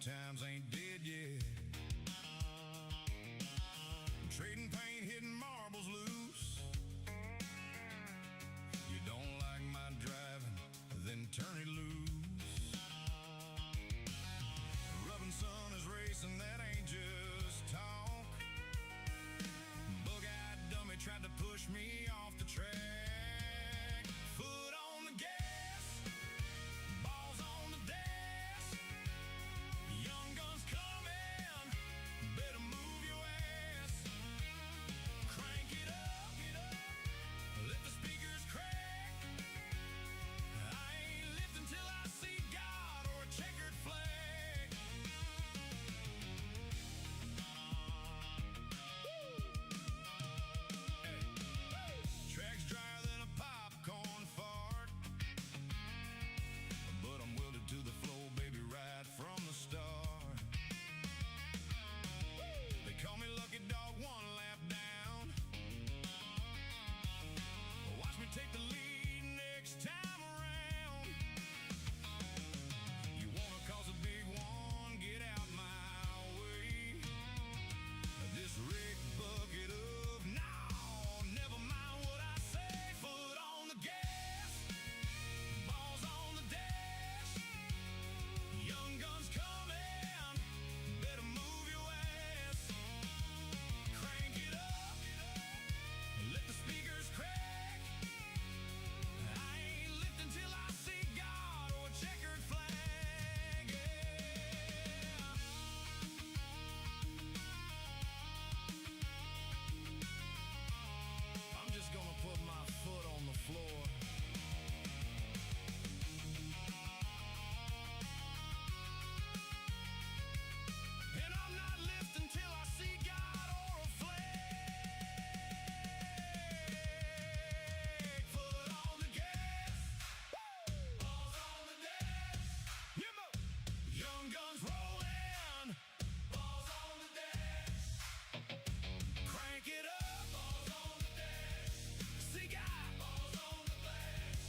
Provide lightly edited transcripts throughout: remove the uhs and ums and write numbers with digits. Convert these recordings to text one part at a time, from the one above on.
times ain't dead yet. Trading paint, hitting marbles loose. You don't like my driving, then turn it loose. Rubbing sun is racing, that ain't just talk. Bug-eyed dummy tried to push me off the track. Foot on the gas, balls on the dash. Young guns coming, better move your ass. Crank it up, let the speakers crack. I ain't lifting till I see God or a checkered flag. Track's drier than a popcorn fart, but I'm welded to the floor, baby, right from the start. They call me Lucky Dog, one lap down. Watch me take the lead next time around. You wanna cause a big one, get out my way. This rig bucket of no, never mind what I say. Foot on the gas, balls on the dash. Young guns coming, better move your ass. Crank it up, let the speakers crack. I ain't lifting till I see God or a checkered flag. Yeah. I'm just gonna put my foot on the floor. And I'm not lifting till I see God or a flag. Foot on the gas, balls on the dash. Young guns rolling, balls on the dash. Crank it up, balls on the dash. See God, balls on the flash.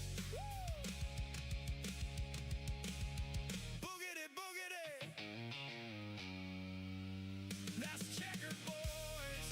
Boogity, boogity. That's checkered, boys.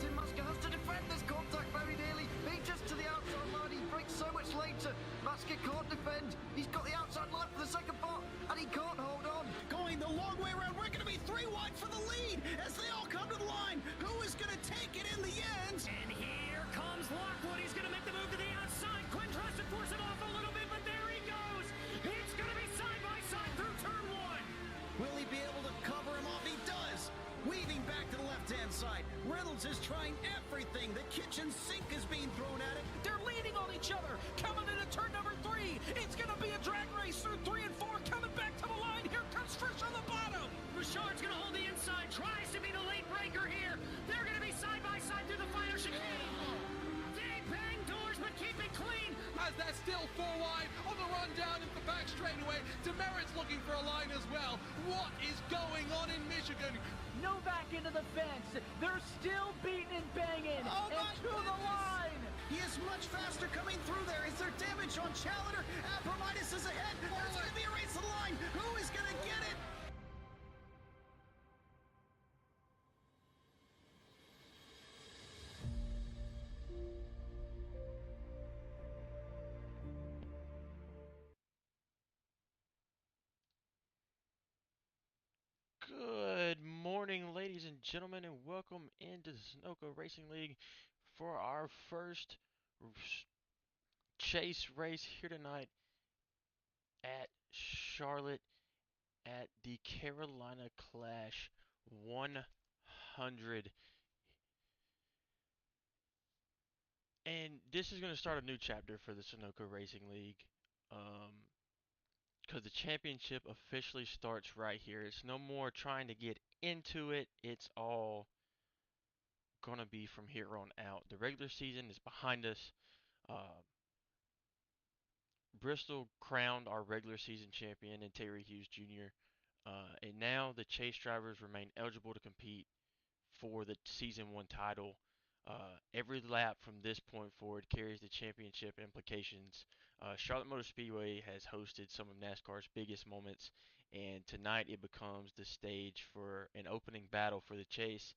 Tim Masker has to defend this contact very nearly. Being just to the outside line, he breaks so much later. Masker can't defend. He's got the outside line for the second part, and he can't hold on. Going the long way around. We're going to be 3 wide for the lead as they all come to the line. Who is going to take it in the end? And here comes Lockwood. He's going to make the move to the outside. Quinn tries to force it off a little bit, but there he goes. It's going to be side by side through turn 1. Will he be able to cover him off? He does. Weaving back to the left-hand side. Reynolds is trying everything. The kitchen sink is being thrown at it. They're leaning on each other. Coming into turn number 3. It's going to be a drag race through 3 and 4. Coming back to the line. Here comes Frisch on the bottom. Richard's going to hold the inside. Tries to be the late breaker here. They're going to be side by side through the final chicane. They bang doors, but keep it clean. As they're still 4 wide on the run down into the back straightaway. Demerit's looking for a line as well. What is going on in Michigan? No back into the fence. They're still beating and banging. Oh, and to the line. He is much faster coming through there. Is there damage on Challenger? Apromitis is ahead. There's going to be a race to the line. Who is going to get it? Good morning, ladies and gentlemen, and welcome into the Sunoco Racing League for our first chase race here tonight at Charlotte at the Carolina Clash 100. And this is going to start a new chapter for the Sunoco Racing League. Because the championship officially starts right here. It's no more trying to get into it. It's all gonna be from here on out. The regular season is behind us. Uh, Bristol crowned our regular season champion in Terry Hughes Jr. And now the chase drivers remain eligible to compete for the season one title. Every lap from this point forward carries the championship implications. Charlotte Motor Speedway has hosted some of NASCAR's biggest moments, and tonight it becomes the stage for an opening battle for the chase.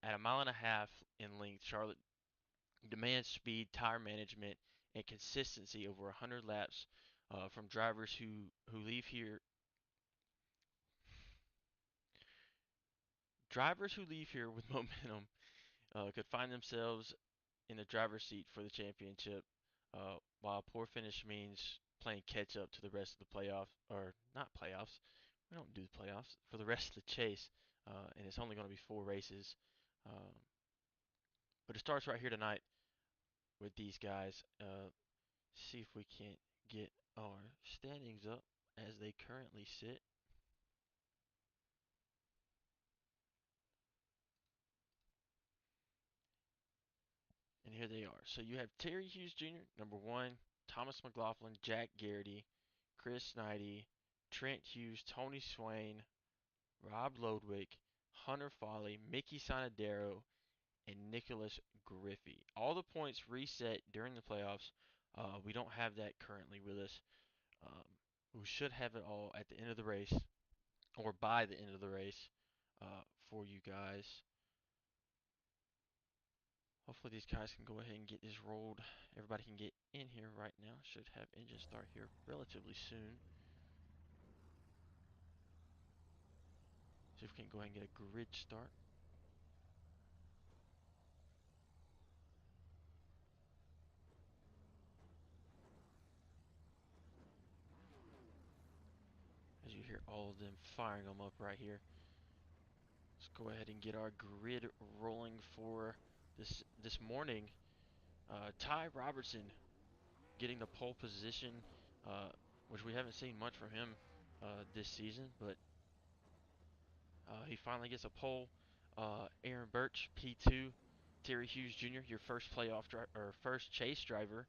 At a mile and a half in length, Charlotte demands speed, tire management, and consistency over 100 laps from drivers who leave here. Drivers who leave here with momentum could find themselves in the driver's seat for the championship, while a poor finish means playing catch up to the rest of the playoffs, or not playoffs. We don't do the playoffs for the rest of the chase, and it's only going to be 4 races. Um, but it starts right here tonight with these guys. See if we can't get our standings up as they currently sit. And here they are. So you have Terry Hughes Jr., number 1, Thomas McLaughlin, Jack Garrity, Chris Knighty, Trent Hughes, Tony Swain, Rob Lodwick, Hunter Foley, Mickey Sonadero, and Nicholas Griffey. All the points reset during the playoffs. We don't have that currently with us. We should have it all at the end of the race, or by the end of the race, for you guys. Hopefully these guys can go ahead and get this rolled. Everybody can get in here right now. Should have engine start here relatively soon. See if we can go ahead and get a grid start. As you hear all of them firing them up right here. Let's go ahead and get our grid rolling for this morning. Ty Robertson getting the pole position, which we haven't seen much from him this season, but he finally gets a pole. Aaron Birch, P2. Terry Hughes Jr., your first playoff or first chase driver,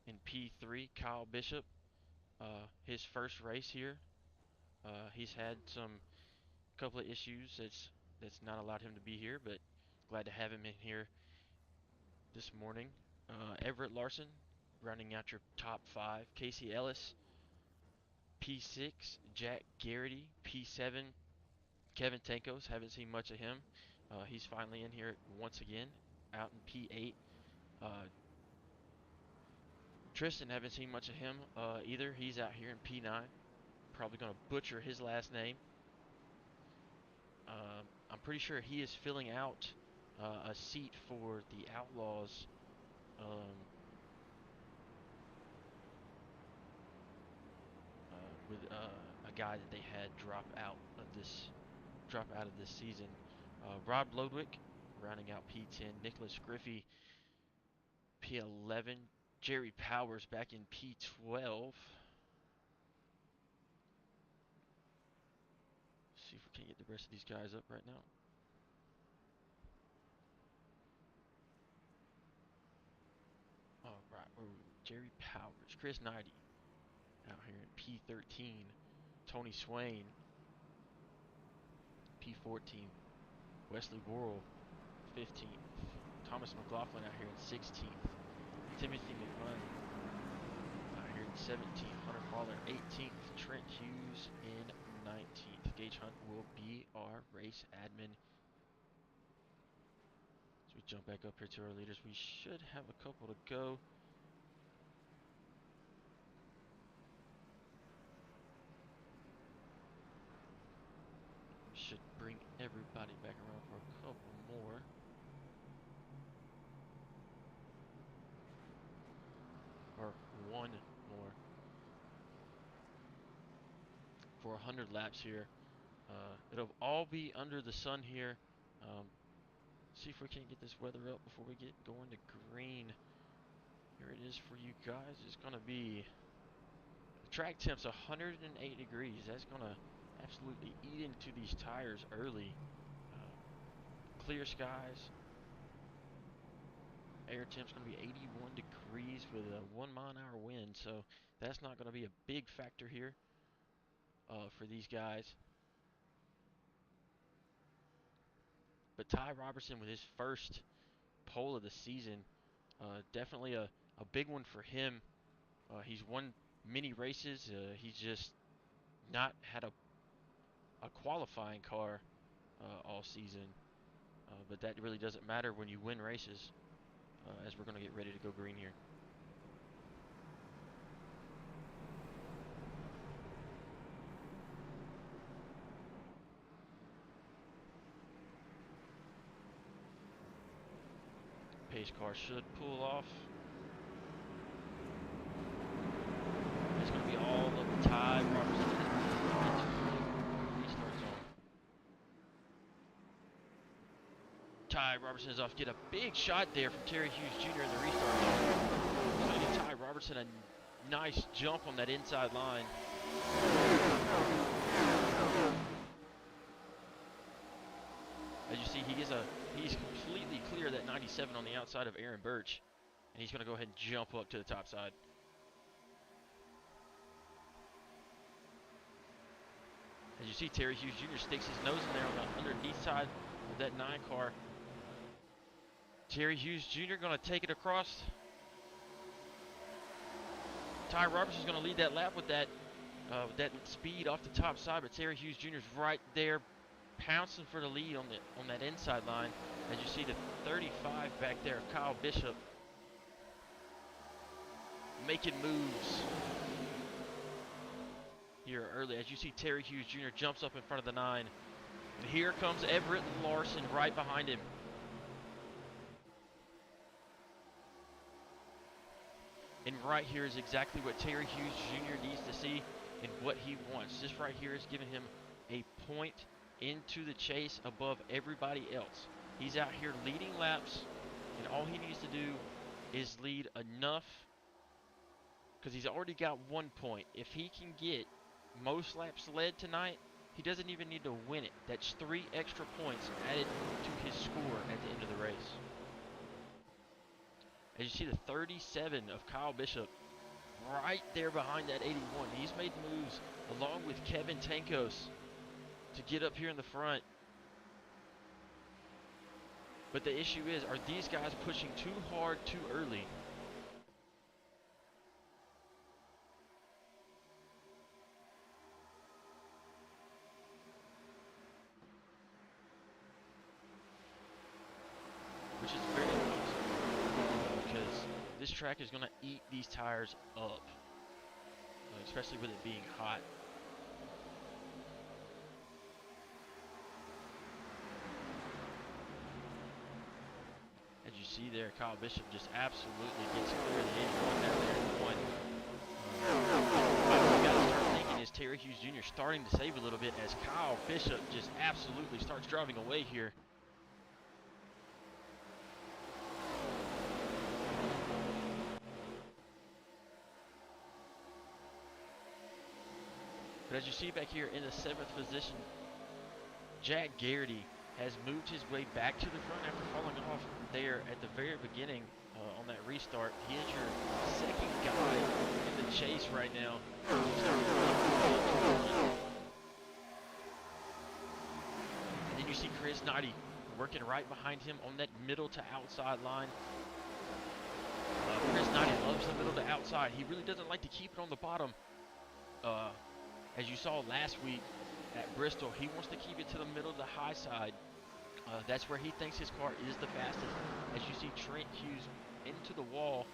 in P3. Kyle Bishop, his first race here. He's had some couple of issues that's not allowed him to be here, but glad to have him in here this morning. Everett Larson, rounding out your top 5. Casey Ellis, P6. Jack Garrity, P7. Kevin Tankos, haven't seen much of him. He's finally in here once again, out in P8. Tristan, haven't seen much of him either. He's out here in P9. Probably going to butcher his last name. I'm pretty sure he is filling out a seat for the Outlaws. With a guy that they had drop out of this season. Rob Lodwick rounding out P10. Nicholas Griffey P11. Jerry Powers back in P12. See if we can get the rest of these guys up right now. All right, Jerry Powers, Chris Knighty out here in P13. Tony Swain, P14. Wesley Worrell, 15th. Thomas McLaughlin out here in 16th. Timothy McMunn out here in 17th. Hunter Fowler 18th. Trent Hughes in 19th. Gage Hunt will be our race admin. As we jump back up here to our leaders, we should have a couple to go. Should bring everybody back around for a couple more. Or one more. For 100 laps here. It'll all be under the sun here. See if we can get this weather up before we get going to green. Here it is for you guys. It's going to be, the track temp's 108 degrees. That's going to absolutely eat into these tires early. Clear skies. Air temp's going to be 81 degrees with a 1 mile-an-hour wind, so that's not going to be a big factor here for these guys. But Ty Robertson with his first pole of the season, definitely a big one for him. He's won many races. He's just not had a qualifying car all season. But that really doesn't matter when you win races, as we're going to get ready to go green here. Pace car should pull off. It's going to be all of the Ty Robertson restart zone. Ty Robertson is off. Get a big shot there from Terry Hughes Jr. in the restart zone. So get Ty Robertson a nice jump on that inside line. As you see, he's completely clear of that 97 on the outside of Aaron Birch, and he's going to go ahead and jump up to the top side. As you see, Terry Hughes Jr. sticks his nose in there on the underneath side of that 9 car. Terry Hughes Jr. going to take it across. Ty Robertson's going to lead that lap with that speed off the top side, but Terry Hughes Jr. is right there, pouncing for the lead on that inside line. As you see the 35 back there, Kyle Bishop, making moves here early. As you see, Terry Hughes Jr. jumps up in front of the 9, and here comes Everett Larson right behind him. And right here is exactly what Terry Hughes Jr. needs to see and what he wants. This right here is giving him a point into the chase above everybody else. He's out here leading laps, and all he needs to do is lead enough, because he's already got 1 point. If he can get most laps led tonight, he doesn't even need to win it. That's 3 extra points added to his score at the end of the race. As you see the 37 of Kyle Bishop right there behind that 81. He's made moves along with Kevin Tankos to get up here in the front. But the issue is, are these guys pushing too hard too early? Which is very close, because this track is going to eat these tires up, especially with it being hot. As you see there, Kyle Bishop just absolutely gets clear of the 81 down there in the 1. What you got to start thinking is Terry Hughes Jr. starting to save a little bit as Kyle Bishop just absolutely starts driving away here. But as you see back here in the 7th position, Jack Garrity has moved his way back to the front after falling off there at the very beginning on that restart. He is your second guy in the chase right now. And then you see Chris Knighty working right behind him on that middle to outside line. Chris Knighty loves the middle to outside. He really doesn't like to keep it on the bottom. As you saw last week at Bristol, he wants to keep it to the middle to the high side. That's where he thinks his car is the fastest. As you see Trent Hughes into the wall.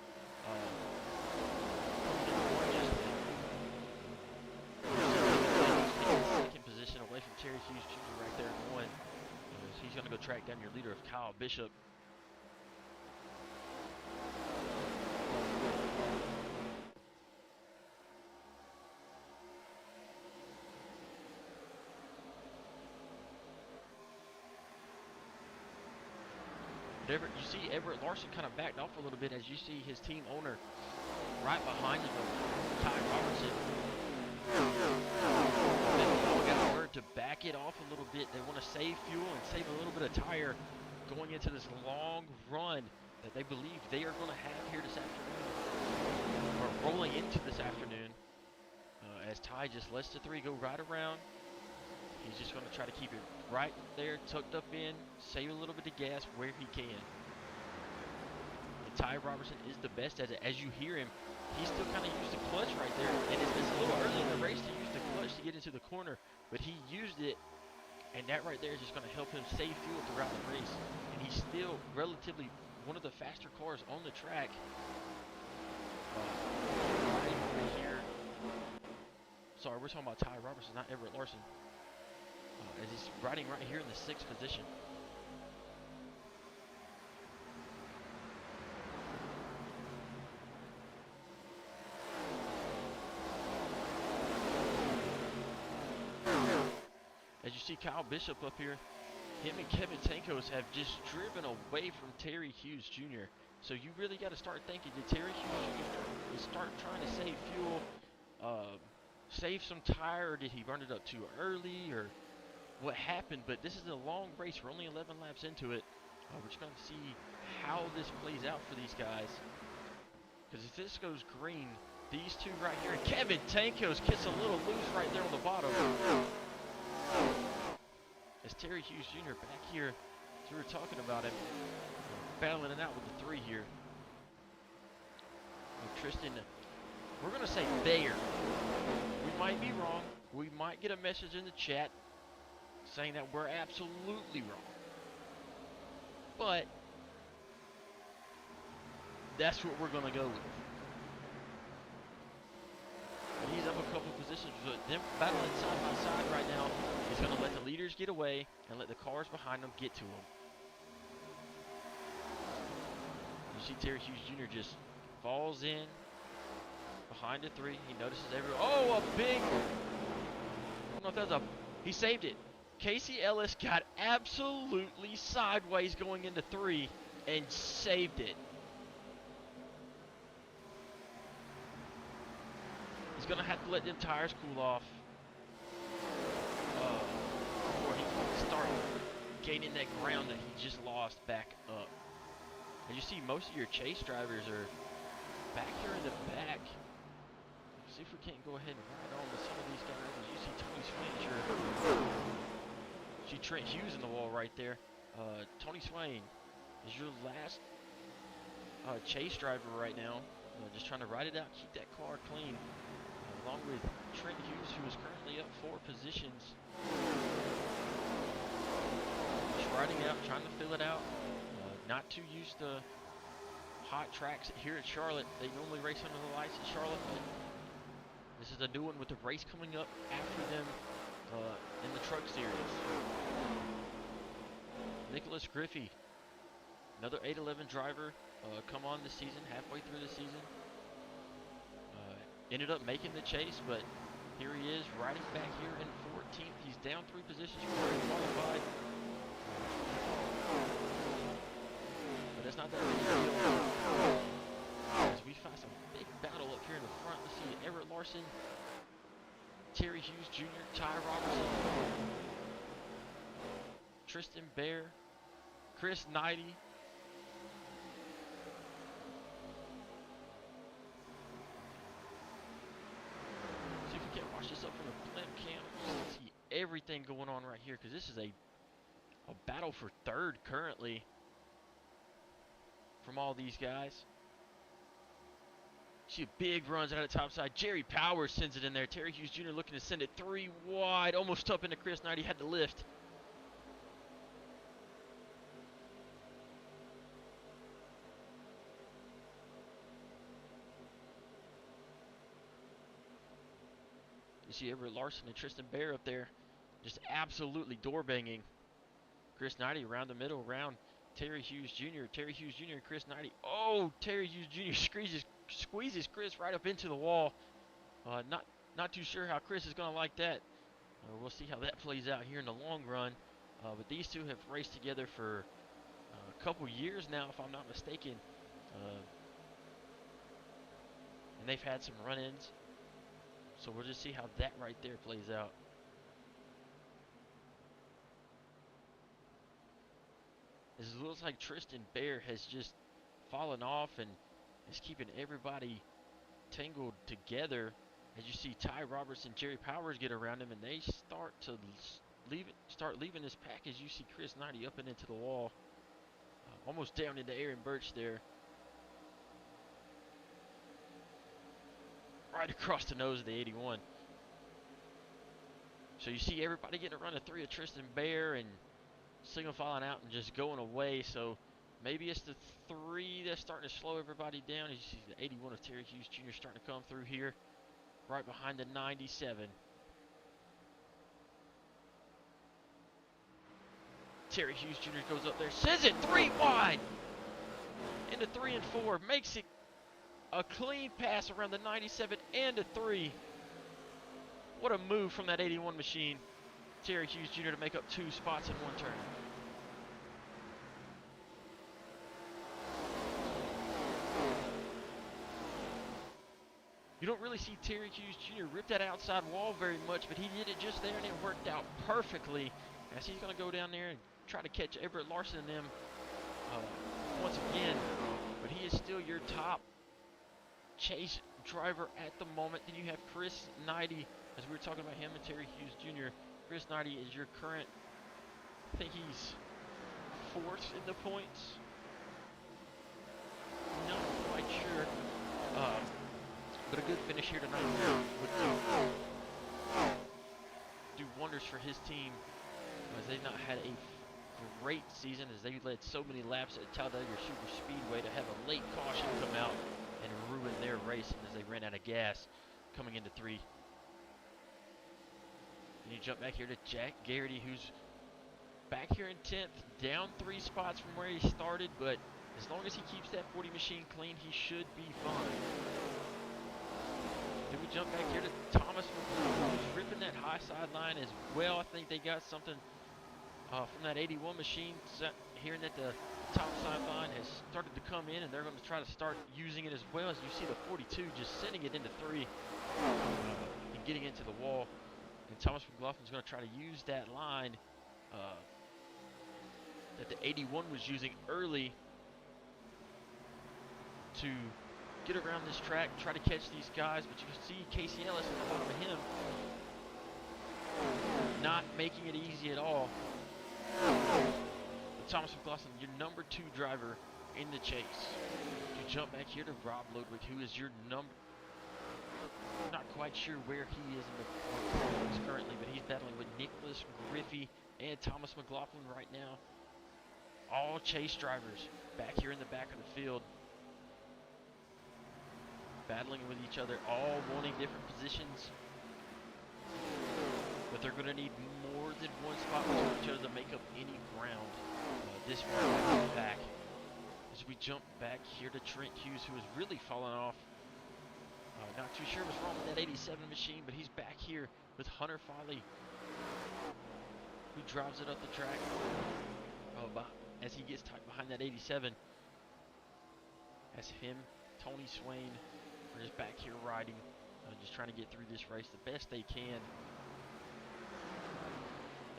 Second position away from Terry Hughes Jr. right there in one. He's going to go track down your leader of Kyle Bishop. You see Everett Larson kind of backed off a little bit as you see his team owner right behind him, Ty Robertson. They got word to back it off a little bit. They want to save fuel and save a little bit of tire going into this long run that they believe they are going to have here this afternoon, or rolling into this afternoon. As Ty just lets the three go right around. He's just going to try to keep it right there, tucked up in, save a little bit of gas where he can. And Ty Robertson is the best at it. As you hear him, he still kind of used the clutch right there. And it's a little early in the race to use the clutch to get into the corner, but he used it, and that right there is just going to help him save fuel throughout the race. And he's still relatively one of the faster cars on the track. Right over here. Sorry, we're talking about Ty Robertson, not Everett Larson. As he's riding right here in the 6th position. As you see Kyle Bishop up here, him and Kevin Tankos have just driven away from Terry Hughes Jr. So you really got to start thinking, did Terry Hughes Jr. start trying to save fuel, save some tire, or did he run it up too early, or what happened? But this is a long race. We're only 11 laps into it. We're just going to see how this plays out for these guys. Because if this goes green, these two right here, and Kevin Tankos gets a little loose right there on the bottom. As Terry Hughes Jr. back here, as we were talking about him, battling it out with the 3 here. And Tristan, we're going to say Bayer. We might be wrong. We might get a message in the chat saying that we're absolutely wrong. But that's what we're going to go with. And he's up a couple positions, but them battling side by side right now. He's going to let the leaders get away and let the cars behind them get to him. You see Terry Hughes Jr. just falls in behind the 3. He notices everyone. Oh, a big. I don't know if that was he saved it. Casey Ellis got absolutely sideways going into 3 and saved it. He's going to have to let them tires cool off before he can start gaining that ground that he just lost back up. And you see most of your chase drivers are back here in the back. Let's see if we can't go ahead and ride on with some of these guys. As you see Tony Swain. See Trent Hughes in the wall right there. Tony Swain is your last chase driver right now. Just trying to ride it out, keep that car clean. Along with Trent Hughes, who is currently up 4 positions. Just riding out, trying to fill it out. Not too used to hot tracks here at Charlotte. They normally race under the lights at Charlotte, but this is a new one with the race coming up after them in the truck series. Nicholas Griffey, another 811 driver, come on this season, halfway through the season. Ended up making the chase, but here he is riding back here in 14th. He's down 3 positions from where he qualified. But it's not that big a deal. As we find some big battle up here in the front. Let's see Everett Larson, Terry Hughes Jr., Ty Robertson, Tristan Baer, Chris Knighty. See if we can't watch this up from the blimp cam. You see everything going on right here, because this is a a battle for third currently from all these guys. See big runs out of top side. Jerry Powers sends it in there. Terry Hughes Jr. looking to send it 3 wide. Almost up into Chris Knight. He had to lift. You see Everett Larson and Tristan Bear up there just absolutely door banging. Chris Knighty around the middle, around Terry Hughes Jr. Terry Hughes Jr. and Chris Knighty. Oh, Terry Hughes Jr. squeezes Chris right up into the wall. Not too sure how Chris is going to like that. We'll see how that plays out here in the long run. But these two have raced together for a couple years now, if I'm not mistaken. And they've had some run-ins. So we'll just see how that right there plays out. It looks like Tristan Bear has just fallen off and is keeping everybody tangled together. As you see Ty Robertson, Jerry Powers get around him, and they start leaving this pack. As you see Chris Knighty up and into the wall, almost down into Aaron Birch there, right across the nose of the 81. So you see everybody getting a run of 3 of Tristan Bear and single filing out and just going away. So maybe it's the 3 that's starting to slow everybody down. As you see the 81 of Terry Hughes Jr. starting to come through here, right behind the 97. Terry Hughes Jr. goes up there, sends it 3 wide into 3 and 4, makes it a clean pass around the 97 and a 3. What a move from that 81 machine. Terry Hughes Jr. to make up 2 spots in 1 turn. You don't really see Terry Hughes Jr. rip that outside wall very much, but he did it just there and it worked out perfectly. As he's going to go down there and try to catch Everett Larson and them once again. But he is still your top chase driver at the moment. Then you have Chris Knighty, as we were talking about him and Terry Hughes Jr. Chris Knighty is your current, I think he's 4th in the points. Not quite sure. But a good finish here tonight would do wonders for his team, as they've not had a great season, as they led so many laps at Talladega Super Speedway to have a late caution come out and ruin their race as they ran out of gas coming into 3. And you jump back here to Jack Garrity, who's back here in 10th, down 3 spots from where he started, but as long as he keeps that 40 machine clean, he should be fine. Then we jump back here to Thomas, who's ripping that high sideline as well. I think they got something from that 81 machine, hearing that the top sideline has started to come in, and they're going to try to start using it as well. As you see the 42 just sending it into 3 and getting into the wall. And Thomas McLaughlin's going to try to use that line that the 81 was using early to get around this track, try to catch these guys. But you can see Casey Ellis at the bottom of him not making it easy at all. But Thomas McLaughlin, your number 2 driver in the chase. You jump back here to Rob Ludwig, who is your number. Not quite sure where he is in the points currently, but he's battling with Nicholas Griffey and Thomas McLaughlin right now. All chase drivers back here in the back of the field, battling with each other, all wanting different positions. But they're going to need more than 1 spot between each other to make up any ground this far back in the pack. As we jump back here to Trent Hughes, who has really fallen off. Not too sure what's wrong with that 87 machine, but he's back here with Hunter Foley, who drives it up the track as he gets tight behind that 87. As him, Tony Swain, are just back here riding, just trying to get through this race the best they can.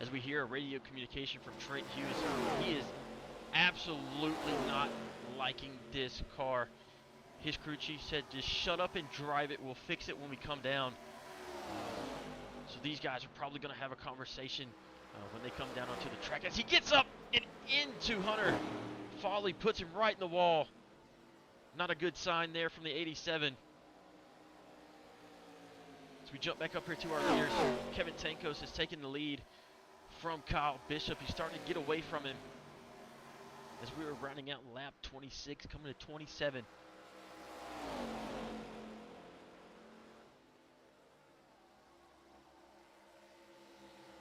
As we hear a radio communication from Trent Hughes, he is absolutely not liking this car. His crew chief said, just shut up and drive it. We'll fix it when we come down. So these guys are probably going to have a conversation when they come down onto the track. As he gets up and into Hunter, Foley puts him right in the wall. Not a good sign there from the 87. As we jump back up here to our leaders, Kevin Tankos has taken the lead from Kyle Bishop. He's starting to get away from him as we were rounding out lap 26, coming to 27.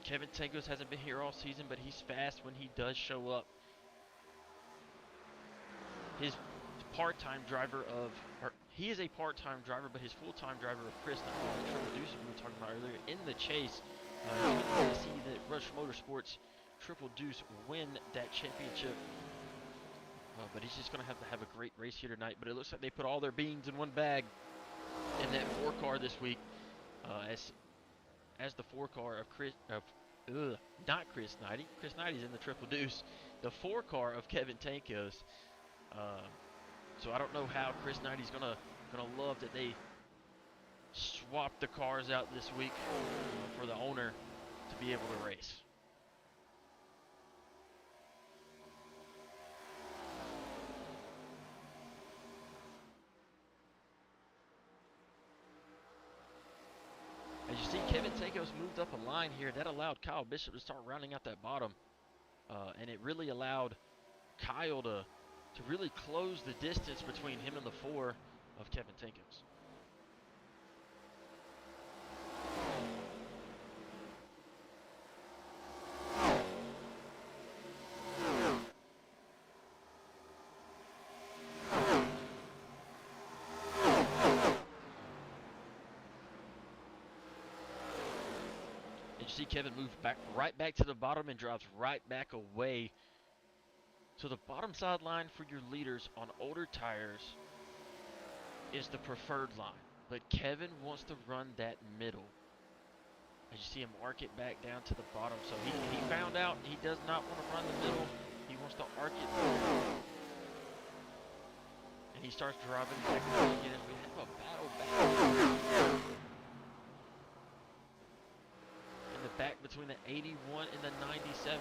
Kevin Tankos hasn't been here all season, but he's fast when he does show up. His part-time driver he is a part-time driver, but his full-time driver of Chris, the Triple Deuce we were talking about earlier, in the chase. He's going to see the Rush Motorsports Triple Deuce win that championship. But he's just going to have a great race here tonight. But it looks like they put all their beans in one bag in that 4-car this week. As the 4-car of not Chris Knighty. Chris Knighty's in the Triple Deuce. The 4-car of Kevin Tankos. So I don't know how Chris Knighty's gonna love that they swapped the cars out this week for the owner to be able to race. As you see, Kevin Tankos moved up a line here. That allowed Kyle Bishop to start rounding out that bottom. And it really allowed Kyle to really close the distance between him and the 4 of Kevin Tankos. And you see Kevin move right back to the bottom and drives right back away. So the bottom side line for your leaders on older tires is the preferred line. But Kevin wants to run that middle. As you see him arc it back down to the bottom. So he found out he does not want to run the middle. He wants to arc it through. And he starts driving back again as we have a battle back. Back between the 81 and the 97.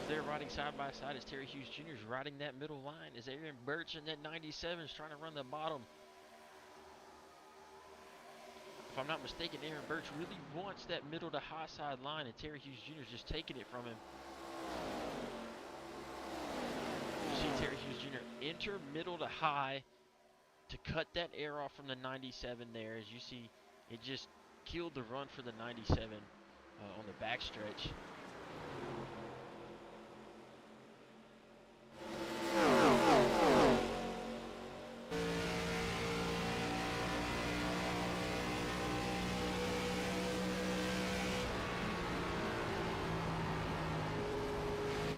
They're riding side by side as Terry Hughes Jr. is riding that middle line as Aaron Birch in that 97 is trying to run the bottom. If I'm not mistaken, Aaron Birch really wants that middle to high side line, and Terry Hughes Jr. is just taking it from him. You see Terry Hughes Jr. enter middle to high to cut that air off from the 97 there. As you see, it just killed the run for the 97. On the backstretch.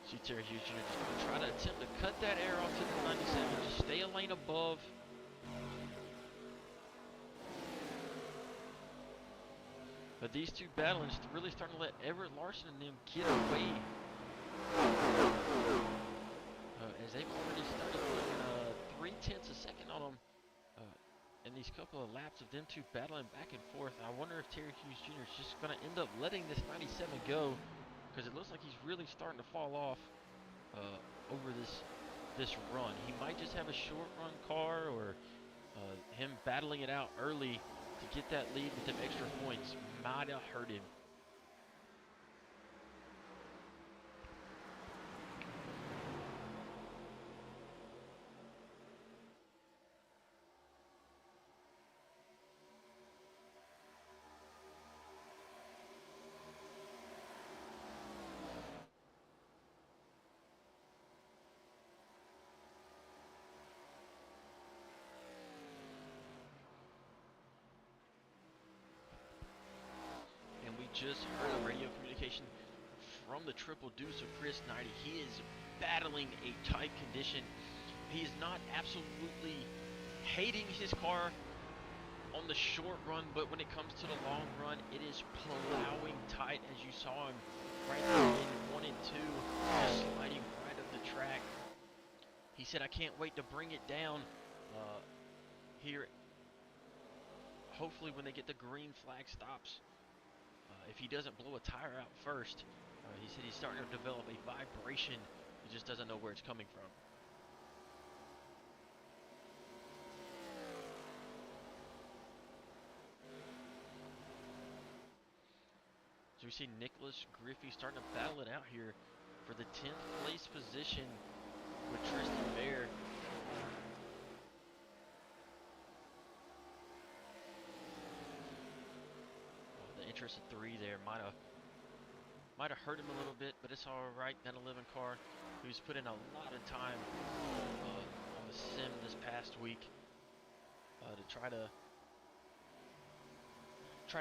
See Terry Hughes Jr. just going to try to attempt to cut that air off to the 97. Just stay a lane above. But these two battling is really starting to let Everett Larson and them get away. As they've already started putting 0.3 seconds on them in these couple of laps of them two battling back and forth. I wonder if Terry Hughes Jr. is just going to end up letting this 97 go, because it looks like he's really starting to fall off over this run. He might just have a short run car, or him battling it out early to get that lead with them extra points might have hurt him. Just heard a radio communication from the Triple Deuce of Chris Knighty. He is battling a tight condition. He is not absolutely hating his car on the short run, but when it comes to the long run, it is plowing tight, as you saw him right there in 1 and 2, just sliding right up the track. He said, I can't wait to bring it down here, hopefully when they get the green flag stops. If he doesn't blow a tire out first, he said he's starting to develop a vibration. He just doesn't know where it's coming from. So we see Nicholas Griffey starting to battle it out here for the 10th place position with Tristan Bear. The interest of 3 there might have hurt him a little bit, but it's all right. That 11 car, who's put in a lot of time on the sim this past week to try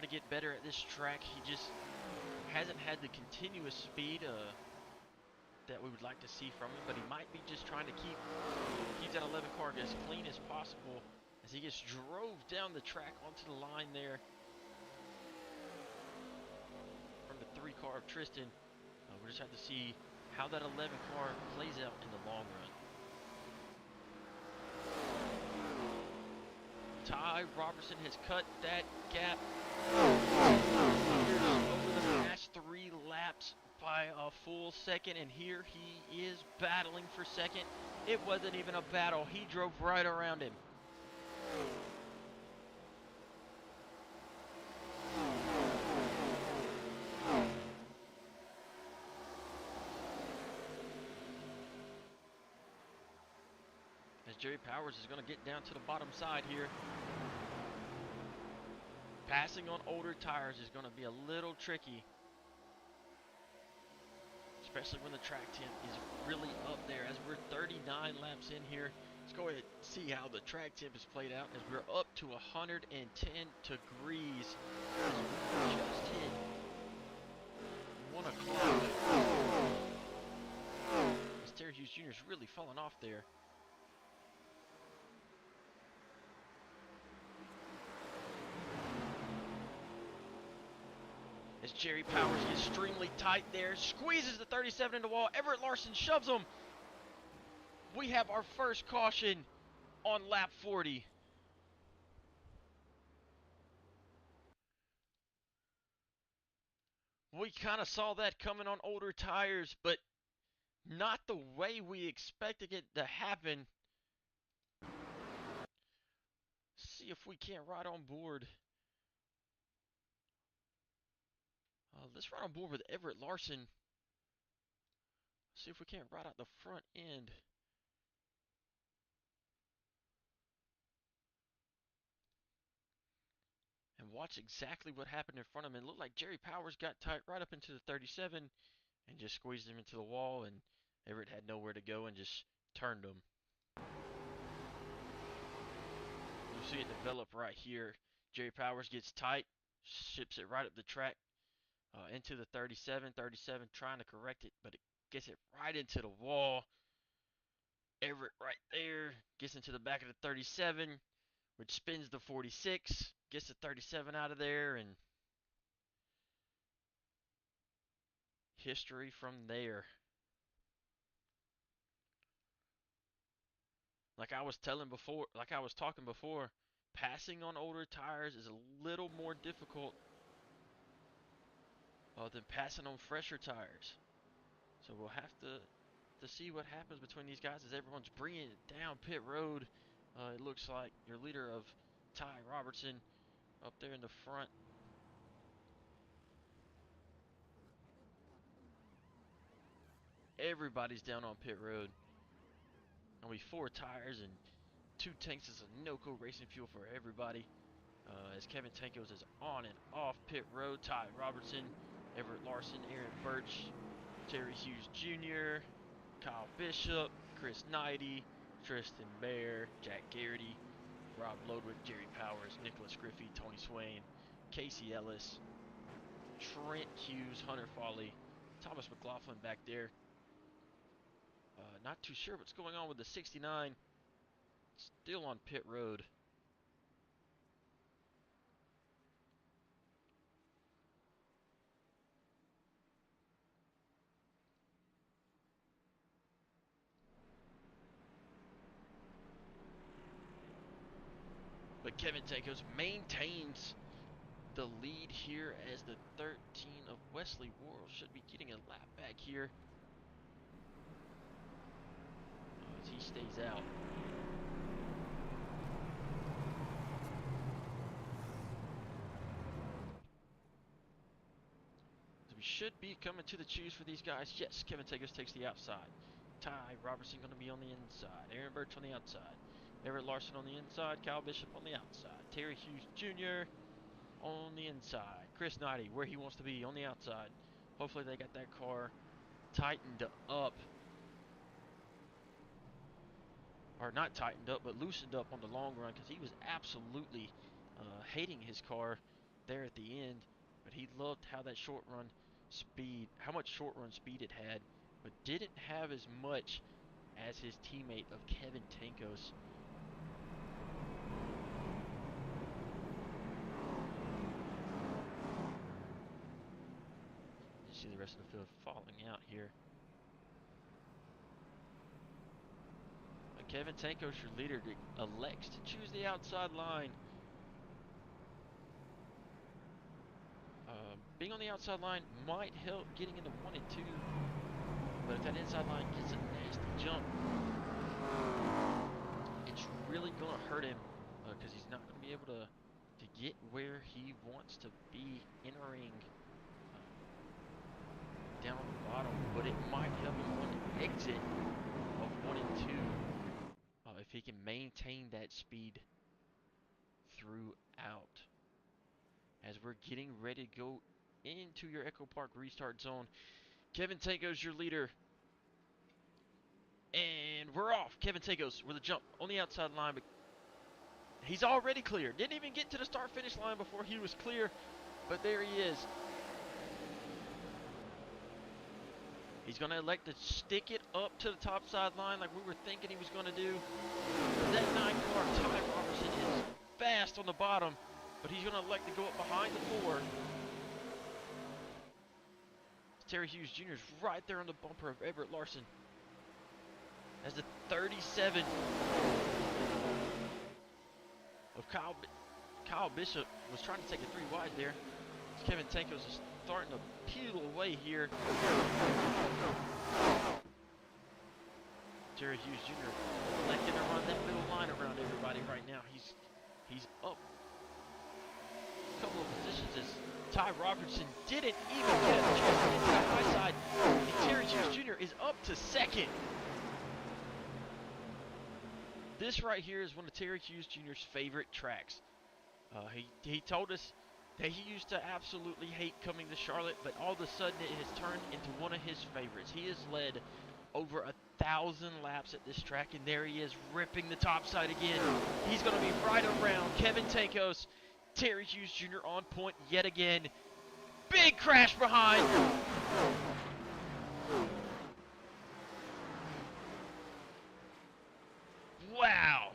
to get better at this track. He just hasn't had the continuous speed that we would like to see from him, but he might be just trying to keep that 11 car as clean as possible as he just drove down the track onto the line there from the 3 car of Tristan. We'll just have to see how that 11 car plays out in the long run. Ty Robertson has cut that gap over the past 3 laps by a full second, and here he is battling for second. It wasn't even a battle. He drove right around him. As Jerry Powers is going to get down to the bottom side here. Passing on older tires is going to be a little tricky, especially when the track temp is really up there. As we're 39 laps in here, let's go ahead and see how the track temp is played out as we're up to 110 degrees. As we just hit 1 o'clock. As Terry Hughes Jr. is really falling off there. As Jerry Powers gets extremely tight there, squeezes the 37 into the wall. Everett Larson shoves him. We have our first caution on lap 40. We kind of saw that coming on older tires, but not the way we expected it to happen. See if we can't ride on board. Let's ride on board with Everett Larson. See if we can't ride out the front end. And watch exactly what happened in front of him. It looked like Jerry Powers got tight right up into the 37 and just squeezed him into the wall, and Everett had nowhere to go and just turned him. You'll see it develop right here. Jerry Powers gets tight, ships it right up the track into the 37. 37 trying to correct it, but it gets it right into the wall. Everett right there gets into the back of the 37, which spins the 46, gets the 37 out of there, and history from there. Like I was talking before, passing on older tires is a little more difficult than passing on fresher tires. So we'll have to see what happens between these guys as everyone's bringing it down pit road. It looks like your leader of Ty Robertson up there in the front. Everybody's down on pit road. Only 4 tires and 2 tanks of Sunoco racing fuel for everybody. As Kevin Tankos is on and off pit road. Ty Robertson, Everett Larson, Aaron Birch, Terry Hughes Jr., Kyle Bishop, Chris Knighty, Tristan Bear, Jack Garrity, Rob Lodwick, Jerry Powers, Nicholas Griffey, Tony Swain, Casey Ellis, Trent Hughes, Hunter Foley, Thomas McLaughlin back there. Not too sure what's going on with the 69. Still on pit road. But Kevin Tankos maintains the lead here as the 13 of Wesley Worrell should be getting a lap back here as he stays out. So we should be coming to the choose for these guys. Yes, Kevin Tegos takes the outside. Ty Robertson going to be on the inside. Aaron Birch on the outside. Everett Larson on the inside. Kyle Bishop on the outside. Terry Hughes Jr. on the inside. Chris Knighty where he wants to be on the outside. Hopefully they got that car tightened up. Or not tightened up, but loosened up on the long run because he was absolutely hating his car there at the end. But he loved how that short run speed, how much short run speed it had, but didn't have as much as his teammate of Kevin Tankos. You see the rest of the field falling out here. But Kevin Tankos, your leader, elects to choose the outside line. Being on the outside line might help getting into 1 and 2, but if that inside line gets a nasty jump, it's really going to hurt him because he's not going to be able to get where he wants to be entering down on the bottom, but it might help him on the exit of 1 and 2 if he can maintain that speed throughout. As we're getting ready to go into your Echo Park restart zone, Kevin Tankos, your leader. And we're off. Kevin Tankos with a jump on the outside line, but he's already clear. Didn't even get to the start-finish line before he was clear, but there he is. He's going to elect to stick it up to the top sideline like we were thinking he was going to do. That 9 car, Ty Robertson, is fast on the bottom, but he's going to elect to go up behind the 4. Terry Hughes Jr. is right there on the bumper of Everett Larson. As the 37 of Kyle Bishop was trying to take a 3 wide there. Kevin Tankos is starting to peel away here. Terry Hughes Jr. electing to run that middle line around everybody right now. He's up a couple of positions as Ty Robertson didn't even get a chance to get to the high side. And Terry Hughes Jr. is up to second. This right here is one of Terry Hughes Jr.'s favorite tracks. He told us that he used to absolutely hate coming to Charlotte, but all of a sudden it has turned into one of his favorites. He has led over 1,000 laps at this track, and there he is ripping the top side again. He's going to be right around Kevin Tankos. Terry Hughes Jr. on point yet again. Big crash behind. Wow.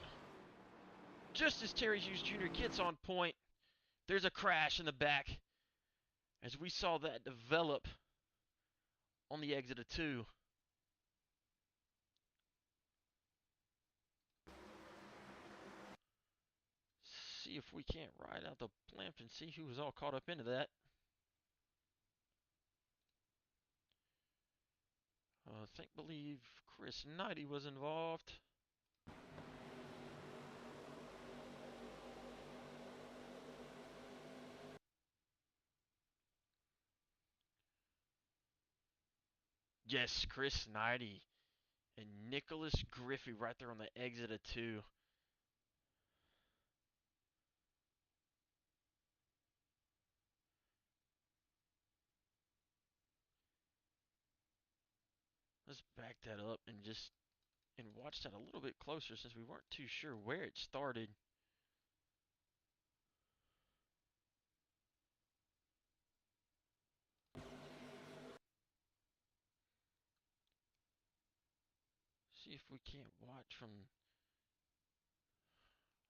Just as Terry Hughes Jr. gets on point, there's a crash in the back as we saw that develop on the exit of 2. See if we can't ride out the blimp and see who was all caught up into that. Believe Chris Knighty was involved. Yes, Chris Knighty and Nicholas Griffey right there on the exit of 2. Let's back that up and watch that a little bit closer since we weren't too sure where it started. See if we can't watch from...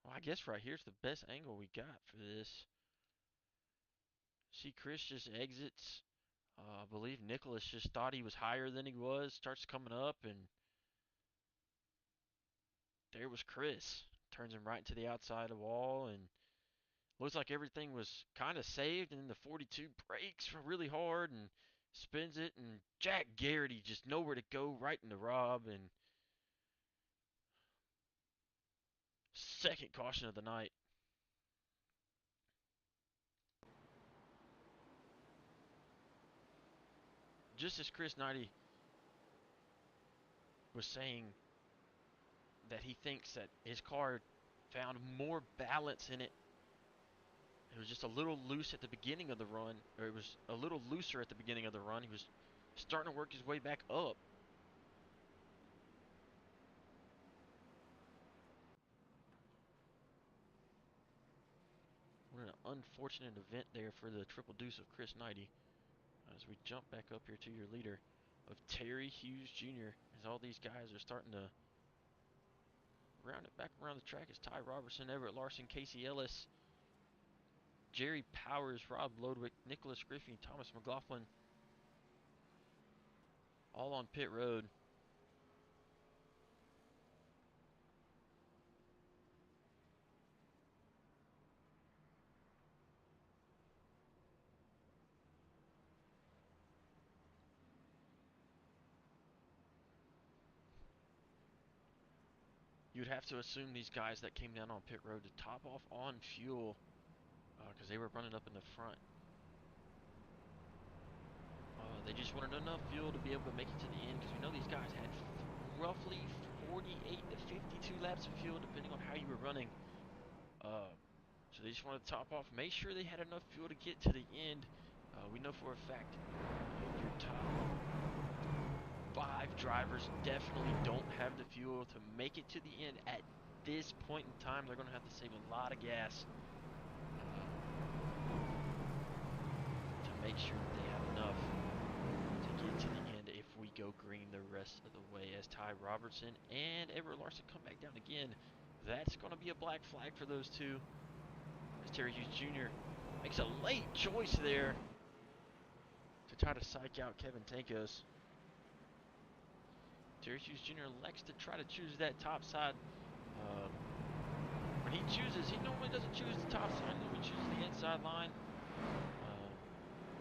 Well, I guess right here's the best angle we got for this. See Chris just exits. I believe Nicholas just thought he was higher than he was. Starts coming up, and there was Chris. Turns him right into the outside of the wall, and Looks like everything was kind of saved, and then the 42 brakes really hard and spins it, and Jack Garrity just nowhere to go, right in the Rob, and second caution of the night. Just as Chris Knighty was saying that he thinks that his car found more balance in it. It was just a little loose at the beginning of the run, or it was a little looser at the beginning of the run. He was starting to work his way back up. What an unfortunate event there for the triple deuce of Chris Knighty. As we jump back up here to your leader of Terry Hughes Jr. As all these guys are starting to round it back around the track as Ty Robertson, Everett Larson, Casey Ellis, Jerry Powers, Rob Lodwick, Nicholas Griffey, Thomas McLaughlin, all on pit road. You'd have to assume these guys that came down on pit road to top off on fuel because they were running up in the front. They just wanted enough fuel to be able to make it to the end because we know these guys had roughly 48 to 52 laps of fuel depending on how you were running. So they just wanted to top off, make sure they had enough fuel to get to the end. We know for a fact your top 5 drivers definitely don't have the fuel to make it to the end at this point in time. They're going to have to save a lot of gas to make sure that they have enough to get to the end if we go green the rest of the way, as Ty Robertson and Everett Larson come back down again. That's going to be a black flag for those two, as Terry Hughes Jr. makes a late choice there to try to psych out Kevin Tankos. Terry Hughes Jr. elects to try to choose that top side. When he chooses, he normally doesn't choose the top side, he chooses the inside line.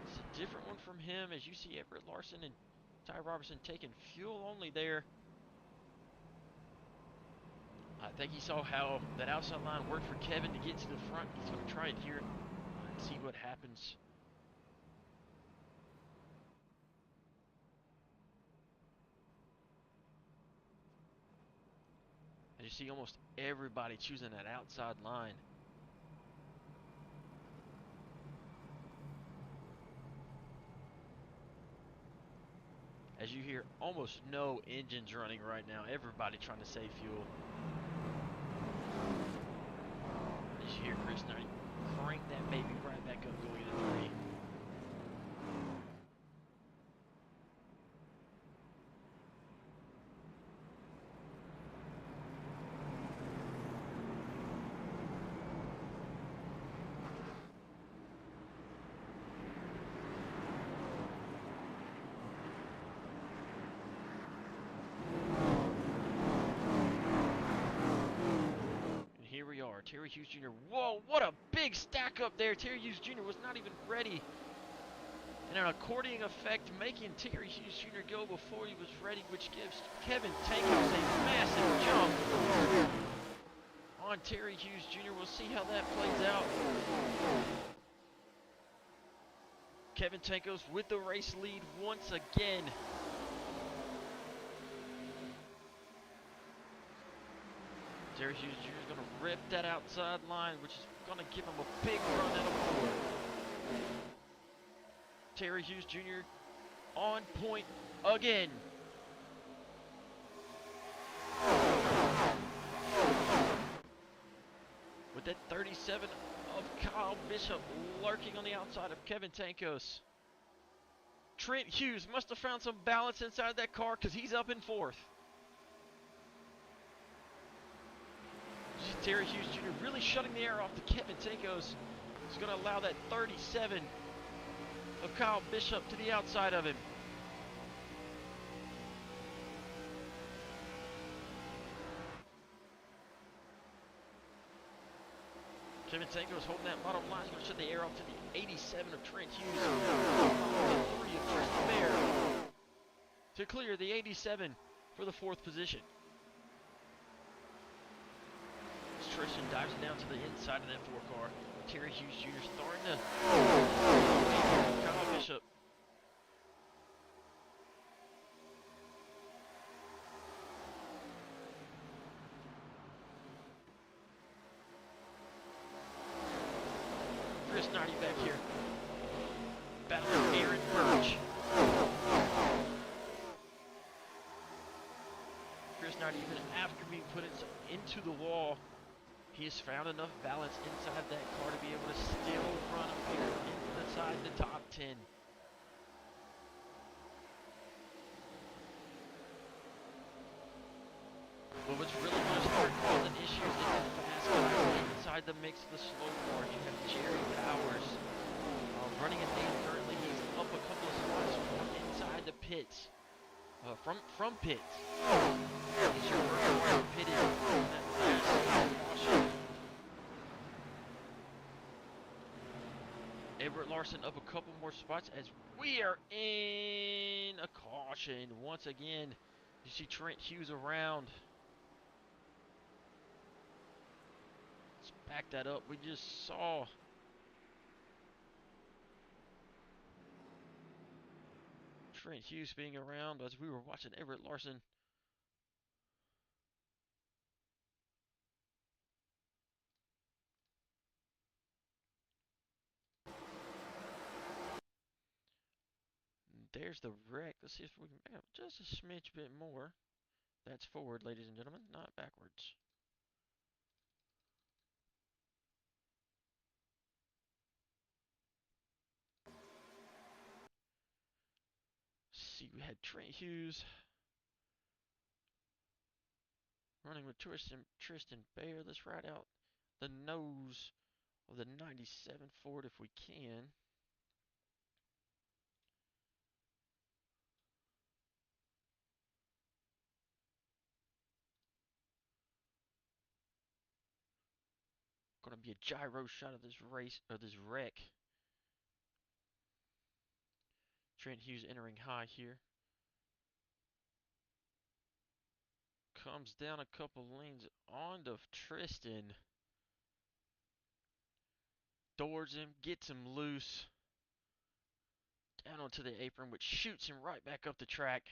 It's a different one from him, as you see Everett Larson and Ty Robertson taking fuel only there. I think he saw how that outside line worked for Kevin to get to the front. He's going to try it here and see what happens. You see almost everybody choosing that outside line. As you hear, almost no engines running right now. Everybody trying to save fuel. As you hear Chris Knight crank that baby right back up going into 3. Here we are, Terry Hughes Jr. Whoa, what a big stack up there. Terry Hughes Jr. was not even ready. And an accordion effect making Terry Hughes Jr. go before he was ready, which gives Kevin Tankos a massive jump on Terry Hughes Jr. We'll see how that plays out. Kevin Tankos with the race lead once again. Terry Hughes Jr. is going to rip that outside line, which is going to give him a big run out of 4. Terry Hughes Jr. on point again. With that 37 of Kyle Bishop lurking on the outside of Kevin Tankos. Trent Hughes must have found some balance inside that car because he's up in 4th. Terry Hughes Jr. really shutting the air off to Kevin Tankos. He's going to allow that 37 of Kyle Bishop to the outside of him. Kevin Tango is holding that bottom line. He's going to shut the air off to the 87 of Trent Hughes. The 3 of Tristan Bear to clear the 87 for the 4th position. As Tristan dives down to the inside of that 4 car. Terry Hughes Jr. starting to Kyle Bishop. Chris Nardi back here. Battling Aaron Birch. Chris Nardi, even after being put into the wall, he has found enough balance inside that car to be able to still run up here inside the top 10. But what's really going to start causing issues is the fast guys inside the mix of the slow cars. You have Jerry Powers running in 8th currently. He's up a couple of spots from inside the pits. From pits. He's your first one pitted in that last caution. Everett Larson up a couple more spots as we are in a caution once again. You see Trent Hughes around. Let's back that up. We just saw Trent Hughes being around as we were watching Everett Larson. There's the wreck. Let's see if we can back up just a smidge bit more. That's forward, ladies and gentlemen, not backwards. See, we had Trent Hughes running with Tristan Bear. Let's ride out the nose of the 97 Ford if we can. Gonna be a gyro shot of this race, or this wreck. Trent Hughes entering high here. Comes down a couple lanes onto Tristan. Doors him, gets him loose. Down onto the apron, which shoots him right back up the track.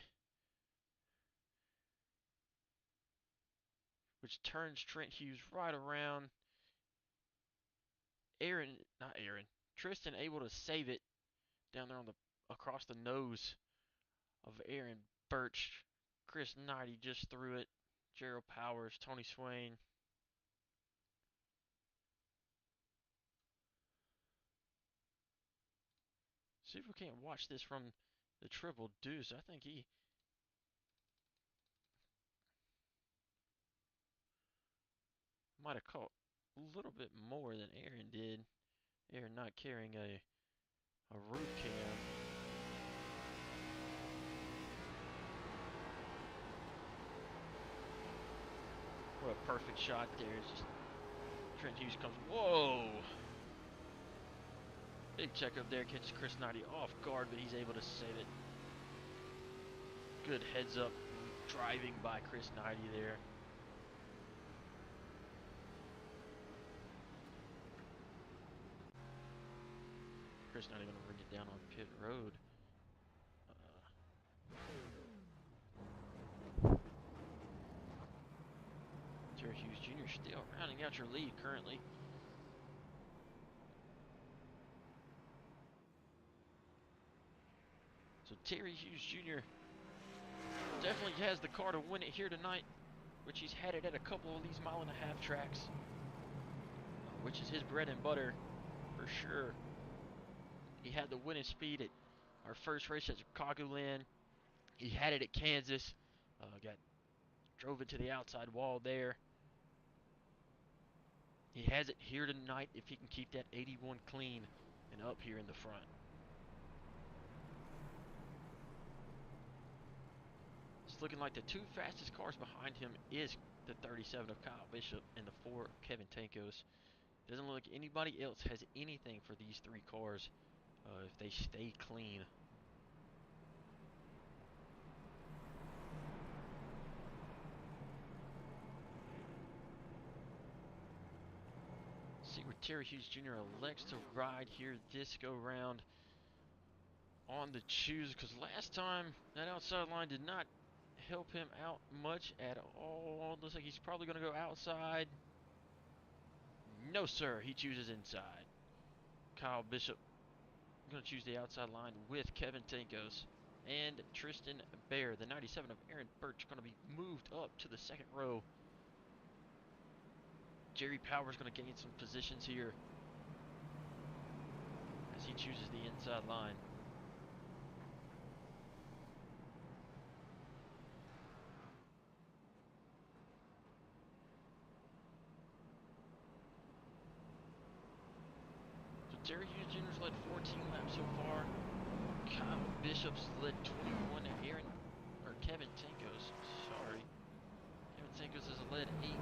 Which turns Trent Hughes right around. Tristan able to save it down there on the across the nose of Aaron Birch. Chris Knighty just threw it. Gerald Powers, Tony Swain. See if we can't watch this from the Triple Deuce. I think he might have caught a little bit more than Aaron did. Aaron not carrying a roof cam. What a perfect shot there. It's just Trent Hughes comes. Whoa! Big check up there. Catches Chris Knighty off guard, but he's able to save it. Good heads up driving by Chris Knighty there. Chris Knighty going to bring it down on pit road. Terry Hughes Jr. still rounding out your lead currently. So Terry Hughes Jr. definitely has the car to win it here tonight, which he's had it at a couple of these mile-and-a-half tracks, which is his bread and butter for sure. He had the winning speed at our first race at Chicagoland. He had it at Kansas. Drove it to the outside wall there. He has it here tonight if he can keep that 81 clean and up here in the front. It's looking like the 2 fastest cars behind him is the 37 of Kyle Bishop and the 4 of Kevin Tankos. Doesn't look like anybody else has anything for these three cars if they stay clean. See where Terry Hughes Jr. elects to ride here this go round on the choose, because last time that outside line did not help him out much at all. Looks like he's probably going to go outside. No, sir. He chooses inside. Kyle Bishop going to choose the outside line with Kevin Tankos and Tristan Bear. The 97 of Aaron Birch going to be moved up to the second row. Jerry Powers going to gain some positions here as he chooses the inside line. Terry Hughes Jr.'s led 14 laps so far. Kyle Bishop's led 21. Kevin Tankos, sorry. Kevin Tankos has led 18.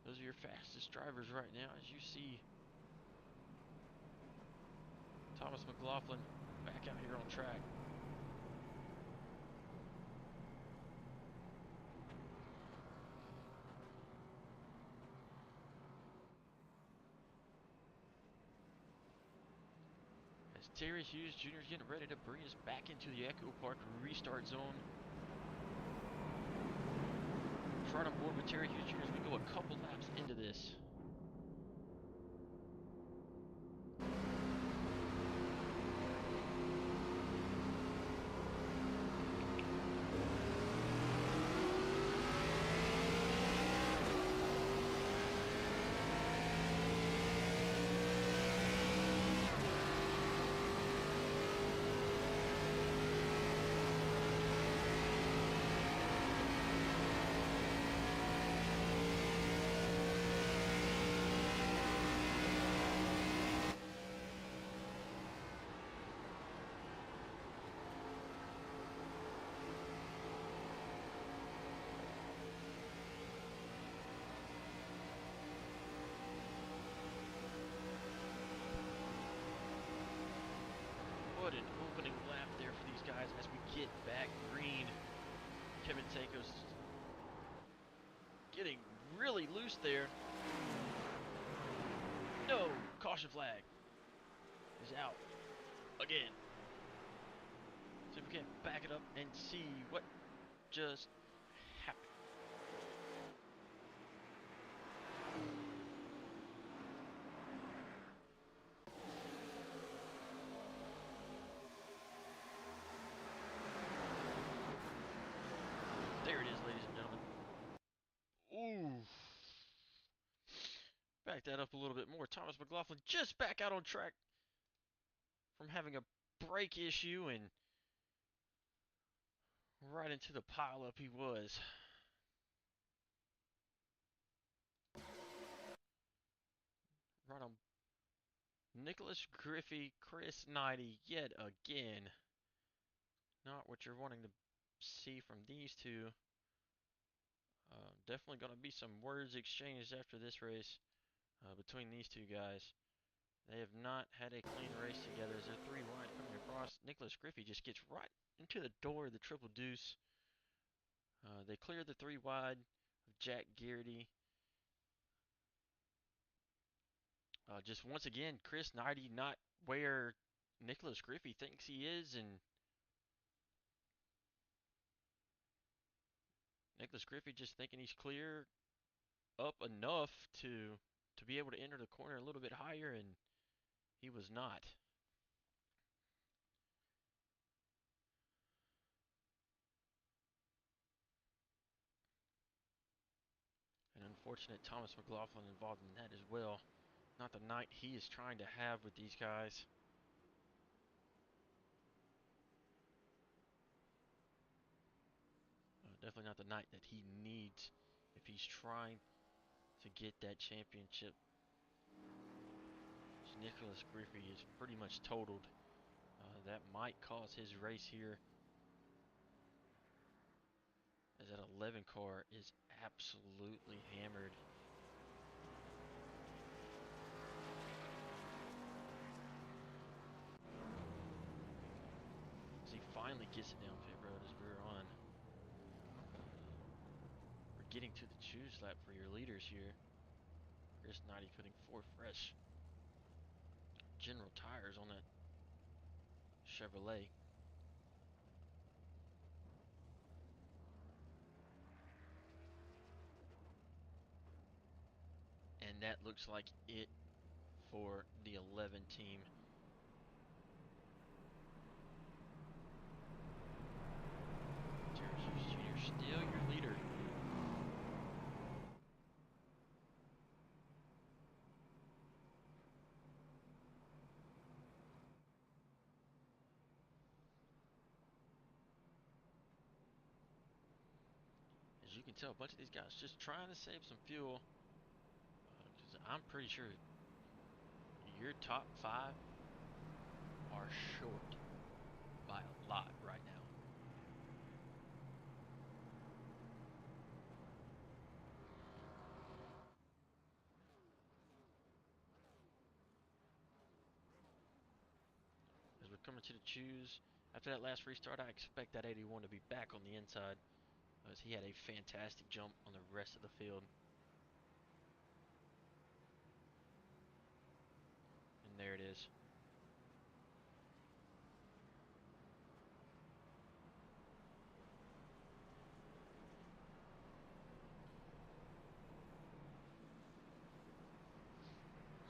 Those are your fastest drivers right now, as you see. Thomas McLaughlin back out here on track. Terry Hughes Jr. is getting ready to bring us back into the Echo Park restart zone. Right on board with Terry Hughes Jr. as we go a couple laps into this. What an opening lap there for these guys as we get back green. Kevin Tankos getting really loose there. No, caution flag is out again. See if we can back it up and see what just happened. There it is, ladies and gentlemen. Ooh. Back that up a little bit more. Thomas McLaughlin just back out on track from having a brake issue, and right into the pileup he was. Right on Nicholas Griffey, Chris Knighty yet again. Not what you're wanting to see from these two. Definitely going to be some words exchanged after this race between these two guys. They have not had a clean race together as they're three wide coming across. Nicholas Griffey just gets right into the door of the triple deuce. They clear the three wide of Jack Garrity. Just once again, Chris Knighty not where Nicholas Griffey thinks he is, and Nicholas Griffey just thinking he's clear up enough to be able to enter the corner a little bit higher, and he was not. An unfortunate Thomas McLaughlin involved in that as well. Not the night he is trying to have with these guys. Definitely not the night that he needs if he's trying to get that championship. Nicholas Griffey is pretty much totaled. That might cause his race here, as that 11 car is absolutely hammered. As he finally gets it down pit road as we're on. We're getting to the choose lap for your leaders here. Chris Knighty putting 4 fresh General tires on that Chevrolet. And that looks like it for the 11 team. Terry Hughes Jr. still your leader. As you can tell, a bunch of these guys just trying to save some fuel. Because I'm pretty sure your top 5 are short by a lot right now. As we're coming to the choose, after that last restart, I expect that 81 to be back on the inside, as he had a fantastic jump on the rest of the field. And there it is.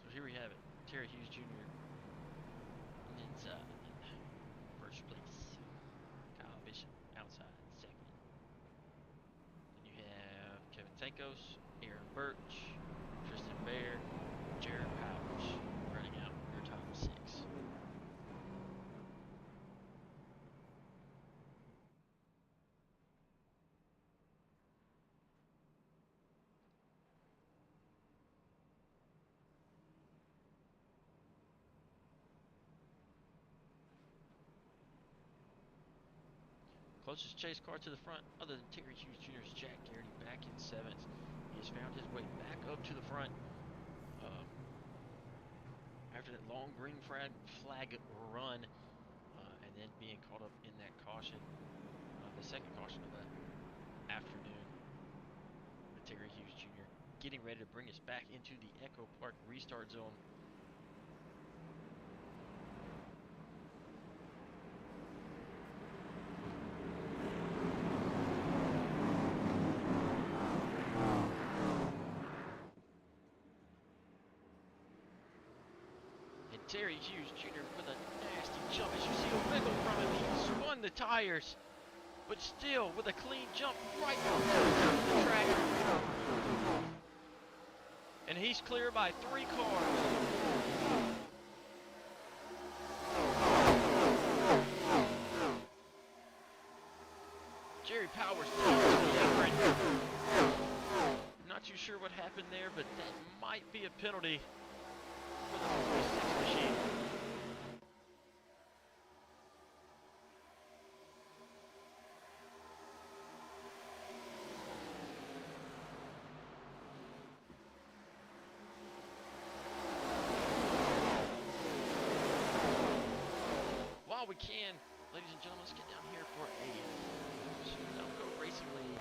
So here we have it. Terry Hughes Jr. on the inside. First place. Kyle Bishop outside second. Then you have Kevin Tankos, Aaron Birch, Tristan Bear, Jared Powers running out your top 6. Closest chase car to the front, other than Terry Hughes Jr.'s Jack Garrity back in 7th. He has found his way back up to the front. After that long green flag run, and then being caught up in that caution, the second caution of the afternoon, with Terry Hughes Jr. getting ready to bring us back into the Echo Park restart zone. Terry Hughes Jr. with a nasty jump. As you see a wiggle from him, he spun the tires, but still with a clean jump right through the track. And he's clear by 3 cars. Jerry Powers down to the apron. Not too sure what happened there, but that might be a penalty for the 46 machine. While we can, ladies and gentlemen, let's get down here for a Sunoco Racing League.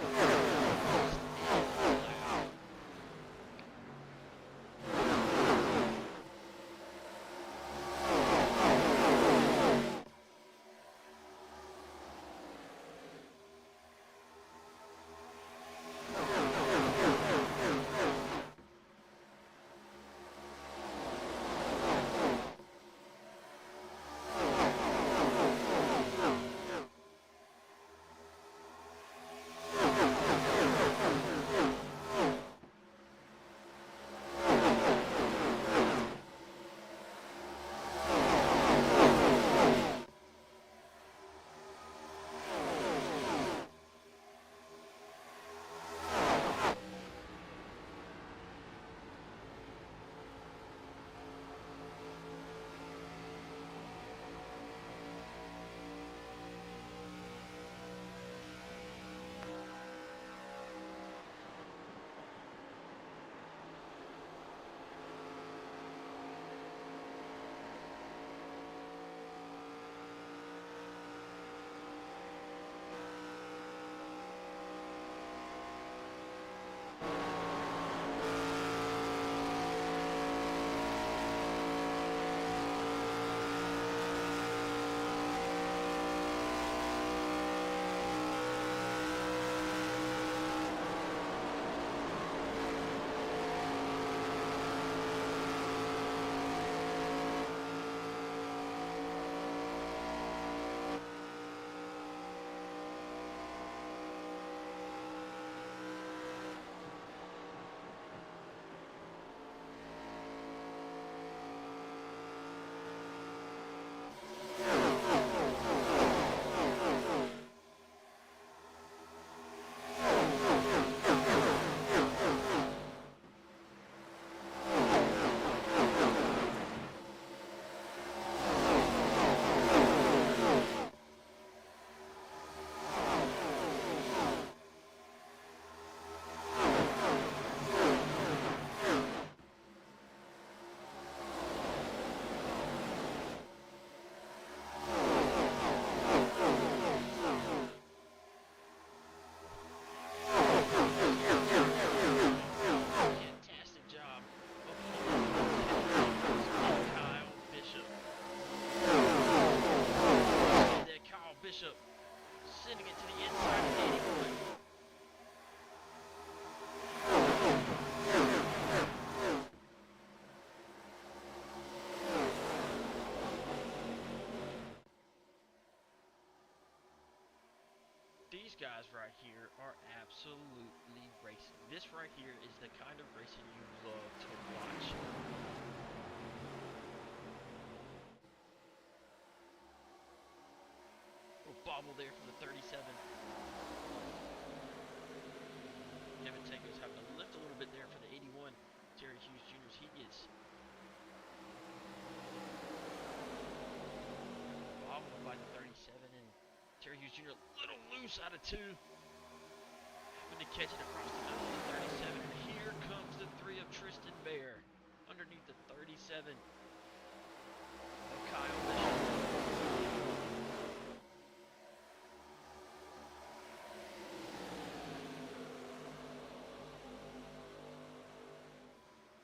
these guys right here are absolutely racing. This right here is the kind of racing you love to watch. Little bobble there for the 37. Kevin Tango's having to lift a little bit there for the 81. Terry Hughes Jr.'s he gets bobbled by the 37, and Terry Hughes Jr. a little loose out of 2. Having to catch it across the middle of the 37. And here comes the 3 of Tristan Bear underneath the 37 of Kyle Bishop.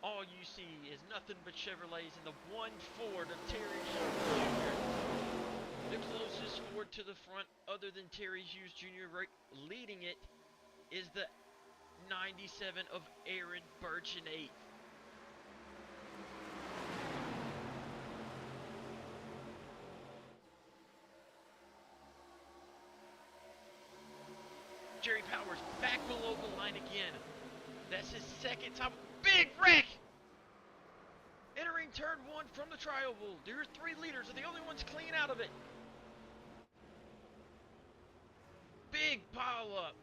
All you see is nothing but Chevrolets in the 1 Ford of Terry Hughes Jr. The closest Ford to the front other than Terry Hughes Jr. leading it is the 97 of Aaron Birch in 8th. Jerry Powers back below the line again. That's his second time. Big wreck! Entering turn 1 from the tri-oval. Your 3 leaders are the only ones clean out of it. Big pile up.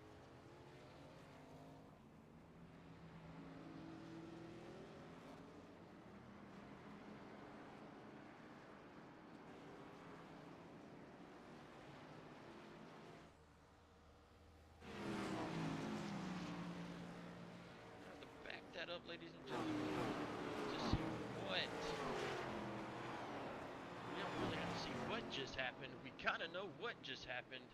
That up, ladies and gentlemen, to see what. We don't really have to see what just happened. We kind of know what just happened.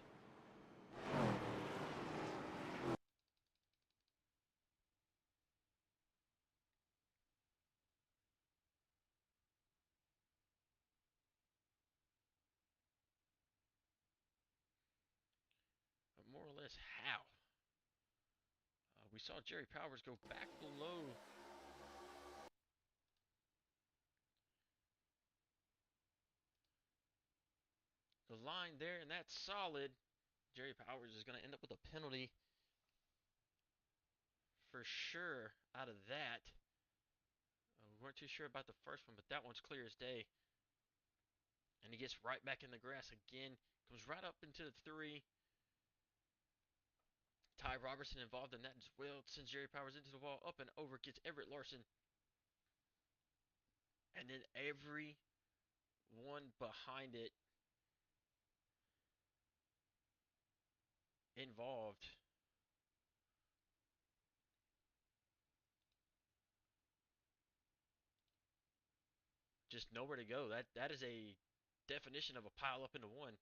But more or less how. We saw Jerry Powers go back below the line there, and that's solid. Jerry Powers is going to end up with a penalty for sure out of that. We weren't too sure about the first one, but that one's clear as day. And he gets right back in the grass again. Comes right up into the 3. Ty Robertson involved in that as well. Sends Jerry Powers into the wall, up and over, gets Everett Larson. And then every one behind it involved. Just nowhere to go. That is a definition of a pile up into one.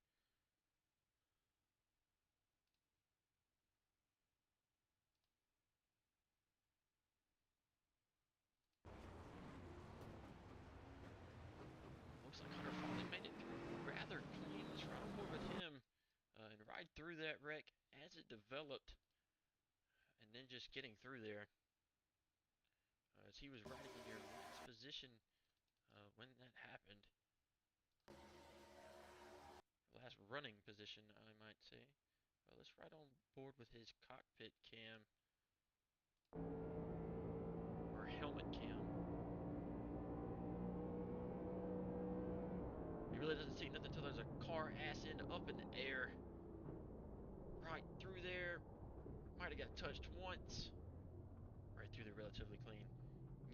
Looks like Hunter Foley made it through rather clean. Let's ride on board with him and ride through that wreck as it developed, and then just getting through there as he was riding in your last position when that happened. Last running position, I might say. Let's ride on board with his cockpit cam or helmet cam. He really doesn't see nothing until there's a car ass end up in the air. Right through there. Might have got touched once. Right through there relatively clean.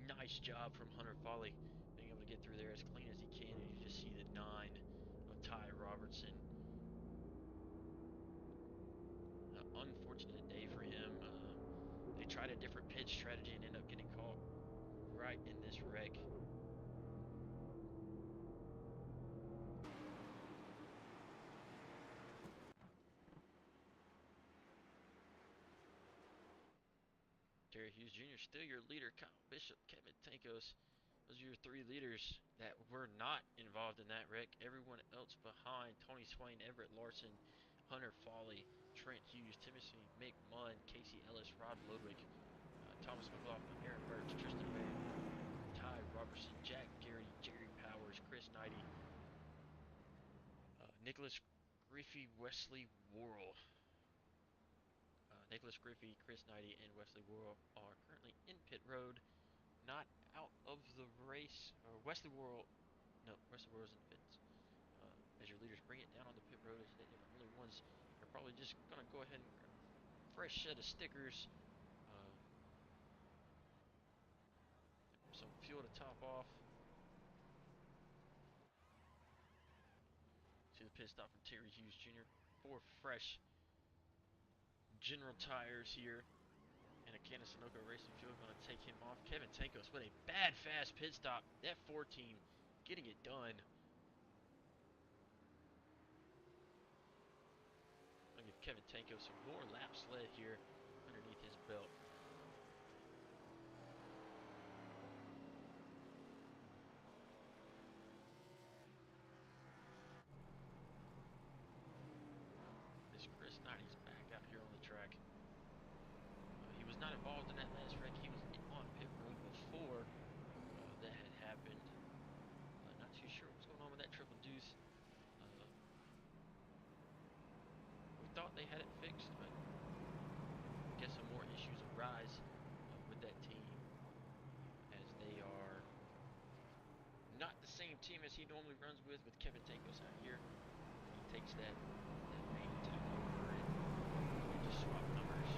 Nice job from Hunter Foley being able to get through there as clean as he can. And you just see the 9 of Ty Robertson. An unfortunate day for him. They tried a different pitch strategy and ended up getting caught right in this wreck. Terry Hughes Jr. still your leader. Kyle Bishop, Kevin Tankos. Those are your 3 leaders that were not involved in that wreck. Everyone else behind: Tony Swain, Everett Larson, Hunter Foley, Trent Hughes, Timothy McMunn, Casey Ellis, Rod Ludwig, Thomas McLaughlin, Aaron Birch, Tristan Bear, Ty Robertson, Jack Garrity, Jerry Powers, Chris Knighty, Nicholas Griffey, Wesley Worrell. Nicholas Griffey, Chris Knighty, and Wesley Worrell are currently in pit road, not out of the race. Or Wesley Worrell, no, Wesley Worrell's in the pits. As your leaders bring it down on the pit road, as they're the only ones, they're probably just gonna go ahead and grab a fresh set of stickers, some fuel to top off. See the pit stop from Terry Hughes Jr. 4 fresh General tires here, and a can of Sunoco racing fuel going to take him off. Kevin Tankos with a bad fast pit stop. That 14 getting it done. I'll give Kevin Tankos some more laps led here underneath his belt. This Chris Knighty's back out here on the track. He was not involved in that last wreck. He was on pit road before that had happened. Not too sure what's going on with that triple deuce. We thought they had it fixed, but I guess some more issues arise with that team, as they are not the same team as he normally runs with Kevin Tankos out here. He takes that main team over and just swap numbers.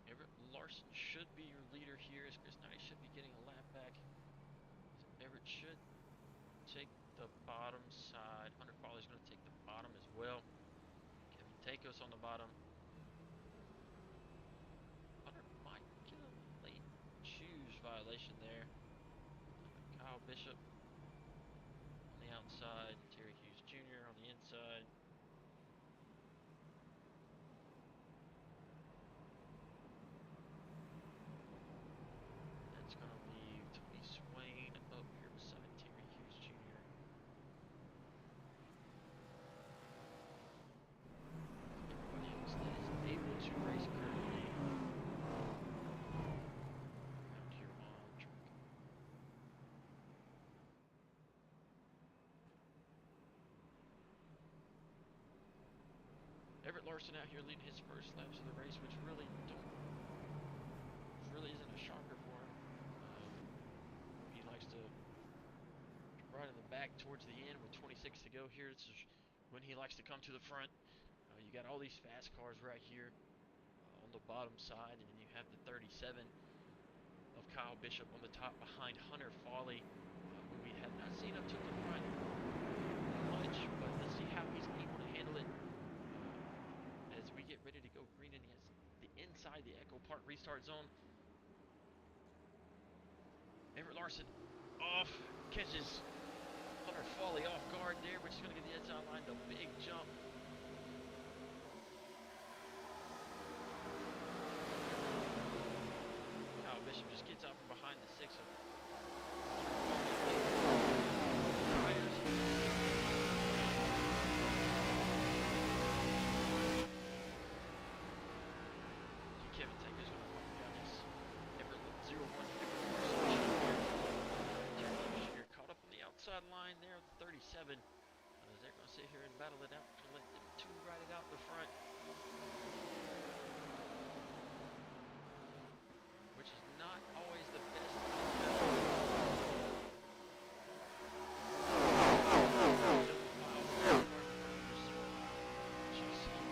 Everett Larson should be your leader here, as Chris Knighty should be getting a lap back. Everett should take the bottom side. Hunter Foley's going to take the bottom as well. Kevin Tankos on the bottom. Hunter might get a late choose violation there. Kyle Bishop on the outside. Terry Hughes Jr. on the inside. That's going to leave Tony Swain up here beside Terry Hughes Jr. Everybody else that is able to race currently out here on track. Everett Larson out here leading his first laps of the race, which really isn't a shocker for him. He likes to ride in the back towards the end with 26 to go here. This is when he likes to come to the front. You got all these fast cars right here on the bottom side, and then you have the 37 of Kyle Bishop on the top behind Hunter Foley, who we have not seen up to the front much, but let's see how he's able to handle it as we get ready to go green in the inside the Echo Park restart zone. Everett Larson off, catches Hunter Foley off guard there, which is going to get the outside line, the big jump. Kyle Bishop just gets out from behind the 6 of Kevin Tankos going to walk down this Everett 0-1 here. Caught up on the outside line there, 37. They're going to sit here and battle it out to let them two ride it out the front, which is not always the best.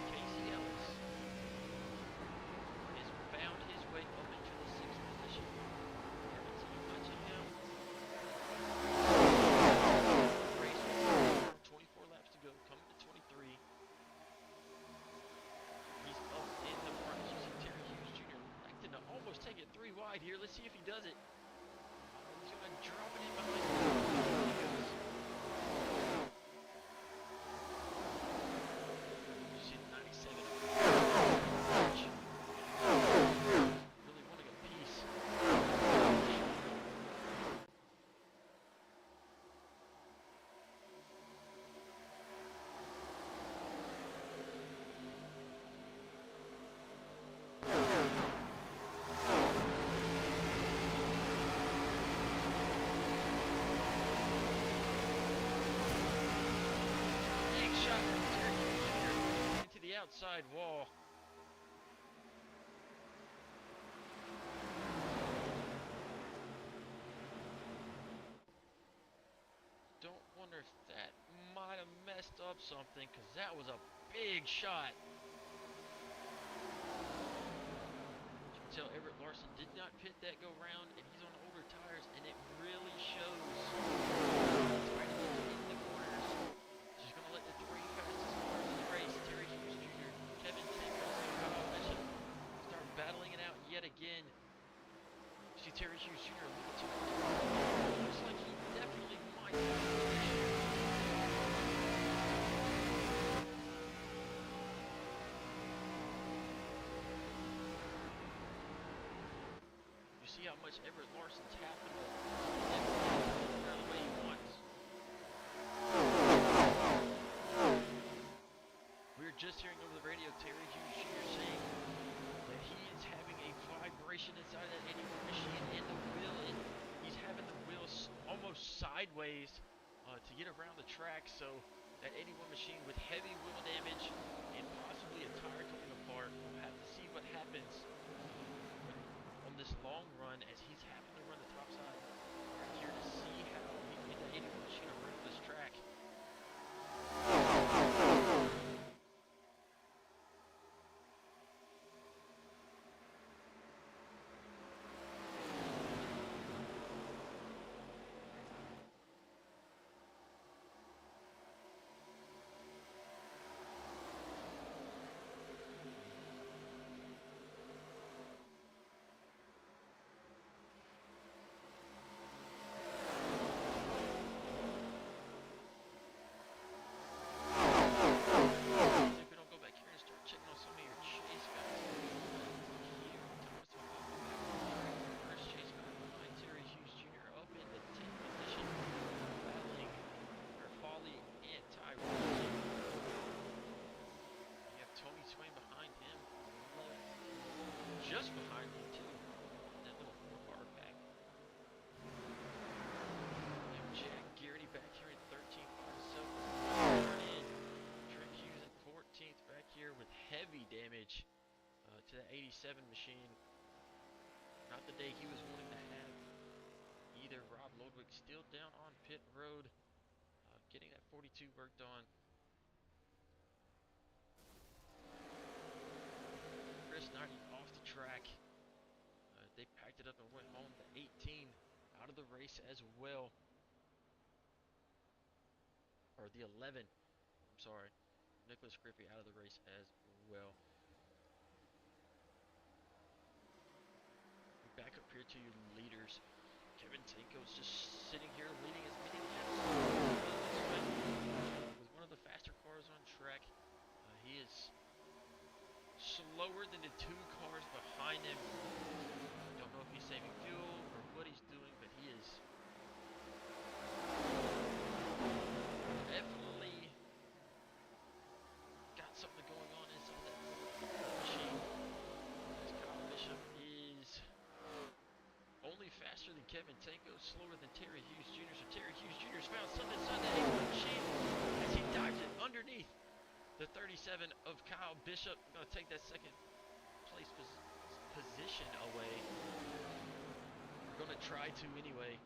Casey Ellis has found his way up into the 6th position. Haven't seen much of him. Race 24 laps to go, coming to 23. He's up in the front. You see Terry Hughes Jr. elected to almost take it 3 wide here. Let's see if he does it. He's going to drop it in behind him. You see the 97. Really wanting a piece. outside wall. Don't wonder if that might have messed up something, because that was a big shot. You can tell Everett Larson did not pit that go round, and he's on older tires, and it really shows. Right in the corners. She's going to let the three fastest cars in the race, Terry Hughes Jr., Kevin Tinkles, and Kyle Bishop, start battling it out yet again. See Terry Hughes Jr. a little too much. Looks like he definitely might have a position. You see how much Everett Larson's having to get the way he wants. We were just hearing over the radio Terry Hughes Jr. saying that he is having a vibration inside that 81 machine, and the wheel, he's having the wheels almost sideways to get around the track, so that 81 machine with heavy wheel damage and possibly a tire coming apart, we'll have to see what happens on this long run as he's having to run the top side right here to see how he can get that 81 machine around this track. Just behind him too, that little 4-car pack. And Jack Garrity back here in 13th by himself. In Trent Hughes in 14th back here with heavy damage to that 87 machine. Not the day he was wanting to have either. Rob Lodwick still down on pit road, getting that 42 worked on. Chris Knighty off the track. They packed it up and went home. The 18 out of the race as well. Or the 11. I'm sorry. Nicholas Griffey out of the race as well. We back up here to your leaders. Kevin Tinko's just sitting here leading as many laps with one of the faster cars on track. He is slower than the two cars behind him. Don't know if he's saving fuel or what he's doing, but he is definitely got something going on inside that machine. As Kyle Bishop is only faster than Kevin Tanko, slower than Terry Hughes Jr. So Terry Hughes Jr. has found something inside the 81 machine as he dives it underneath the 37 of Kyle Bishop. Going to take that second place position away. We're going to try to anyway.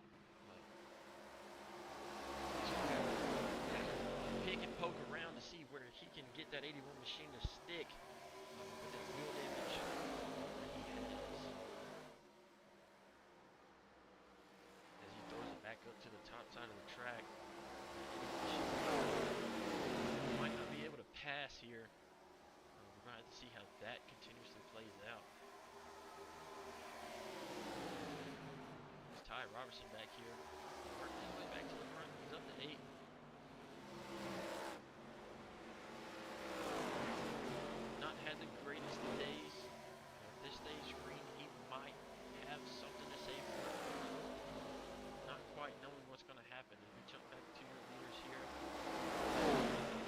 Pick and poke around to see where he can get that 81 machine to stick with that wheel damage that he has. As he throws it back up to the top side of the track. Might not be able to pass here. We're going to have to see how that continuously plays out. There's Ty Robertson back here. Working his way back to the front. He's up to 8. Not had the greatest of days. At this stage green, he might have something to say for it. Not quite knowing what's going to happen. As we jump back to your leaders here.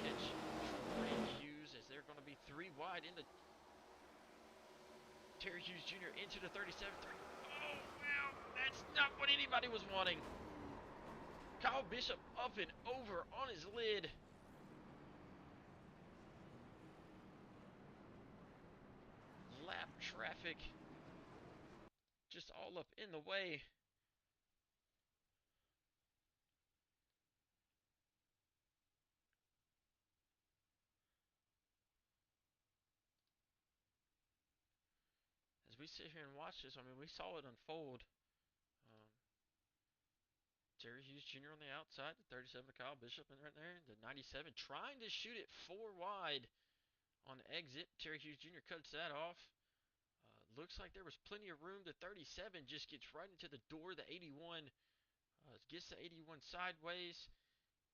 Catch Trent Hughes as they're going to be 3 wide in the Terry Hughes Jr. into the 37-3. Oh, wow. That's not what anybody was wanting. Kyle Bishop up and over on his lid. traffic just all up in the way. As we sit here and watch this, I mean, we saw it unfold. Um, Terry Hughes Jr. on the outside, the 37 to Kyle Bishop in right there, the 97 trying to shoot it 4 wide on the exit. Terry Hughes Jr. cuts that off. Looks like there was plenty of room. The 37 just gets right into the door. The 81 gets the 81 sideways.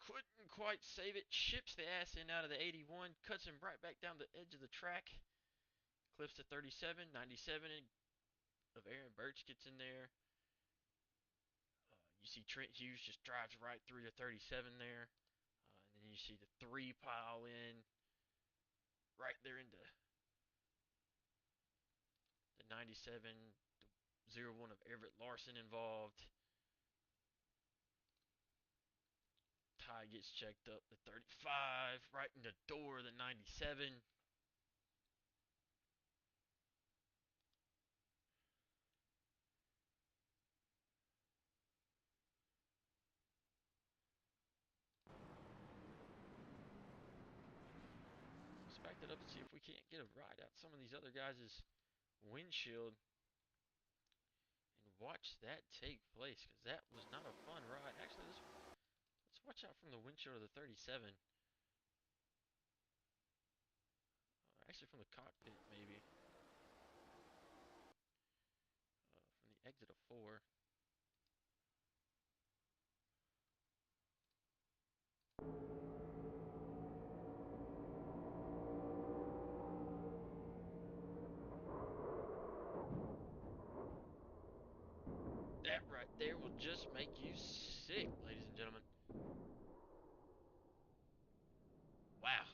Couldn't quite save it. Ships the ass in out of the 81. Cuts him right back down the edge of the track. Clips the 37. 97 of Aaron Birch gets in there. You see Trent Hughes just drives right through the 37 there. And then you see the 3 pile in right there into the 97, the 01 of Everett Larson involved. Ty gets checked up, the 35, right in the door, the 97. Let's back that up and see if we can't get a ride out some of these other guys' windshield and watch that take place, because that was not a fun ride. Actually, let's watch out from the windshield of the 37. Actually, from the cockpit, maybe. From the exit of 4. That right there will just make you sick, ladies and gentlemen. Wow.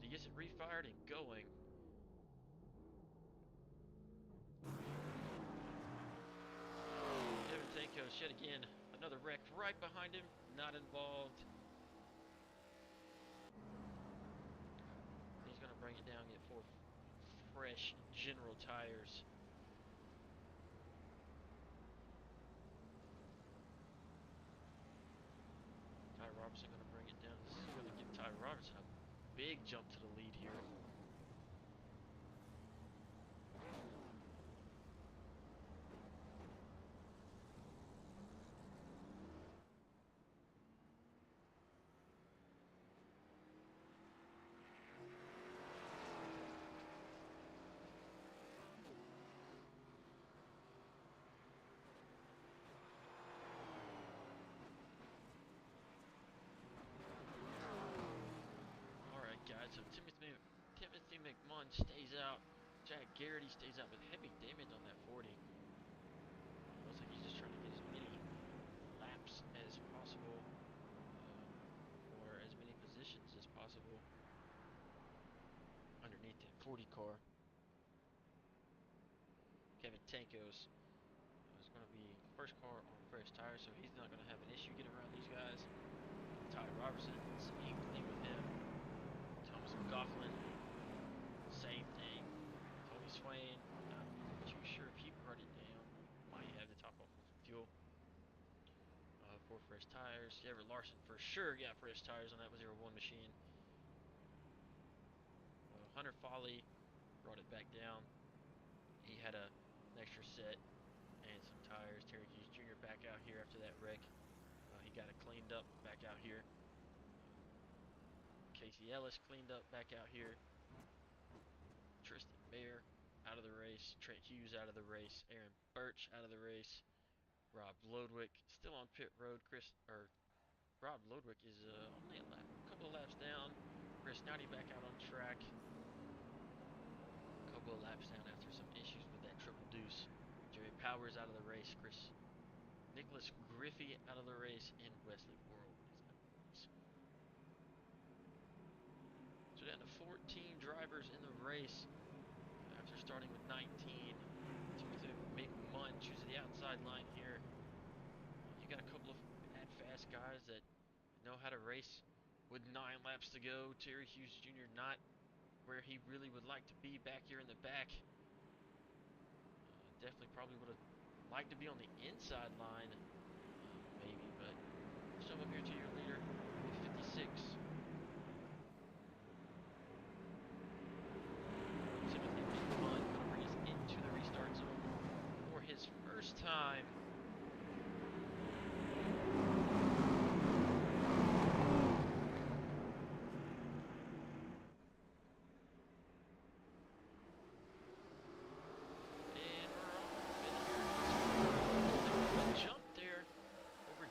But he gets it refired and going. Kevin Tankos yet again, another wreck right behind him, not involved. He's gonna bring it down, get 4 fresh General tires. Ty Robertson gonna bring it down. This is gonna give Ty Robertson a big jump to the lead here. So Timothy McMunn stays out. Jack Garrity stays out with heavy damage on that 40. Looks like he's just trying to get as many laps as possible, or as many positions as possible underneath that 40 car. Kevin Tankos is going to be first car on fresh tires, so he's not going to have an issue getting around these guys. Ty Robertson, same thing with him. Thomas McLaughlin, same thing. Tony Swain, not too sure if he brought it down. Might have the top off with fuel. 4 fresh tires. Everett Larson for sure got fresh tires on that 01 machine. Hunter Foley brought it back down. He had an extra set and some tires. Terry Hughes Jr. back out here after that wreck. He got it cleaned up back out here. Casey Ellis cleaned up back out here. Tristan Bear out of the race. Trent Hughes out of the race. Aaron Birch out of the race. Rob Lodwick still on pit road. Rob Lodwick is only a couple of laps down. Chris Nowdy back out on track. A couple of laps down after some issues with that triple deuce. Jerry Powers out of the race. Nicholas Griffey out of the race, and Wesley Worrell is out of the race. So down to 14 drivers in the race after starting with 19. Timothy McMunn chooses the outside line here. You got a couple of fast guys that know how to race with 9 laps to go. Terry Hughes Jr. not where he really would like to be back here in the back. Definitely probably would have liked to be on the inside line, maybe, but shove up here to your leader with 56. Timothy McMunn going to bring us into the restart zone for his first time.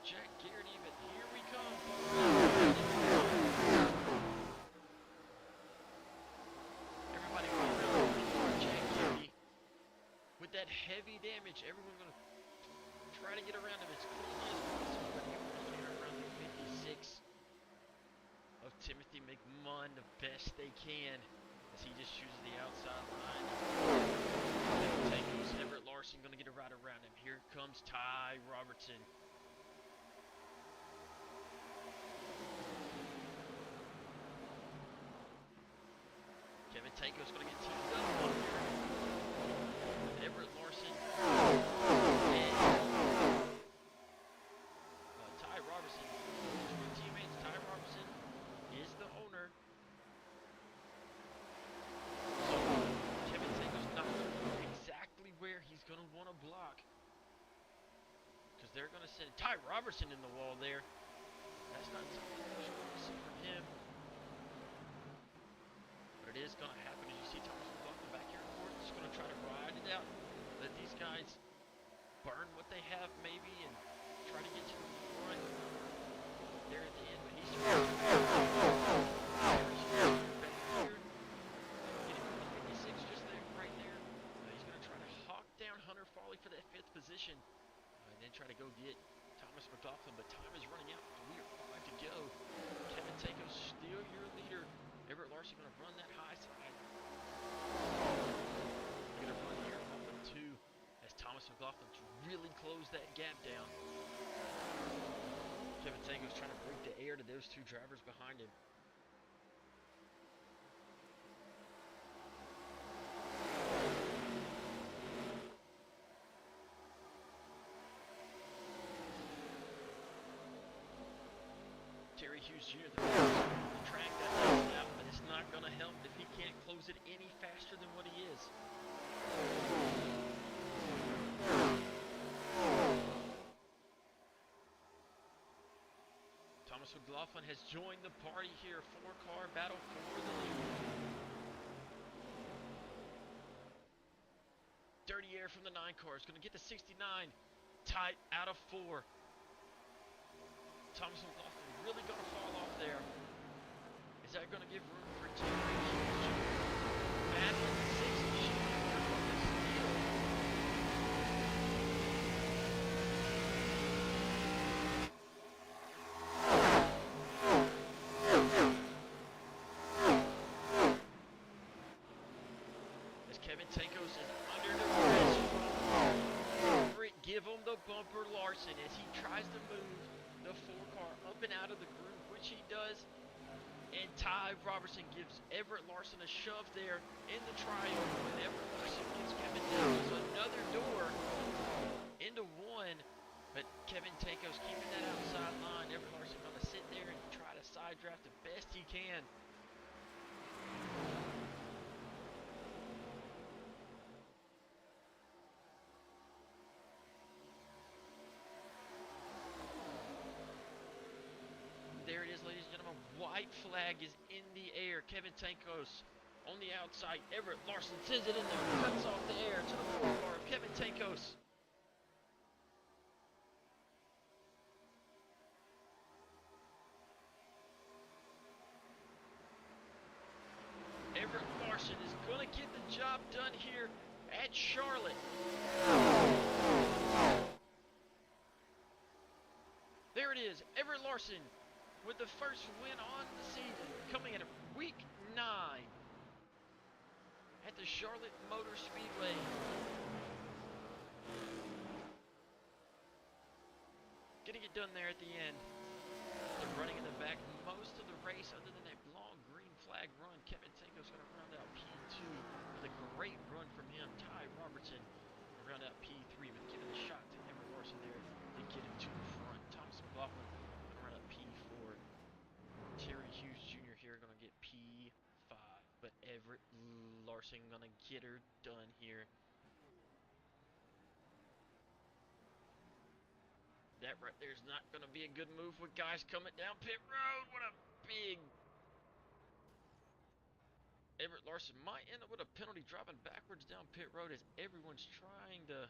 Jack Garrity, but here we come. Everybody going Jack Garrity with that heavy damage. Everyone's going to try to get around him as quickly as possible. But here around the 56 of Timothy McMunn the best they can as he just chooses the outside line. Everett Larson going to get a ride around him. Here comes Ty Robertson. Kevin Taco's going to get teamed up on here with Everett Larson and Ty Robertson. Two teammates. Ty Robertson is the owner. So Kevin Taco's not going to know exactly where he's going to want to block, because they're going to send Ty Robertson in the wall there. That's not something you should want to see from him. It is going to happen as you see Thomas McLaughlin back here in fourth. Just going to try to ride it out. Let these guys burn what they have maybe and try to get to the front there at the end. But he's back here. Getting 56 just there, right there. He's going to try to hawk down Hunter Farley for that 5th position. And then try to go get Thomas McLaughlin. But time is running out. We are 5 to go. Kevin Taco still your leader. Everett Larson going to run that high side. Going to run here off of 2 as Thomas McLaughlin really closed that gap down. Kevin Taco's trying to break the air to those 2 drivers behind him. Terry Hughes Jr., the track that does out, but it's not going to help if he can't close it any faster than what he is. Thomas McLaughlin has joined the party here. 4-car battle for the lead. Dirty air from the 9-car is going to get to 69. Tight out of 4. Thomas McLaughlin really going to fall off there. Is that going to give room for Terry Hughes Jr.? Battling 6 machine on this field. As Kevin Tankos is under the pressure. Give him the bumper, Larson, as he tries to move the 4-car up and out of the groove, which he does. And Ty Robertson gives Everett Larson a shove there in the triangle. And Everett Larson gives Kevin Tankos another door into 1. But Kevin Tankos keeping that outside line. Everett Larson going to sit there and try to side draft the best he can. There it is, ladies and gentlemen. White flag is in the air. Kevin Tankos on the outside. Everett Larson sends it in there. Cuts off the air to the 4-car of Kevin Tankos. Everett Larson is going to get the job done here at Charlotte. There it is. Everett Larson with the first win on the season, coming in at week 9 at the Charlotte Motor Speedway. Getting it done there at the end. The running in the back most of the race, other than that long green flag run. Kevin Tankos going to run round out P3, but giving the shot to Everett Larson there to get him to the front. Thomas McLaughlin going to round out P4. Terry Hughes Jr. here going to get P5, but Everett Larson going to get her done here. That right there is not going to be a good move with guys coming down pit road. What a big... Everett Larson might end up with a penalty driving backwards down pit road as everyone's trying to...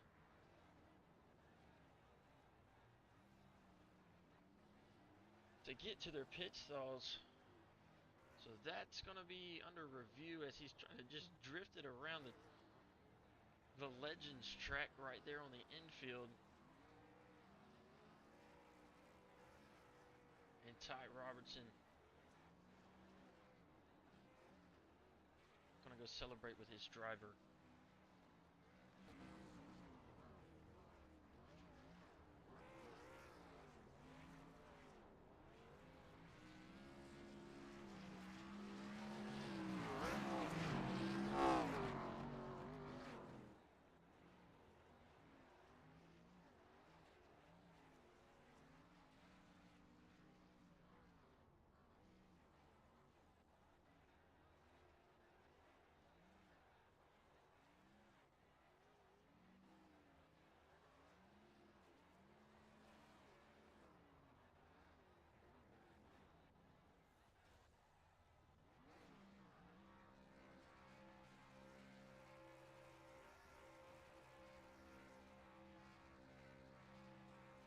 get to their pit stalls. So that's going to be under review as he's trying to just drift it around the Legends track right there on the infield. And Ty Robertson going to go celebrate with his driver.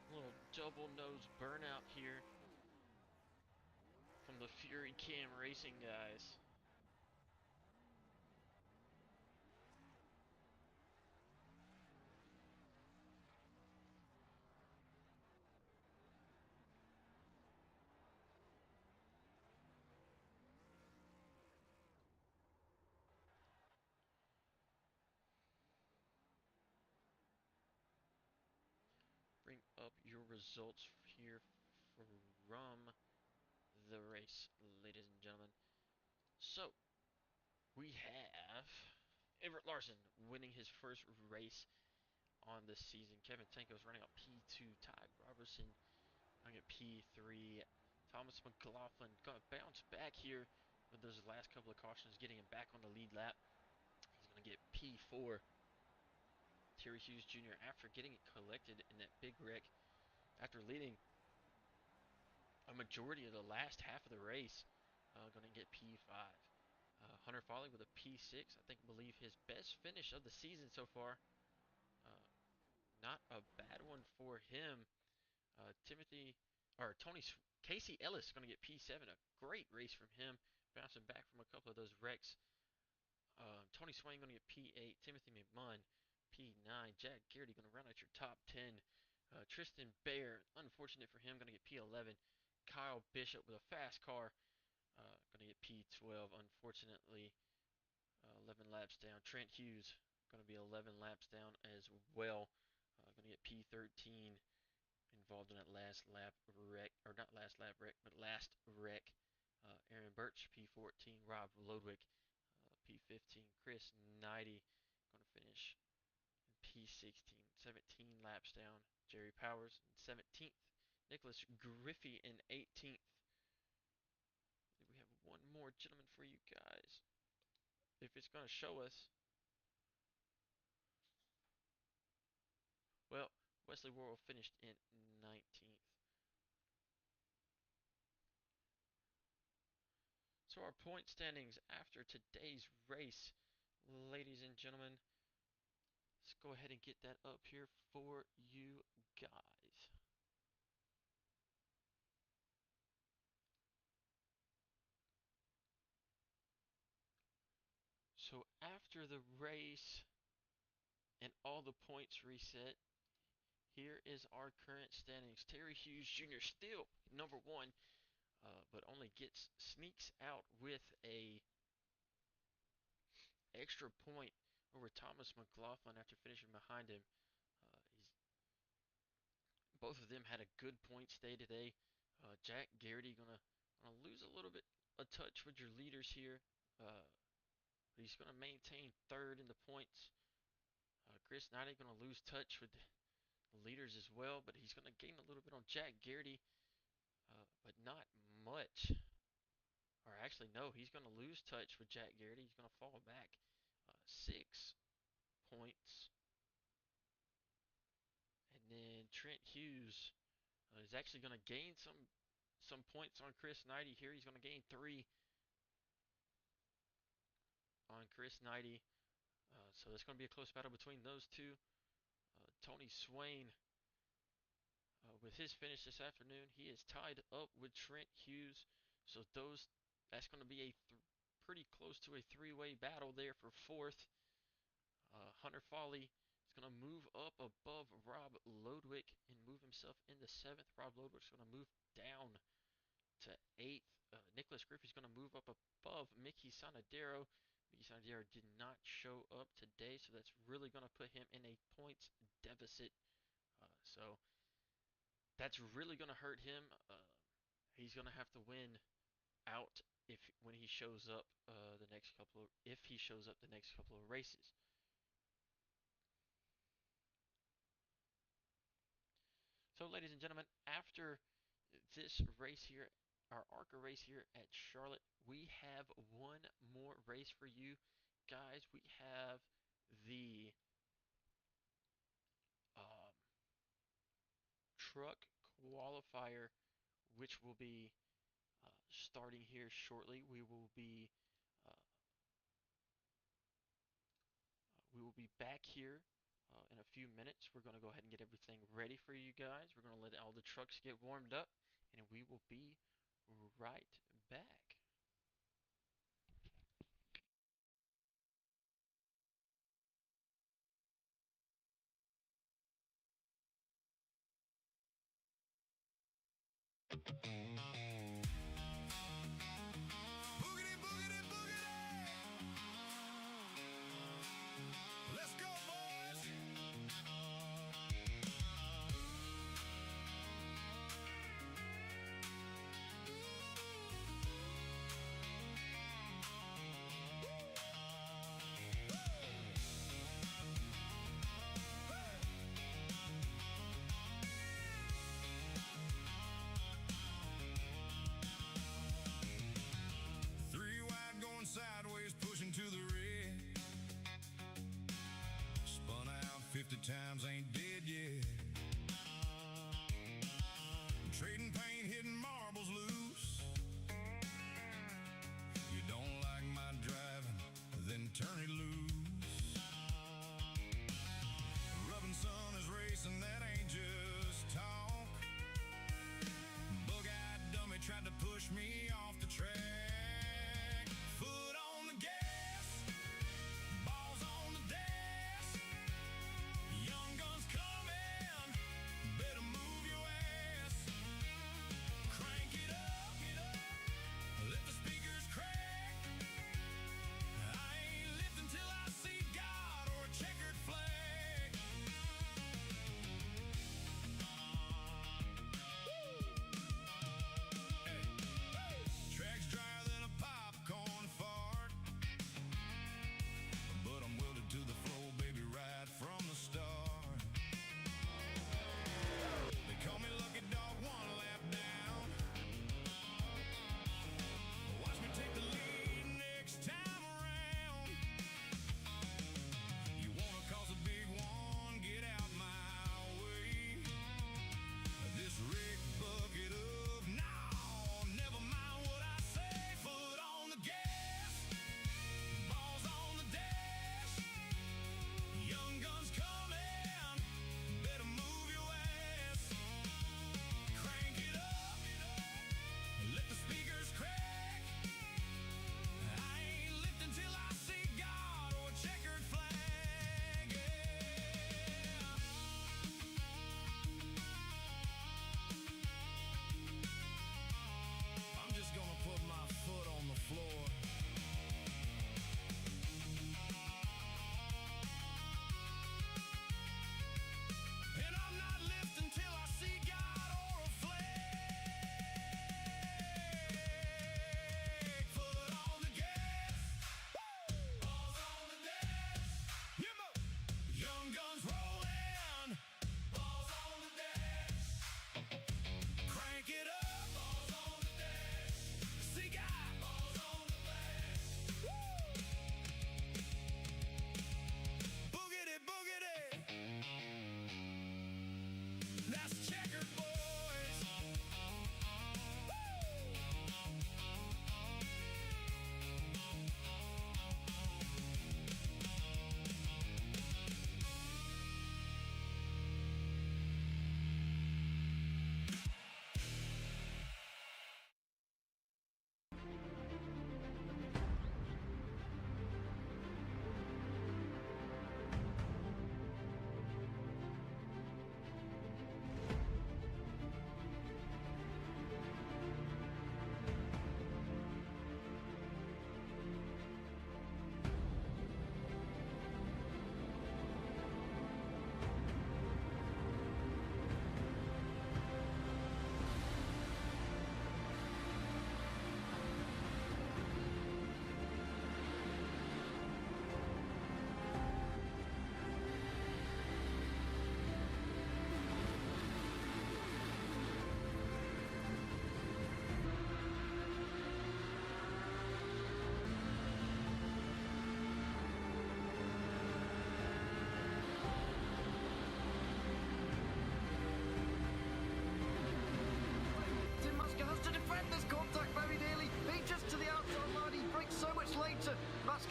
Little double nose burnout here from the Fury Cam Racing guys. Bring up your results here from the race, ladies and gentlemen. So, we have Everett Larson winning his first race on this season. Kevin Tanko's running out P2. Ty Robertson running at P3. Thomas McLaughlin going to bounce back here with those last couple of cautions, getting him back on the lead lap. He's going to get P4. Terry Hughes Jr. after getting it collected in that big wreck, after leading a majority of the last half of the race, going to get P5. Hunter Foley with a P6, believe his best finish of the season so far. Not a bad one for him. Casey Ellis going to get P7, a great race from him, bouncing back from a couple of those wrecks. Tony Swain going to get P8, Timothy McMunn P9, Jack Garrity going to round out your top 10. Tristan Bear, unfortunate for him, going to get P11. Kyle Bishop with a fast car, going to get P12, unfortunately. 11 laps down. Trent Hughes going to be 11 laps down as well. Going to get P13, involved in that last lap wreck, or not last lap wreck, but last wreck. Aaron Birch, P14. Rob Lodwick, P15. Chris Knighty going to finish in P16. 17 laps down. Jerry Powers in 17th. Nicholas Griffey in 18th. We have one more gentleman for you guys, if it's going to show us. Well, Wesley Worrell finished in 19th. So our point standings after today's race, ladies and gentlemen. Let's go ahead and get that up here for you guys. So after the race and all the points reset, here is our current standings. Terry Hughes Jr. still number one, but only sneaks out with a extra point over Thomas McLaughlin after finishing behind him. Both of them had a good points day today. Jack Garrity gonna lose a little bit of touch with your leaders here, but he's gonna maintain third in the points. Chris Knighty going to lose touch with the leaders as well, but he's going to gain a little bit on Jack Garrity, but not much. Or actually, no, he's going to lose touch with Jack Garrity. He's going to fall back 6 points. And then Trent Hughes is actually going to gain some points on Chris Knighty here. He's going to gain 3 on Chris Knighty. So it's going to be a close battle between those two. Tony Swain, with his finish this afternoon, he is tied up with Trent Hughes. So that's going to be pretty close to a 3-way battle there for 4th. Hunter Foley is going to move up above Rob Lodwick and move himself into 7th. Rob Lodwick's going to move down to 8th. Nicholas Griffey's going to move up above Mickey Sanadero. Mickey Sanadero did not show up today, so that's really going to put him in a points deficit. So that's really going to hurt him. He's going to have to win out when he shows up if he shows up the next couple of races. So, ladies and gentlemen, after this race here, our ARCA race here at Charlotte, we have one more race for you guys. We have the truck qualifier, which will be starting here shortly. We will be back here in a few minutes. We're going to go ahead and get everything ready for you guys. We're going to let all the trucks get warmed up, and we will be right back. Boogity, boogity, boogity! Let's go, boys! 3 wide going sideways, pushing to the red. Spun out 50 times, ain't dead yet. Trading paint, hitting marbles loose. You don't like my driving, then turn it loose. Rubbing sun is racing, that ain't just talk. Bug-eyed dummy tried to push me off the track. Foot on the gas, balls on the dash. Young guns coming, better move your ass.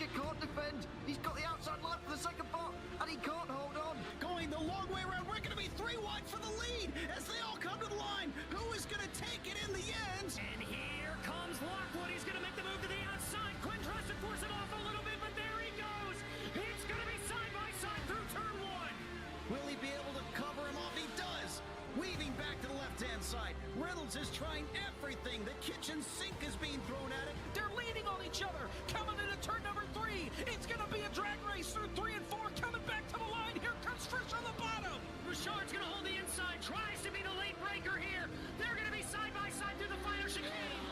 Basket can't defend. He's got the outside line for the second spot, and he can't hold on. Going the long way around, we're going to be 3 wide for the lead as they all come to the line. Who is going to take it in the end? And here comes Lockwood. He's going to make the move to the outside. Quinn tries to force it off a little bit, but there he goes. It's going to be side by side through turn 1. Will he be able to cover him off? He does. Weaving back to the left-hand side. Reynolds is trying everything. The kitchen sink is being thrown at it. They're leaning on each other. Coming into turn number 3. It's going to be a drag race through 3 and 4. Coming back to the line. Here comes Frisch on the bottom. Richard's going to hold the inside. Tries to be the late breaker here. They're going to be side by side through the final chicane.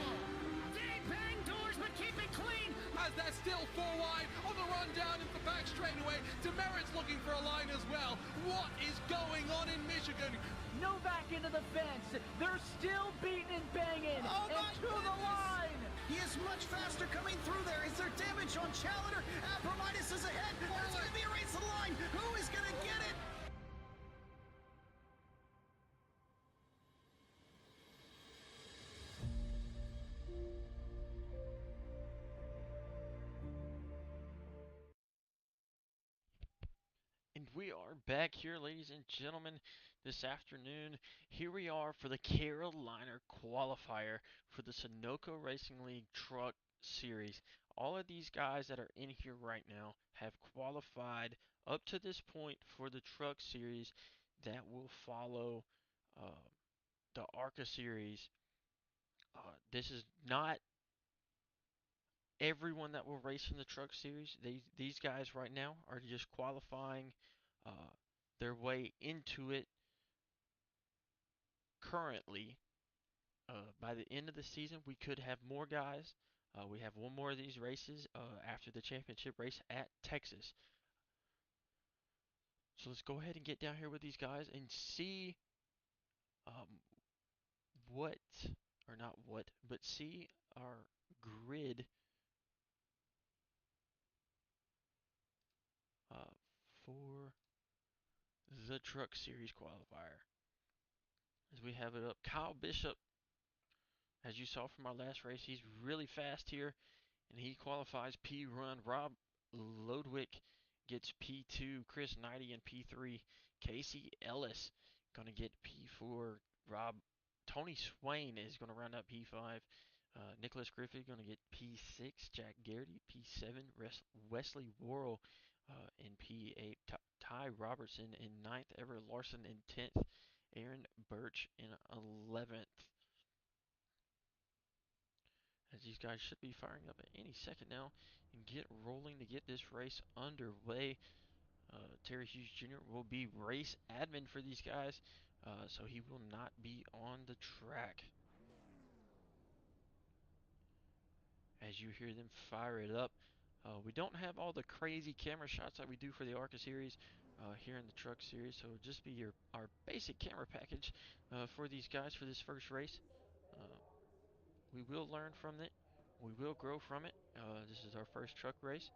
They bang doors, but keep it clean. As they're still 4 wide on the run down into the back straightaway. Demerit's looking for a line as well. What is going on in Michigan? No back into the fence. They're still beating and banging. Oh, and my to the goodness. line. He is much faster coming through there. Is there damage on Challenger? Abramitis is ahead. There's going to be a race to the line. Who is going to get it? And we are back here, ladies and gentlemen, this afternoon. Here we are for the Carolina qualifier for the Sunoco Racing League Truck Series. All of these guys that are in here right now have qualified up to this point for the Truck Series that will follow the ARCA Series. This is not everyone that will race in the Truck Series. These guys right now are just qualifying their way into it currently. By the end of the season, we could have more guys. We have one more of these races after the championship race at Texas. So let's go ahead and get down here with these guys and see see our grid for the Truck Series qualifier. As we have it up, Kyle Bishop, as you saw from our last race, he's really fast here, and he qualifies P1. Rob Lodwick gets P2. Chris Knighty in P3. Casey Ellis going to get P4. Tony Swain is going to round out P5. Nicholas Griffith going to get P6. Jack Garrity P7. Wesley Worrell in P8. Ty Robertson in 9th. Everett Larson in 10th. Aaron Birch in 11th. As these guys should be firing up at any second now and get rolling to get this race underway. Terry Hughes Jr. will be race admin for these guys, so he will not be on the track. As you hear them fire it up, we don't have all the crazy camera shots that we do for the ARCA series here in the Truck Series, so it'll just be our basic camera package for these guys for this first race. We will learn from it. We will grow from it. This is our first truck race.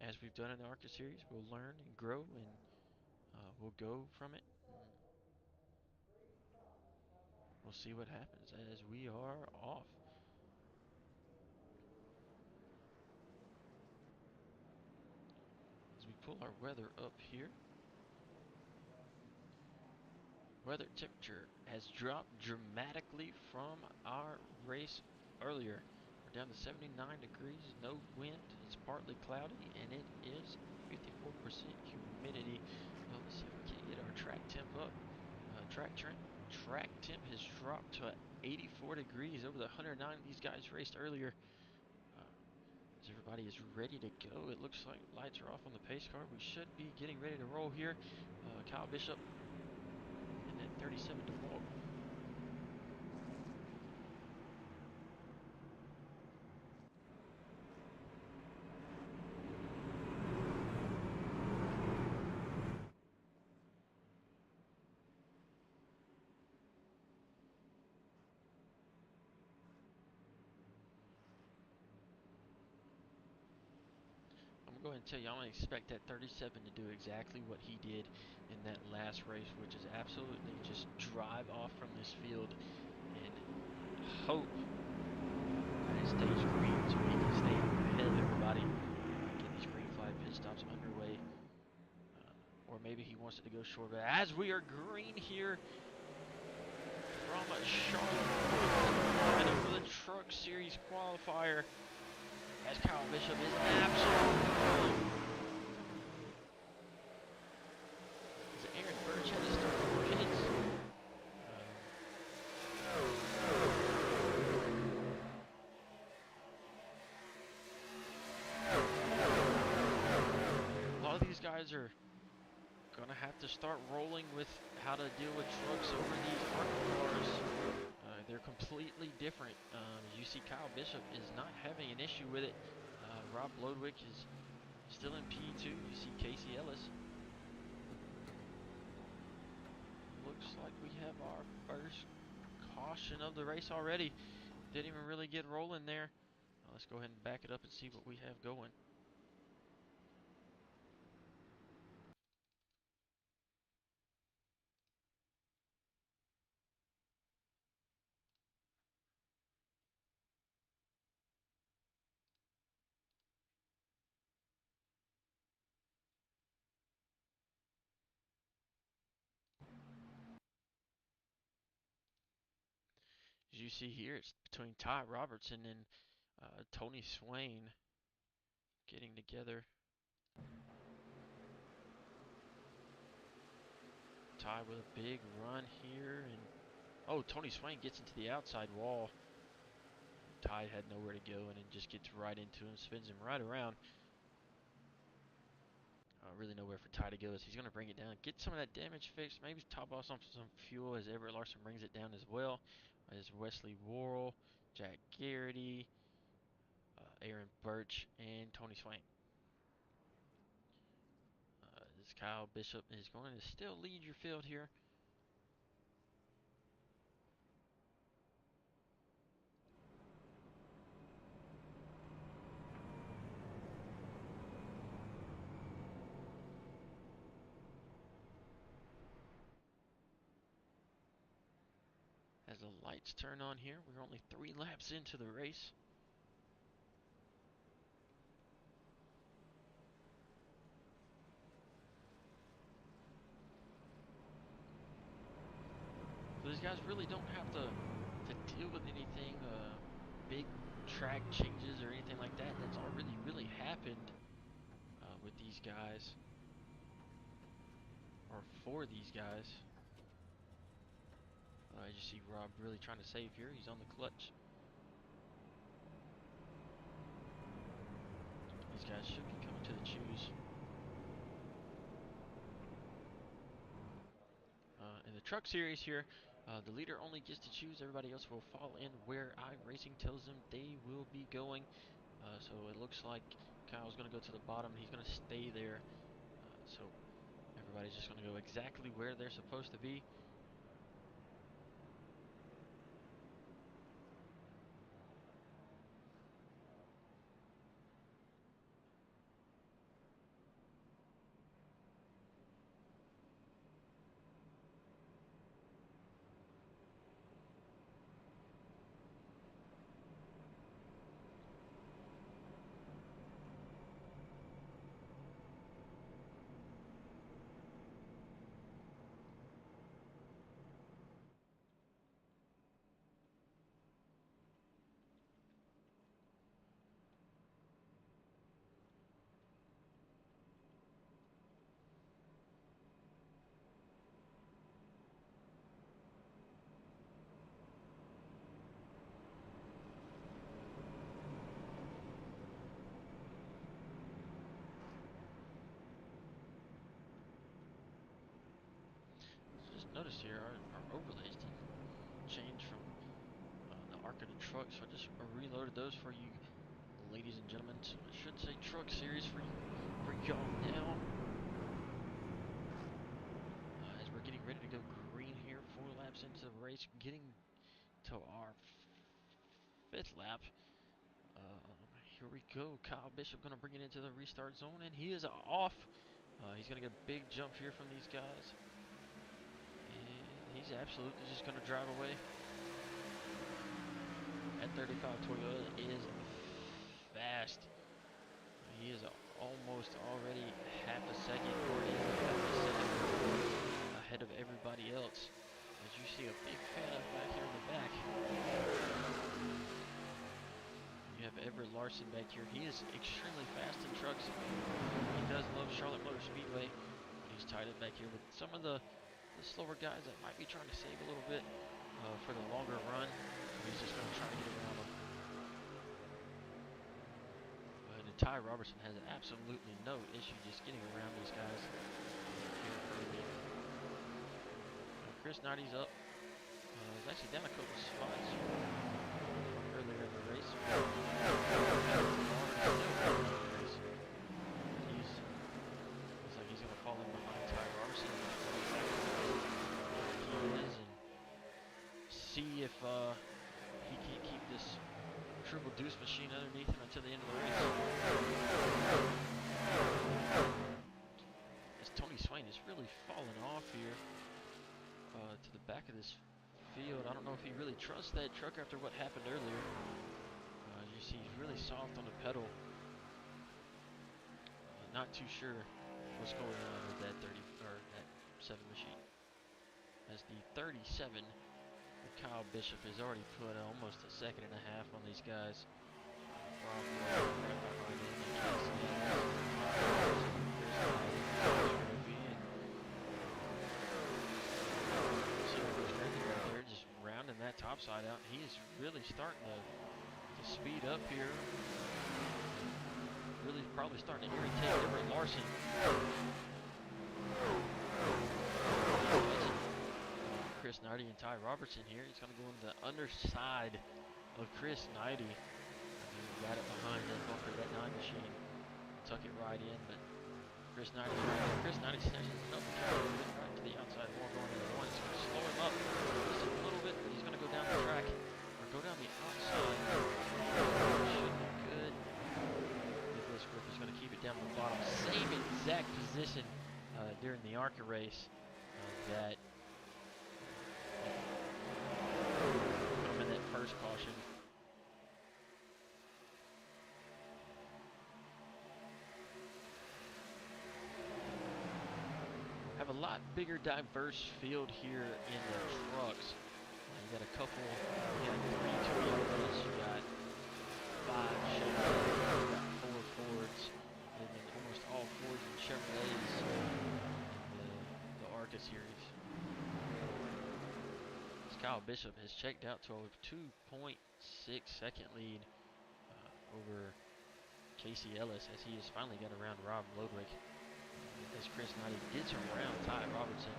As we've done in the ARCA series, we'll learn and grow, and we'll go from it. We'll see what happens as we are off. As we pull our weather up here, weather temperature has dropped dramatically from our race earlier. We're down to 79 degrees, no wind, it's partly cloudy, and it is 54% humidity. Let's see if we can't get our track temp up. Track temp has dropped to 84 degrees over the 109 these guys raced earlier. As everybody is ready to go, it looks like lights are off on the pace car. We should be getting ready to roll here. Kyle Bishop in that 37 DeWalt. I'm going to tell you, I'm going to expect that 37 to do exactly what he did in that last race, which is absolutely just drive off from this field and hope that it stays green so he can stay ahead of everybody. wants it to go short. But as we are green here from Charlotte for the Truck Series qualifier, as Kyle Bishop is absolutely rolling. As Aaron Birch had to start the pits. A lot of these guys are gonna have to start rolling with how to deal with trucks over these ARCA cars. They're completely different. You see Kyle Bishop is not having an issue with it. Rob Lodwick is still in P2. You see Casey Ellis. Looks like we have our first caution of the race already. Didn't even really get rolling there. Let's go ahead and back it up and see what we have going. As you see here, it's between Ty Robertson and Tony Swain getting together. Ty with a big run here, and oh, Tony Swain gets into the outside wall. Ty had nowhere to go, and then just gets right into him, spins him right around. Really nowhere for Ty to go as he's going to bring it down, get some of that damage fixed, maybe top off some fuel as Everett Larson brings it down as well. As Wesley Worrell, Jack Garrity, Aaron Birch, and Tony Swain. As Kyle Bishop is going to still lead your field here. As the lights turn on here, we're only 3 laps into the race. So these guys really don't have to deal with anything, big track changes or anything like that. That's already really happened with these guys, or for these guys. As you see Rob really trying to save here. He's on the clutch. These guys should be coming to the choose. In the Truck Series here, the leader only gets to choose. Everybody else will fall in where iRacing tells them they will be going. So it looks like Kyle's going to go to the bottom. He's going to stay there. So everybody's just going to go exactly where they're supposed to be. Notice here our overlays didn't change from the ARCA to truck, so I just reloaded those for you, ladies and gentlemen. So I should say Truck Series for y'all now. As we're getting ready to go green here, 4 laps into the race, getting to our 5th lap. Here we go. Kyle Bishop going to bring it into the restart zone, and he is off. He's going to get a big jump here from these guys. He's absolutely just going to drive away. At 35, Toyota is fast. He is almost already half a second, or is half a second everybody else. As you see a big fan of back here in the back. You have Everett Larson back here. He is extremely fast in trucks. He does love Charlotte Motor Speedway, but he's tied up back here with some of the slower guys that might be trying to save a little bit for the longer run. He's just going to try to get around them. And Ty Robertson has absolutely no issue just getting around these guys here early. Chris Knight's up. He's actually down a couple spots earlier in the race. Looks like he's going to fall in behind Ty Robertson. He is, and see if he can't keep this triple deuce machine underneath him until the end of the race. As Tony Swain is really falling off here to the back of this field. I don't know if he really trusts that truck after what happened earlier. You see he's really soft on the pedal. Not too sure what's going on with that 7 machine. As the 37, Kyle Bishop has already put almost a second and a half on these guys. They're just rounding that top side out. He is really starting to speed up here. Really probably starting to irritate Everett Larson. Chris Knighty and Ty Robertson here. He's going to go into the underside of Chris Knighty. Got it behind that bumper, that 9 machine. Tuck it right in, but Chris Knighty snatches it up and tries to get right to the outside wall going into the 1. It's going to slow him up just a little bit, but he's going to go down the track or go down the outside. Should be good. Nicholas Griff is going to keep it down to the bottom. Same exact position during the ARCA race that put him in that first caution. Have a lot bigger, diverse field here in the trucks. You got a couple, you got 3 Toyotas, you got 5 Chevrolets, you got 4 Fords, and then almost all Fords and Chevrolets in the ARCA series. Kyle Bishop has checked out to a 2.6 second lead over Casey Ellis as he has finally got around Rob Lodwick. As Chris Knighty gets around Ty Robertson.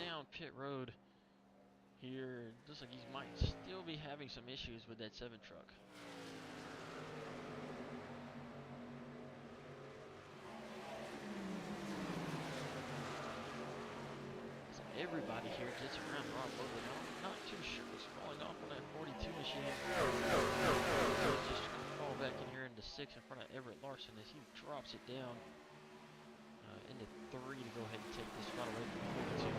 Down pit road here. Looks like he might still be having some issues with that 7 truck. Everybody here gets around Rob Lodwick. I'm not too sure what's falling off on that 42 machine. He's just going to fall back in here into 6 in front of Everett Larson as he drops it down into 3 to go ahead and take this spot away from the 42.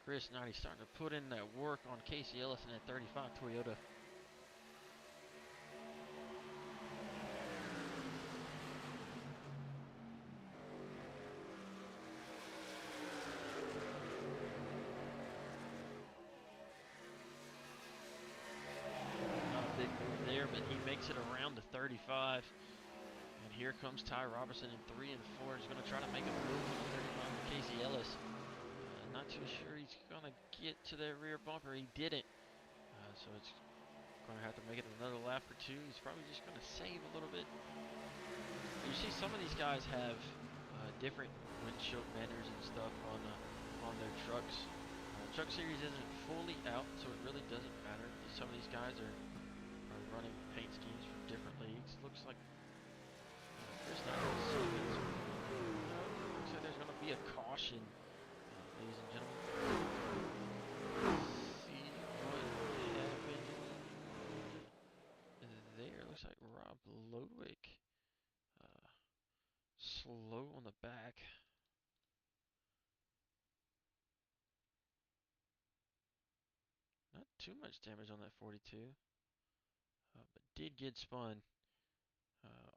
Chris Knighty starting to put in that work on Casey Ellis in that 35 Toyota. Makes it around the 35, and here comes Ty Robertson in 3 and 4. He's going to try to make a move on the 35 with Casey Ellis. Not too sure he's going to get to that rear bumper. He didn't, so it's going to have to make it another lap or 2. He's probably just going to save a little bit. You see some of these guys have different windshield banners and stuff on their trucks. Truck series isn't fully out, so it really doesn't matter. Some of these guys are running paint schemes from different leagues. Looks like there's not looks like there's going to be a caution, ladies and gentlemen. Let's see what happened there. Looks like Rob Lodwick slow on the back. Not too much damage on that 42, but did get spun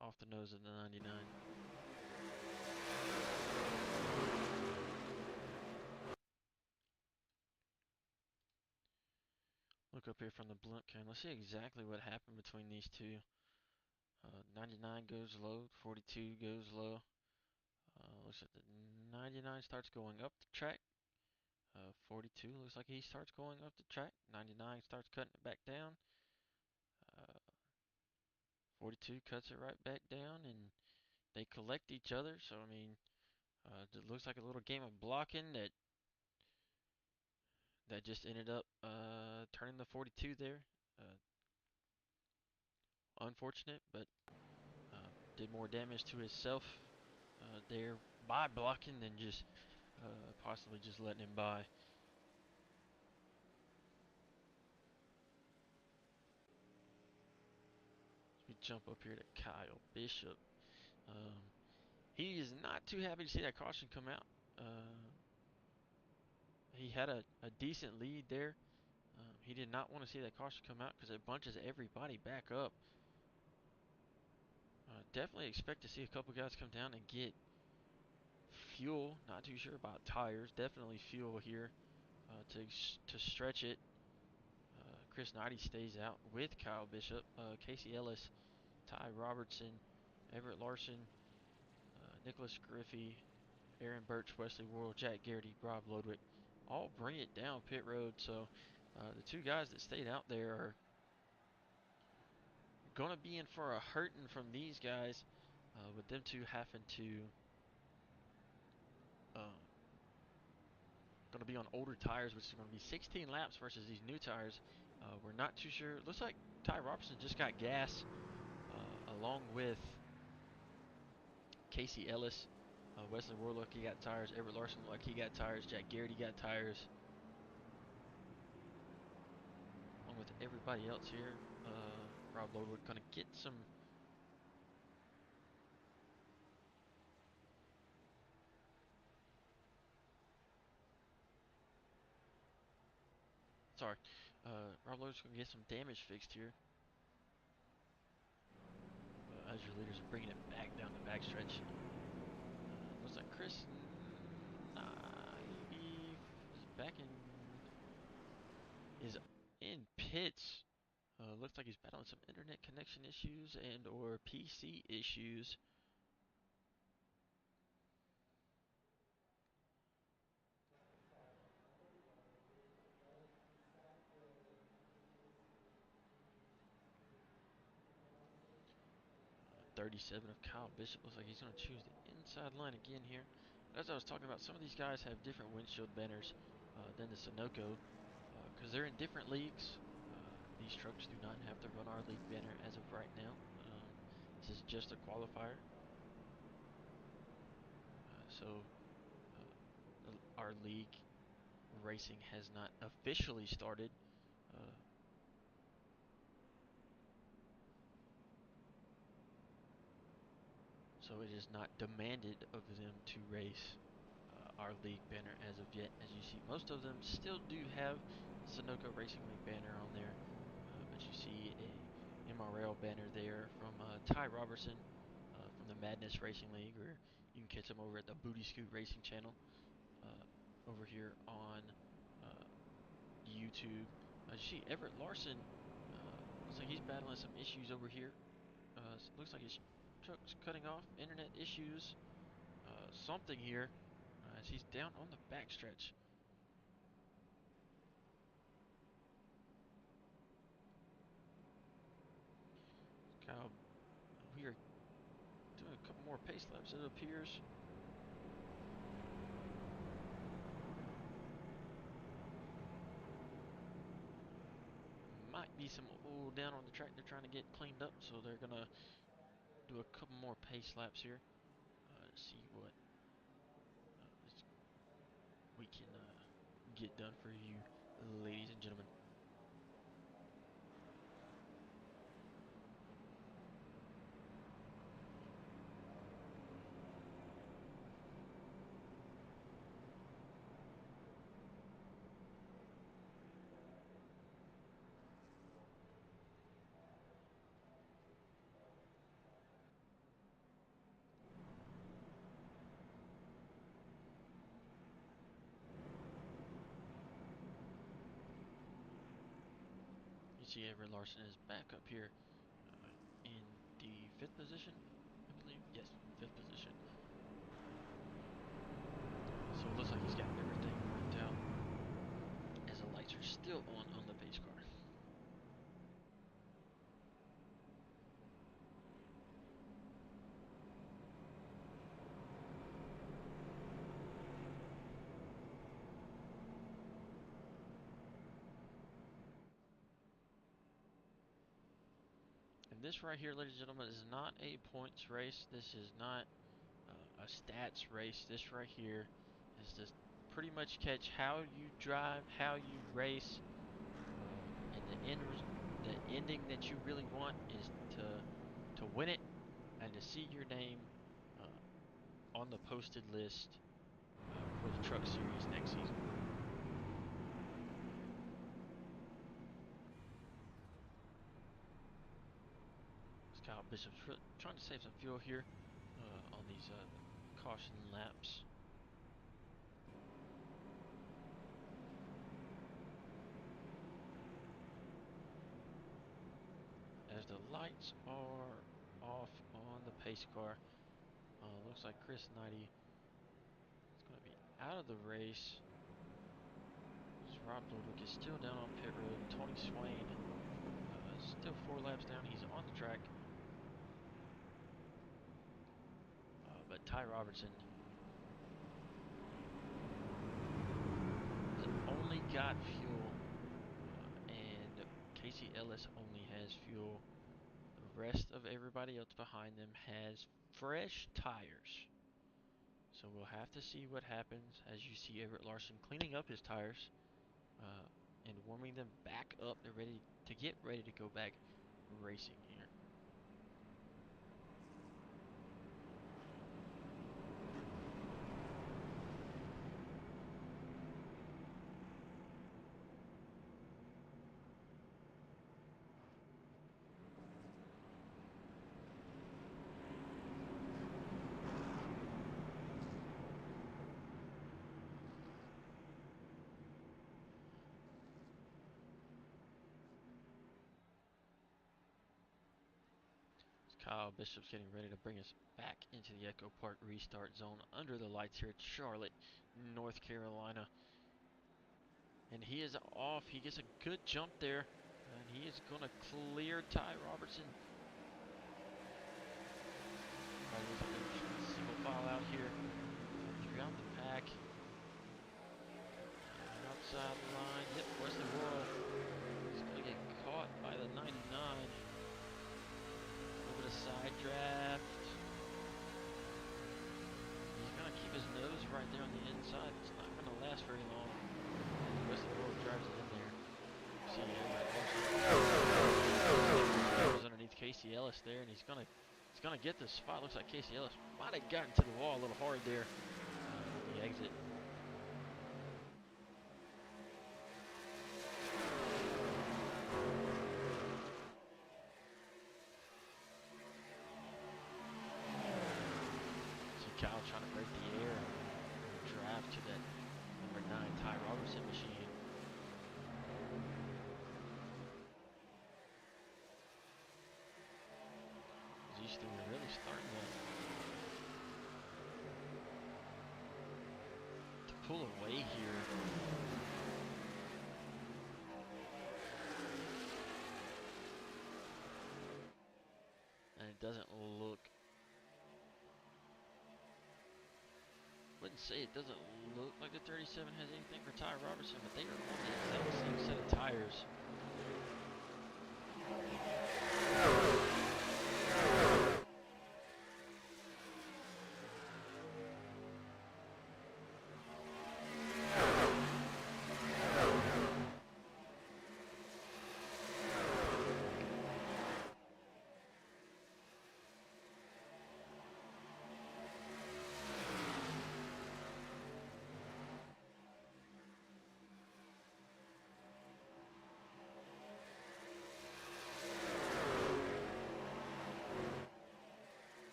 off the nose of the 99. Look up here from the blimp cam. Let's see exactly what happened between these two. 99 goes low, 42 goes low. Looks like the 99 starts going up the track. 42 looks like he starts going up the track. 99 starts cutting it back down. 42 cuts it right back down, and they collect each other. So I mean, it looks like a little game of blocking that just ended up turning the 42 there. Unfortunate, but did more damage to himself there by blocking than just possibly just letting him by. We jump up here to Kyle Bishop. He is not too happy to see that caution come out. He had a decent lead there. He did not want to see that caution come out because it bunches everybody back up. Definitely expect to see a couple guys come down and get fuel. Not too sure about tires. Definitely fuel here to stretch it. Chris Knighty stays out with Kyle Bishop, Casey Ellis, Ty Robertson, Everett Larson, Nicholas Griffey, Aaron Birch, Wesley Worrell, Jack Garrity, Rob Lodwick, all bring it down pit road. So the two guys that stayed out there are going to be in for a hurting from these guys, with them two having to going to be on older tires, which is going to be 16 laps versus these new tires. We're not too sure. It looks like Ty Robertson just got gas along with Casey Ellis. Wesley Warlock, he got tires. Everett Larson, like he got tires. Jack Garrity got tires. Along with everybody else here. Rob Lodwick going to get some. Sorry. Rob Lodwick's going to get some damage fixed here. As your leaders are bringing it back down the backstretch. Looks like Chris Naive is back is in pits. Looks like he's battling some internet connection issues and or PC issues. 37 of Kyle Bishop looks like he's going to choose the inside line again here. As I was talking about, some of these guys have different windshield banners than the Sunoco because they're in different leagues. These trucks do not have the Run Our League banner as of right now. This is just a qualifier. So our league racing has not officially started. So it is not demanded of them to race our league banner as of yet. As you see, most of them still do have Sunoco Racing League banner on there, but you see a MRL banner there from Ty Robertson from the Madness Racing League, or you can catch him over at the Booty Scoot Racing channel over here on YouTube. You see Everett Larson, looks like he's battling some issues over here. Looks like his truck's cutting off, internet issues, something here, as he's down on the backstretch. Kyle, we are doing a couple more pace laps, it appears. Might be some oil down on the track they're trying to get cleaned up, so they're gonna do a couple more pace laps here to see what we can get done for you, ladies and gentlemen. see Everett Larson is back up here in the 5th position, I believe. Yes, 5th position. So it looks like he's got everything worked out as the lights are still on the pace car. And this right here, ladies and gentlemen, is not a points race. This is not a stats race. This right here is just pretty much catch how you drive, how you race, and the ending that you really want is to win it and to see your name on the posted list for the Truck Series next season. Kyle Bishop's trying to save some fuel here on these caution laps. As the lights are off on the pace car, looks like Chris Knighty is going to be out of the race. Rob Ludwig is still down on pit road. Tony Swain still 4 laps down. He's on the track. But Ty Robertson has only got fuel, and Casey Ellis only has fuel. The rest of everybody else behind them has fresh tires. So we'll have to see what happens as you see Everett Larson cleaning up his tires and warming them back up. They're ready to get ready to go back racing here. Kyle Bishop's getting ready to bring us back into the Echo Park restart zone under the lights here at Charlotte, North Carolina. And he is off. He gets a good jump there. And he is going to clear Ty Robertson. Single file out here throughout the pack. Outside line. Yep, Wesley Worrell is going to get caught by the 99. Side draft. He's going to keep his nose right there on the inside. It's not going to last very long. And the rest of the world drives it in there. See, goes underneath Casey Ellis there, and he's going to get the spot. Looks like Casey Ellis might have gotten to the wall a little hard there. The exit. Kyle trying to break the air and drive to that number 9 Ty Robertson machine. These two are really starting to pull away here. And it doesn't look. Wouldn't say it doesn't look like the 37 has anything for Ty Robertson, but they are on the exact same set of tires.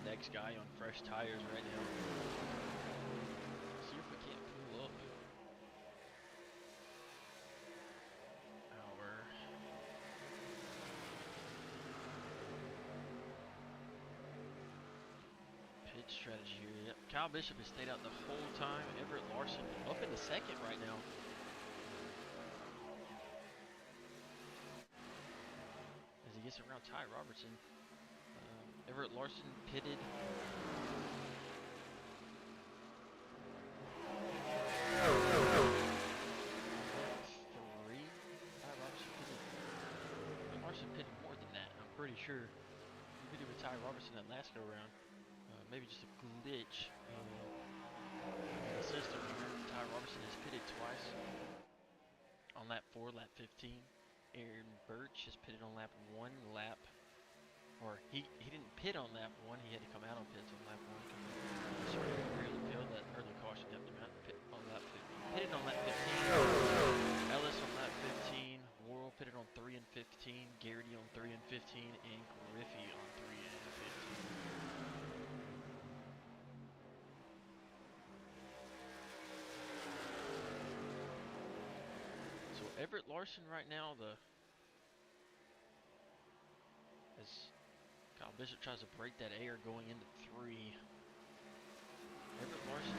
the next guy on fresh tires right now. See if we can't pull up our pit strategy here. Yep. Kyle Bishop has stayed out the whole time. Everett Larson up in the second right now. As he gets around Ty Robertson. Everett Larson pitted. Larson pitted more than that, I'm pretty sure. He pitted with Ty Robertson that last go around. Maybe just a glitch in the system here. Ty Robertson has pitted twice on lap 4, lap 15. Aaron Birch has pitted on lap 1, or he didn't pit on lap 1, he had to come out on pits on lap 1. Sorry, early field, that early caution helped him out. On lap 15. Pitted on lap 15. Ellis on lap 15. Worrell pitted on 3 and 15. Garrity on 3 and 15. And Griffey on 3 and 15. So Everett Larson right now, as Kyle Bishop tries to break that air going into 3. Everett Larson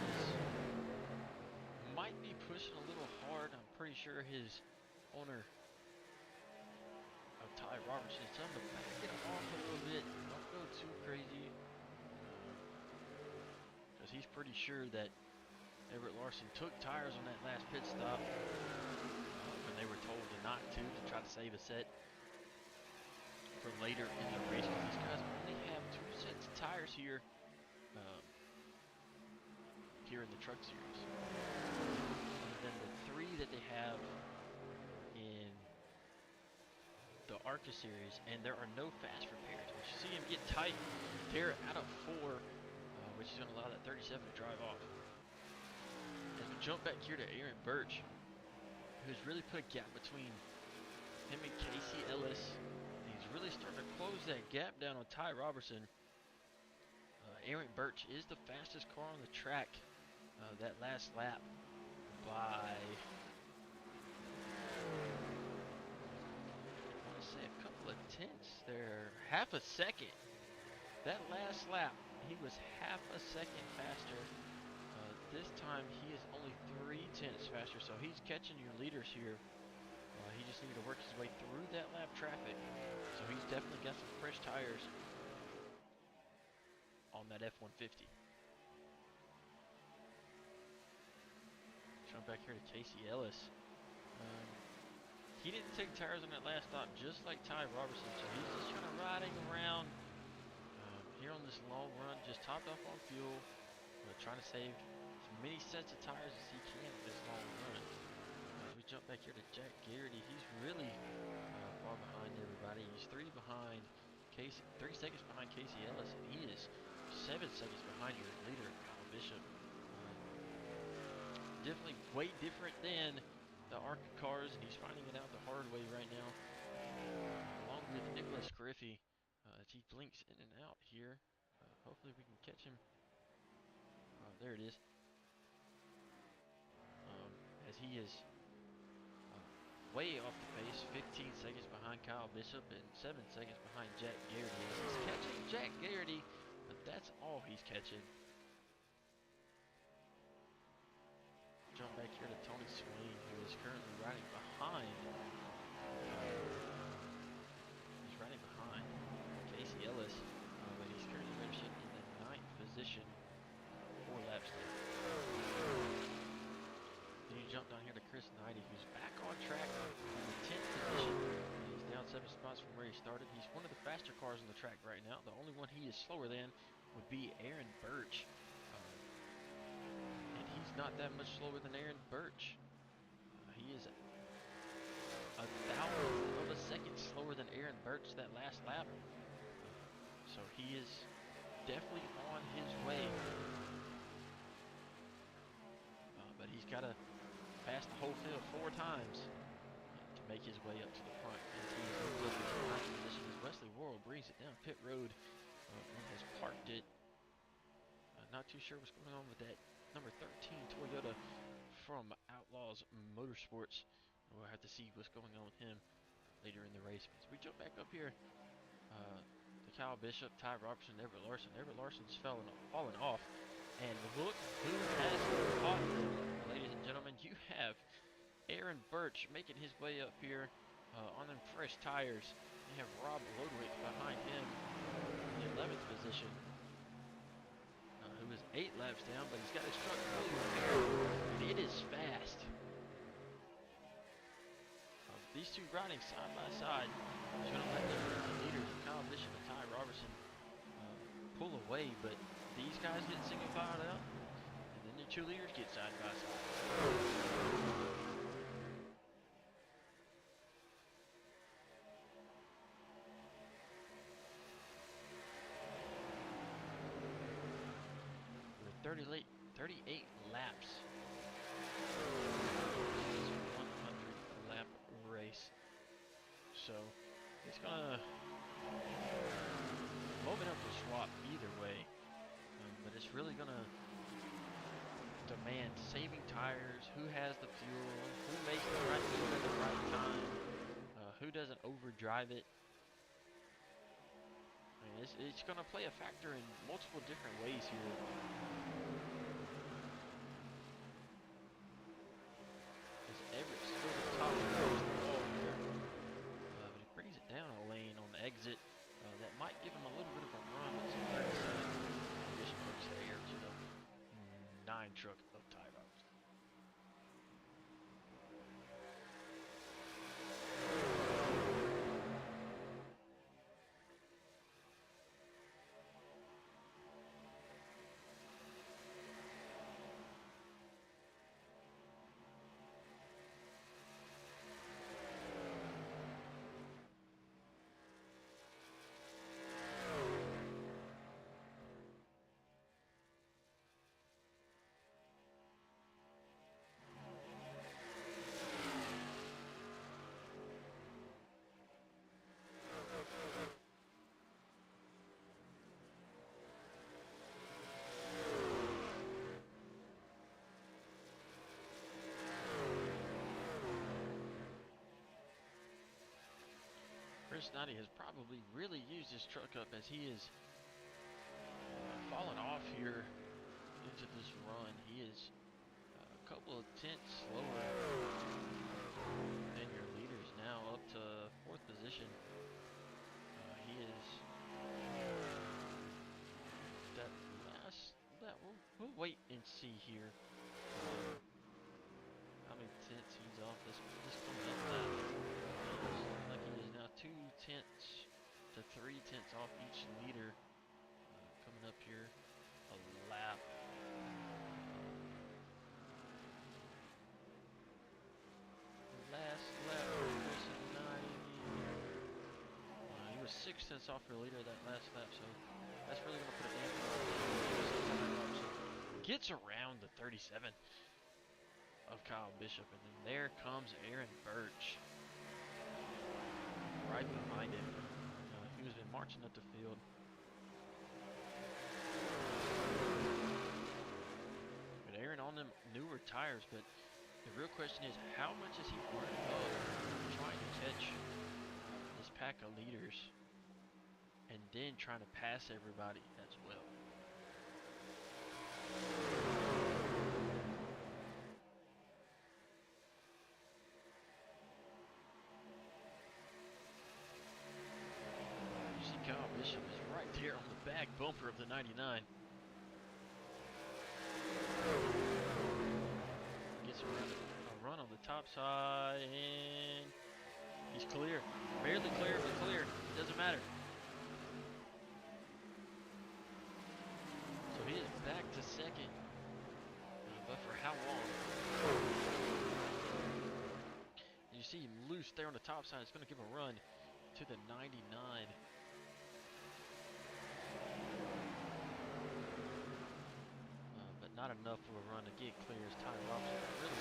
might be pushing a little hard. I'm pretty sure his owner of Ty Robertson is telling him to back it off a little bit. Don't go too crazy. Because he's pretty sure that Everett Larson took tires on that last pit stop when they were told to not to try to save a set for later in the race. Because these guys only have 2 sets of tires here. Here in the Truck Series. And then the 3 that they have in the ARCA Series, and there are no fast repairs. But you see him get tight there out of 4, which is going to allow that 37 to drive off. As we jump back here to Aaron Birch, who's really put a gap between him and Casey Ellis. He's really starting to close that gap down on Ty Robertson. Aaron Birch is the fastest car on the track that last lap by, I want to say, a couple of tenths there, half a second. That last lap, he was half a second faster. This time, he is only 3 tenths faster, so he's catching your leaders here. He just needed to work his way through that lap traffic, so he's definitely got some fresh tires on that F-150. Jump back here to Casey Ellis. He didn't take tires on that last stop, just like Ty Robertson, so he's just kind of riding around here on this long run, just topped off on fuel, trying to save as many sets of tires as he can for this long run. As we jump back here to Jack Garrity, he's really far behind everybody. He's 3 behind Casey, 3 seconds behind Casey Ellis, and he is 7 seconds behind your leader, Kyle Bishop. Definitely way different than the ARCA cars, and he's finding it out the hard way right now. Along with Nicholas Griffey, as he blinks in and out here. Hopefully we can catch him. There it is. As he is way off the pace, 15 seconds behind Kyle Bishop and 7 seconds behind Jack Garrity. He's catching Jack Garrity, but that's all he's catching. Jump back here to Tony Swain, who is currently riding behind. He's riding behind Casey Ellis, but he's currently finishing in the 9th position, 4 laps there. Then you jump down here to Chris Knighty, who's back on track in the 10th position. He's down 7 spots from where he started. He's one of the faster cars on the track right now. The only one he is slower than would be Aaron Birch. He's not that much slower than Aaron Birch. He is a 1,000th of a second slower than Aaron Birch that last lap. So he is definitely on his way. But he's got to pass the whole field 4 times to make his way up to the front. As he moves up into the 9th position as Wesley Worrell brings it down pit road and has parked it. Not too sure what's going on with that number 13 Toyota from Outlaws Motorsports. We'll have to see what's going on with him later in the race. As we jump back up here, to Kyle Bishop, Ty Robertson, Everett Larson. Everett Larson's fallen off. And look who has caught them, ladies and gentlemen. You have Aaron Birch making his way up here on them fresh tires. You have Rob Lodwick behind him in the 11th position, who is 8 laps down, but he's got his truck fully repaired, and it is fast. These two riding side by side is going to let the leaders, Kyle Bishop and Ty Robertson, pull away, but these guys get single filed out, and then the two leaders get side by side. With 38 laps. It's a 100 lap race. So it's gonna momentum to swap either way, but it's really gonna demand saving tires, who has the fuel, who makes the right move at the right time, who doesn't overdrive it. I mean, it's gonna play a factor in multiple different ways here. As Everett's still the top of the ball here, but he brings it down a lane on the exit. That might give him a little bit of a run, but some 37 Bishop looks here to the 9 truck of Ty Robertson. Chris Nutty has probably really used his truck up as he is fallen off here into this run. He is a couple of tenths slower than your leaders now, up to 4th position. He is that last lap. We'll wait and see here how many tenths he's off this coming up lap. Like he is now 2 tenths to 3 tenths off each leader coming up here a lap. Last lap was 90. He was 6 tenths off your leader that last lap, so that's really going to put a damper on it. Gets around the 37 of Kyle Bishop, and then there comes Aaron Birch right behind him. He was been marching up the field. But Aaron on them newer tires, but the real question is, how much is he worried about trying to catch this pack of leaders and then trying to pass everybody as well? Kyle Bishop is right there on the back bumper of the 99. Gets around a run on the top side, and he's clear. Barely clear, but clear. It doesn't matter. So he is back to 2nd. But for how long? You see him loose there on the top side. It's going to give a run to the 99. Not enough of a run to get clear as Ty Robertson really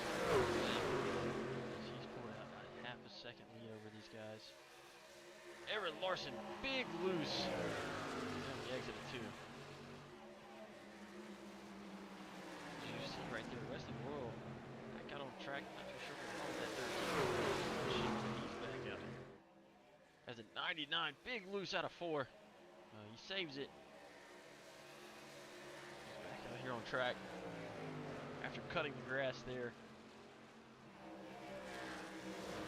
he's pulled out a half a second lead over these guys. Everett Larson, big loose. He's on the exit exit of 2. As you see right there, Wesley Royal back out on track. Not too sure what's wrong with that 13. He's back out here. Has a 99, big loose out of 4. He saves it. He's back out here on track after cutting the grass there.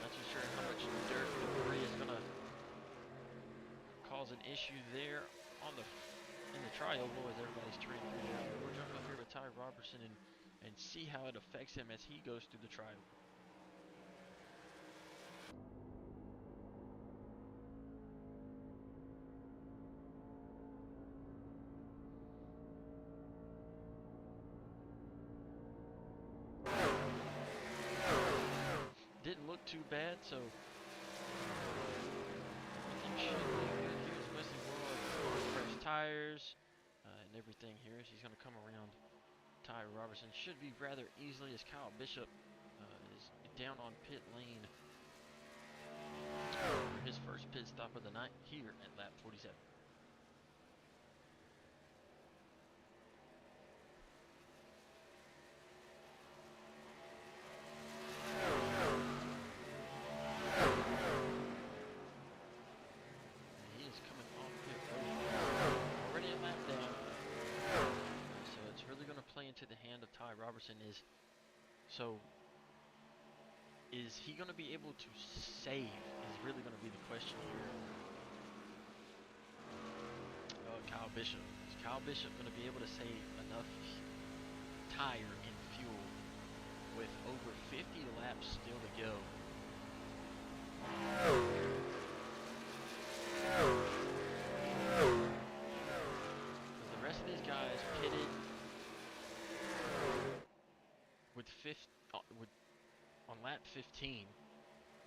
Not too sure how much dirt and debris is gonna cause an issue there on the in the tri-oval as everybody's turning through there. We'll jump up here with Ty Robertson and see how it affects him as he goes through the tri-oval. Didn't look too bad, so everything should be good. Here's Wesley Royal, fresh tires and everything here. She's going to come around Ty Robertson. Should be rather easily as Kyle Bishop is down on pit lane for his first pit stop of the night here at lap 47. To the hand of Ty Robertson is he going to be able to save is really going to be the question here. Kyle Bishop. Is Kyle Bishop going to be able to save enough tire and fuel with over 50 laps still to go? The rest of these guys pitted on lap 15,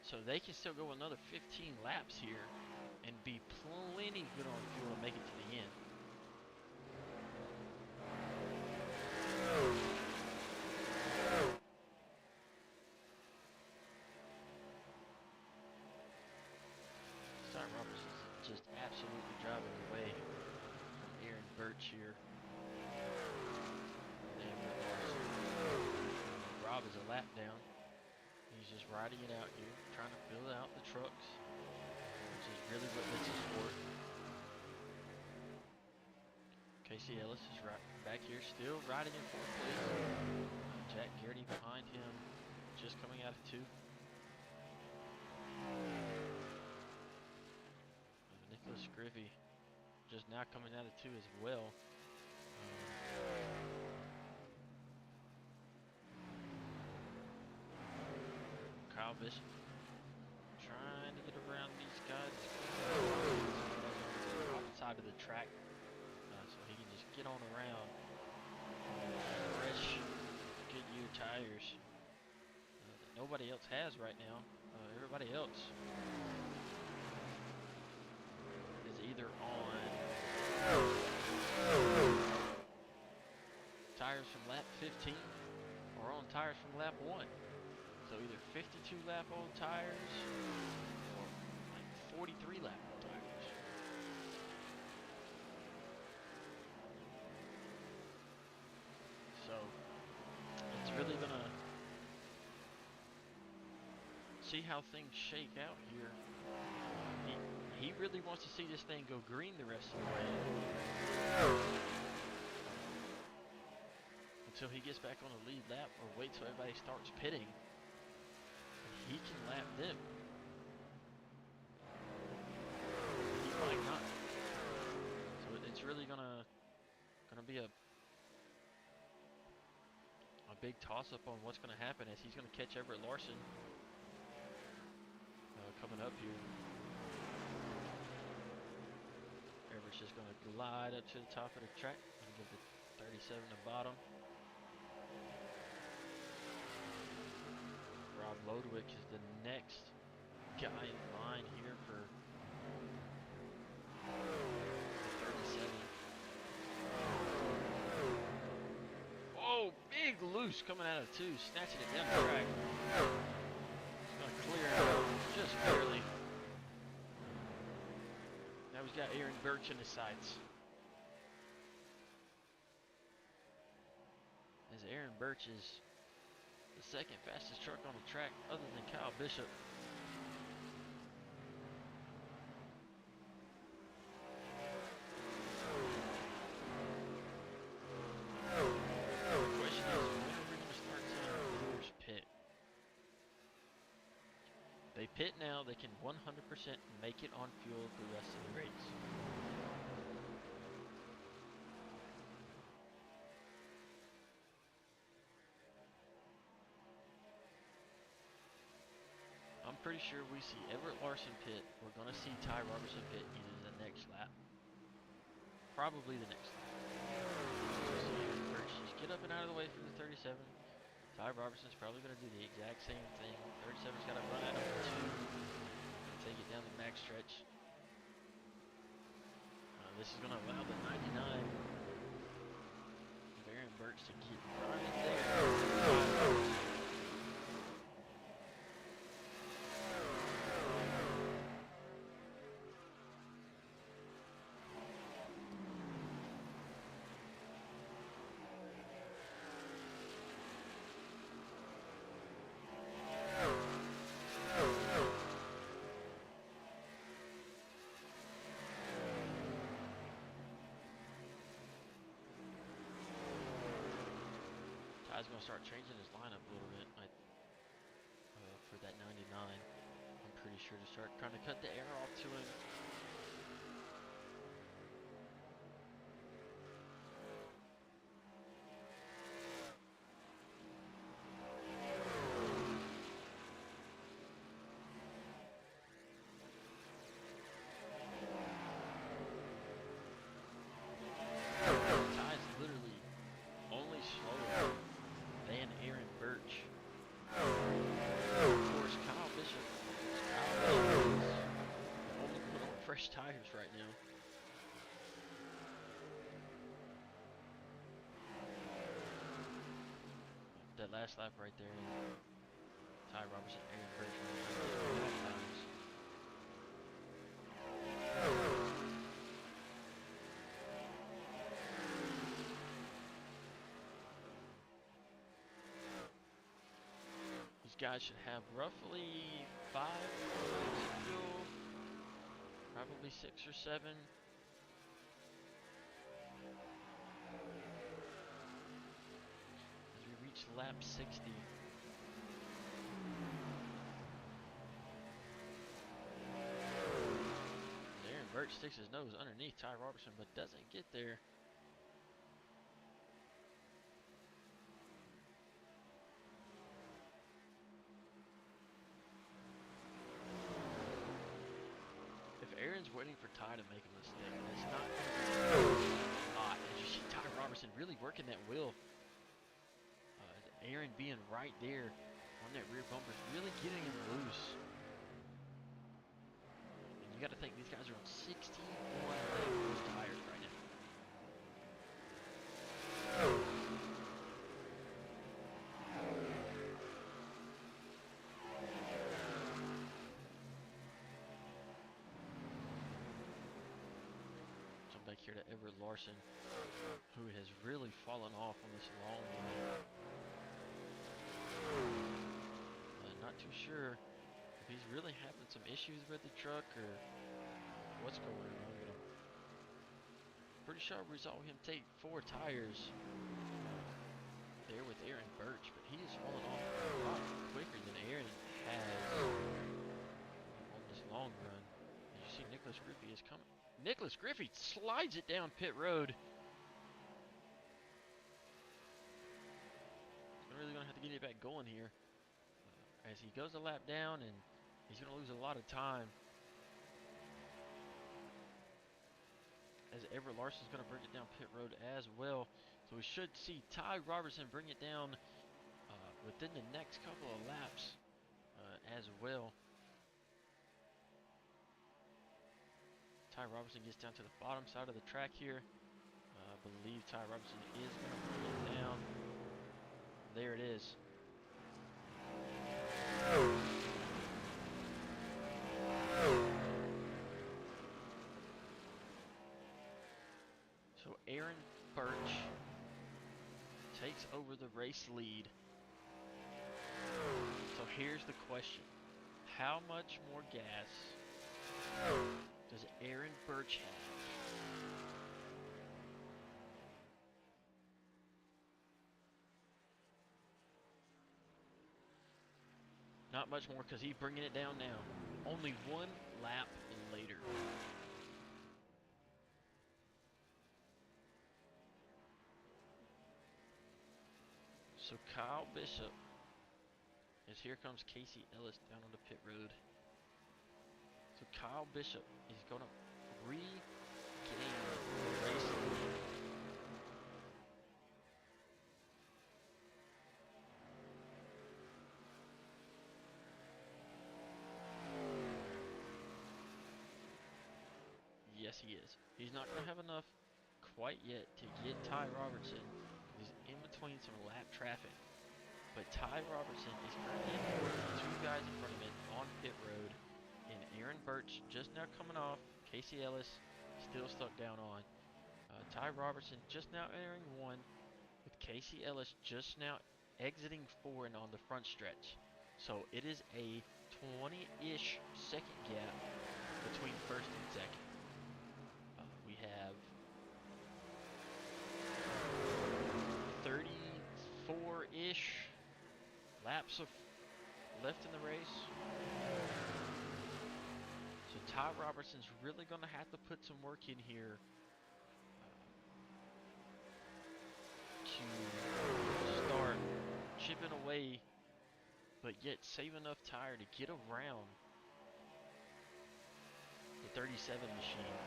so they can still go another 15 laps here and be plenty good on fuel to make it to the end. Ty Roberts is just absolutely driving away from Aaron Birch here. Rob is a lap down. He's just riding it out here, trying to fill out the trucks, which is really what this is for. Casey Ellis is right back here, still riding in 4th place. Jack Garrity behind him, just coming out of 2. Nicholas Griffey just now coming out of 2 as well. Kyle Bishop trying to get around these guys outside of the track so he can just get on around. Fresh Goodyear tires that nobody else has right now. Everybody else is either on tires from lap 15 or on tires from lap 1. So either 52 lap old tires or like 43 lap old tires. So it's really gonna see how things shake out here. He really wants to see this thing go green the rest of the way. Until he gets back on the lead lap or wait till everybody starts pitting. He can lap them. He might not. So it's really gonna be a big toss-up on what's gonna happen as he's gonna catch Everett Larson coming up here. Everett's just gonna glide up to the top of the track and give the 37 the bottom. Rob Lodwick is the next guy in line here for 37. Oh, big loose coming out of 2, snatching it down the track. It's going to clear it out just barely. Now he's got Aaron Birch in his sights. as Aaron Birch is the second fastest truck on the track other than Kyle Bishop. The question is, when are we going to start seeing brewers pit? They pit now, they can 100% make it on fuel the rest of the race. I'm pretty sure we see Everett Larson pit. We're going to see Ty Robertson pit either the next lap. Probably the next lap. We'll see Aaron Birch just get up and out of the way for the 37. Ty Robertson's probably going to do the exact same thing. 37's got to run out of 2 and take it down the back stretch. This is going to allow the 99 of Aaron Birch to get right there. Ty's going to start changing his lineup a little bit for that 99. I'm pretty sure to start trying to cut the air off to him. Ty's literally only slower than Aaron Birch. Of course, Kyle Bishop is only put on fresh tires right now. That last lap right there, Ty Robertson, Aaron Birch times. These guys should have roughly 5 laps of fuel, probably 6 or 7. As we reach lap 60. Aaron Birch sticks his nose underneath Ty Robertson, but doesn't get there. Aaron's waiting for Ty to make a mistake. That's not as you see Ty Robertson really working that wheel. Aaron being right there on that rear bumper is really getting him loose. And you got to think these guys are on 61 tires right now. Back here to Everett Larson, who has really fallen off on this long run. Not too sure if he's really having some issues with the truck or what's going on, but I'm pretty sure we saw him take 4 tires there with Aaron Birch, but he is falling off a lot quicker than Aaron has on this long run. As you see, Nicholas Griffey is coming. Nicholas Griffey slides it down pit road. He's really going to have to get it back going here. As he goes a lap down, and he's going to lose a lot of time. As Everett Larson's going to bring it down pit road as well. So we should see Ty Robertson bring it down within the next couple of laps as well. Ty Robertson gets down to the bottom side of the track here. I believe Ty Robertson is going to bring it down. There it is. So Aaron Birch takes over the race lead. So here's the question. How much more gas does Aaron Birch have? Not much more because he's bringing it down now. Only one lap later. So Kyle Bishop, as here comes Casey Ellis down on the pit road. So Kyle Bishop is going to regain the race lead. Yes, he is. He's not going to have enough quite yet to get Ty Robertson. He's in between some lap traffic. But Ty Robertson is currently two guys in front of him on pit road. And Aaron Birch just now coming off. Casey Ellis still stuck down on. Ty Robertson just now entering one. With Casey Ellis just now exiting four and on the front stretch. So it is a 20-ish second gap between first and second. We have 34-ish laps of left in the race. So Ty Robertson's really going to have to put some work in here to start chipping away, but yet save enough tire to get around the 37 machine,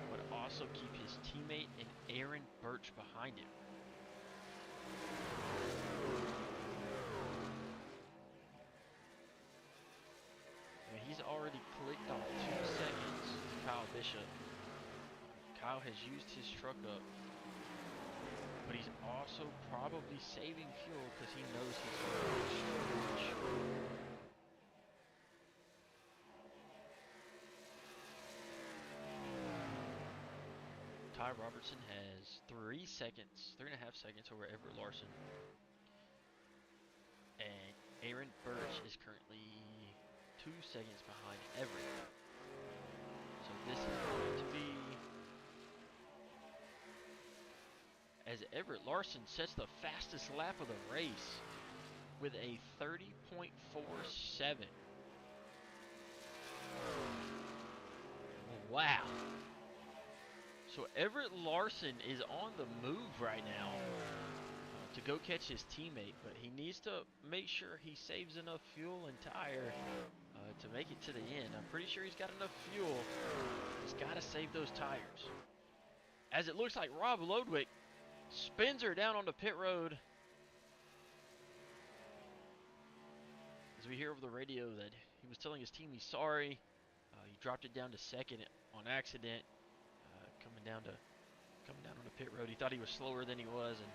but also keep his teammate and Aaron Birch behind him. I mean, he's already clicked on 2 seconds to Kyle Bishop. Kyle has used his truck up, but he's also probably saving fuel because he knows he's going to stretch. Ty Robertson has 3 seconds, 3.5 seconds over Everett Larson. And Aaron Birch is currently 2 seconds behind Everett. So this is going to be, as Everett Larson sets the fastest lap of the race with a 30.47. Wow. So Everett Larson is on the move right now to go catch his teammate, but he needs to make sure he saves enough fuel and tire to make it to the end. I'm pretty sure he's got enough fuel. He's got to save those tires. As it looks like Rob Lodwick spins her down on the pit road. As we hear over the radio that he was telling his team he's sorry. He dropped it down to second on accident. Coming down on the pit road. He thought he was slower than he was and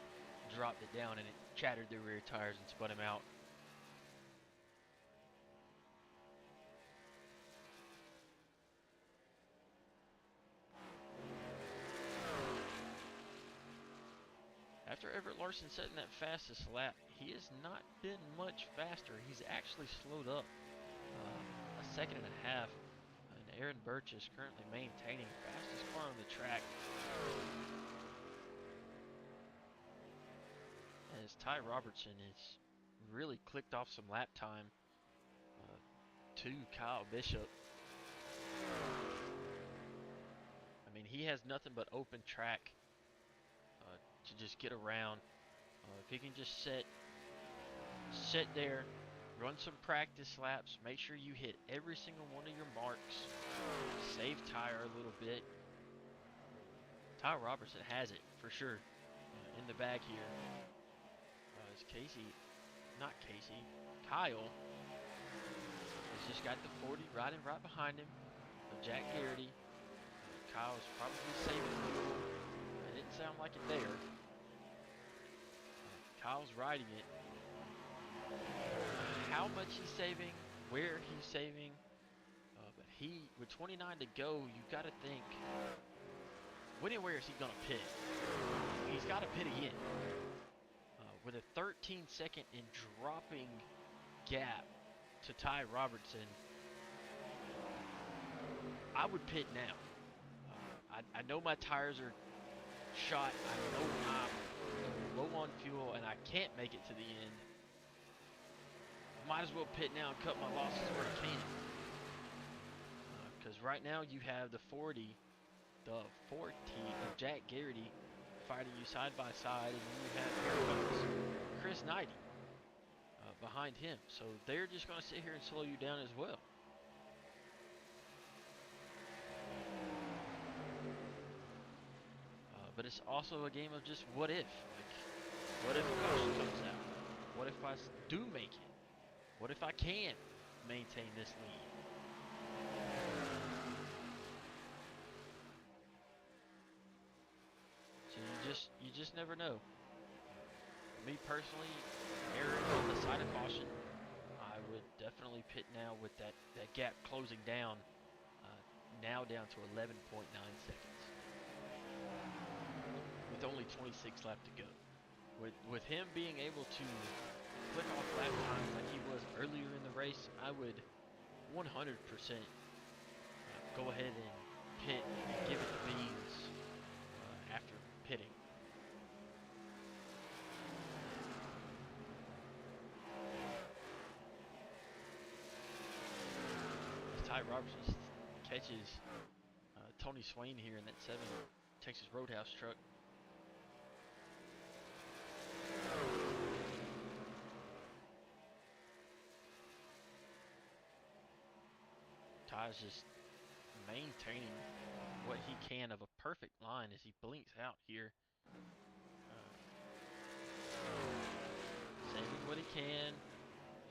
dropped it down, and it shattered the rear tires and spun him out. After Everett Larson setting that fastest lap, he has not been much faster. He's actually slowed up a second and a half. And Aaron Birch is currently maintaining fastest car on the track. As Ty Robertson has really clicked off some lap time to Kyle Bishop. I mean, he has nothing but open track to just get around. If he can just sit there, run some practice laps, make sure you hit every single one of your marks, save tire a little bit. Ty Robertson has it for sure in the bag here. As Kyle has just got the 40 riding right behind him of Jack Garrity. Kyle's probably saving fuel. It didn't sound like it there. Kyle's riding it. How much he's saving, where he's saving, but with 29 to go, you got to think, when and where is he going to pit? He's got to pit again. with a 13-second and dropping gap to Ty Robertson, I would pit now. I know my tires are shot. I know I'm low on fuel and I can't make it to the end. Might as well pit now and cut my losses where I can. Because right now you have the 40 of Jack Garrity fighting you side by side, and then you have here comes Chris Knighty behind him. So they're just going to sit here and slow you down as well. But it's also a game of just what if. Like, what if a caution comes out? What if I do make it? What if I can maintain this lead? So you just never know. Me personally, erring on the side of caution, I would definitely pit now with that gap closing down, now down to 11.9 seconds. With only 26 left to go. With him being able to click off lap times like he was earlier in the race, I would 100% go ahead and pit and give it the beans after pitting. As Ty Robertson catches Tony Swain here in that 7 Texas Roadhouse truck. Ty's just maintaining what he can of a perfect line as he blinks out here. Saving what he can,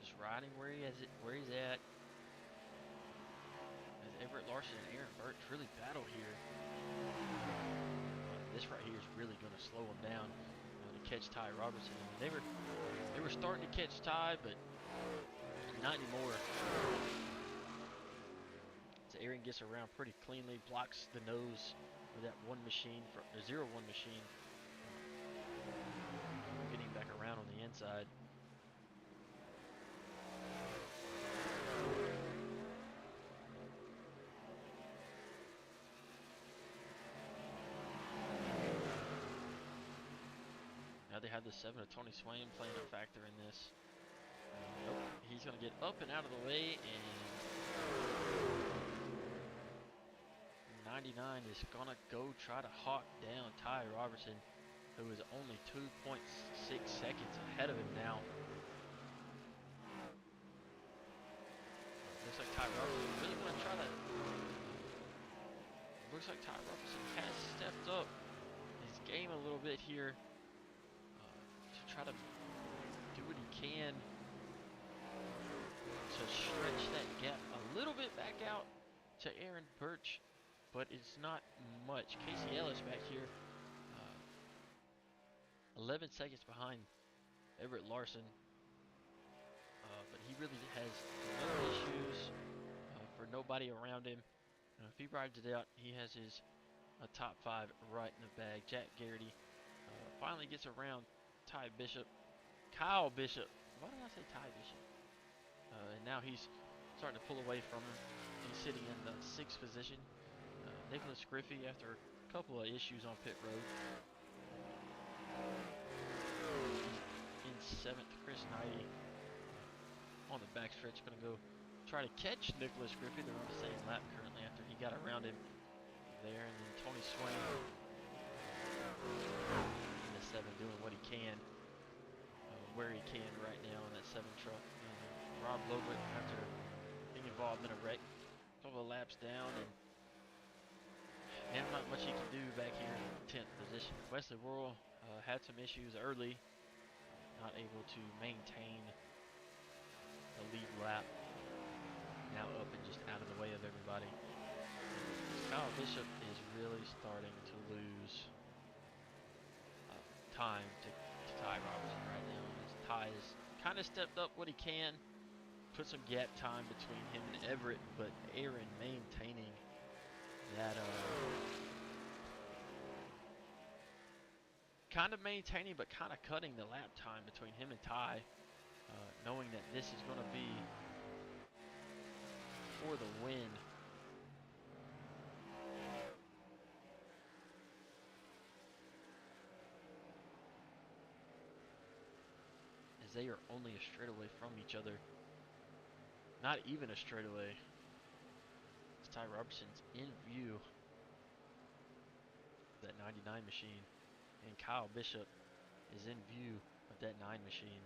just riding where he's at. As Everett Larson and Aaron Burch really battle here. This right here is really going to slow him down to catch Ty Robertson. They were starting to catch Ty, but not anymore. So Aaron gets around pretty cleanly, blocks the nose with that 1 machine, the 0-1 machine. Getting back around on the inside. Now they have the 7 of Tony Swain playing a factor in this. Nope, he's going to get up and out of the way, and 99 is going to go try to hawk down Ty Robertson, who is only 2.6 seconds ahead of him now. Looks like Ty Robertson really going to try to... Looks like Ty Robertson has stepped up his game a little bit here to try to do what he can to stretch that gap a little bit back out to Aaron Burch, but it's not much. Casey Ellis back here, 11 seconds behind Everett Larson, but he really has no issues for nobody around him. If he rides it out, he has his top 5 right in the bag. Jack Garrity finally gets around Kyle Bishop. Why did I say Ty Bishop? And now he's starting to pull away from him. He's sitting in the 6th position. Nicholas Griffey, after a couple of issues on pit road. In 7th, Chris Knighty on the backstretch, going to go try to catch Nicholas Griffey. They're on the same lap currently after he got around him there. And then Tony Swain in the 7 doing what he can, where he can right now in that 7 truck. Rob Lovitt, after being involved in a wreck, a couple of laps down, and man, not much he can do back here in 10th position. Wesley Worrell had some issues early, not able to maintain the lead lap. Now up and just out of the way of everybody. Kyle Bishop is really starting to lose time to Ty Robertson right now. Ty has kind of stepped up what he can, put some gap time between him and Everett, but Aaron maintaining that kind of maintaining but kind of cutting the lap time between him and Ty, knowing that this is going to be for the win. As they are only a straightaway from each other. Not even a straightaway. As Ty Robertson's in view of that 99 machine. And Kyle Bishop is in view of that 9 machine.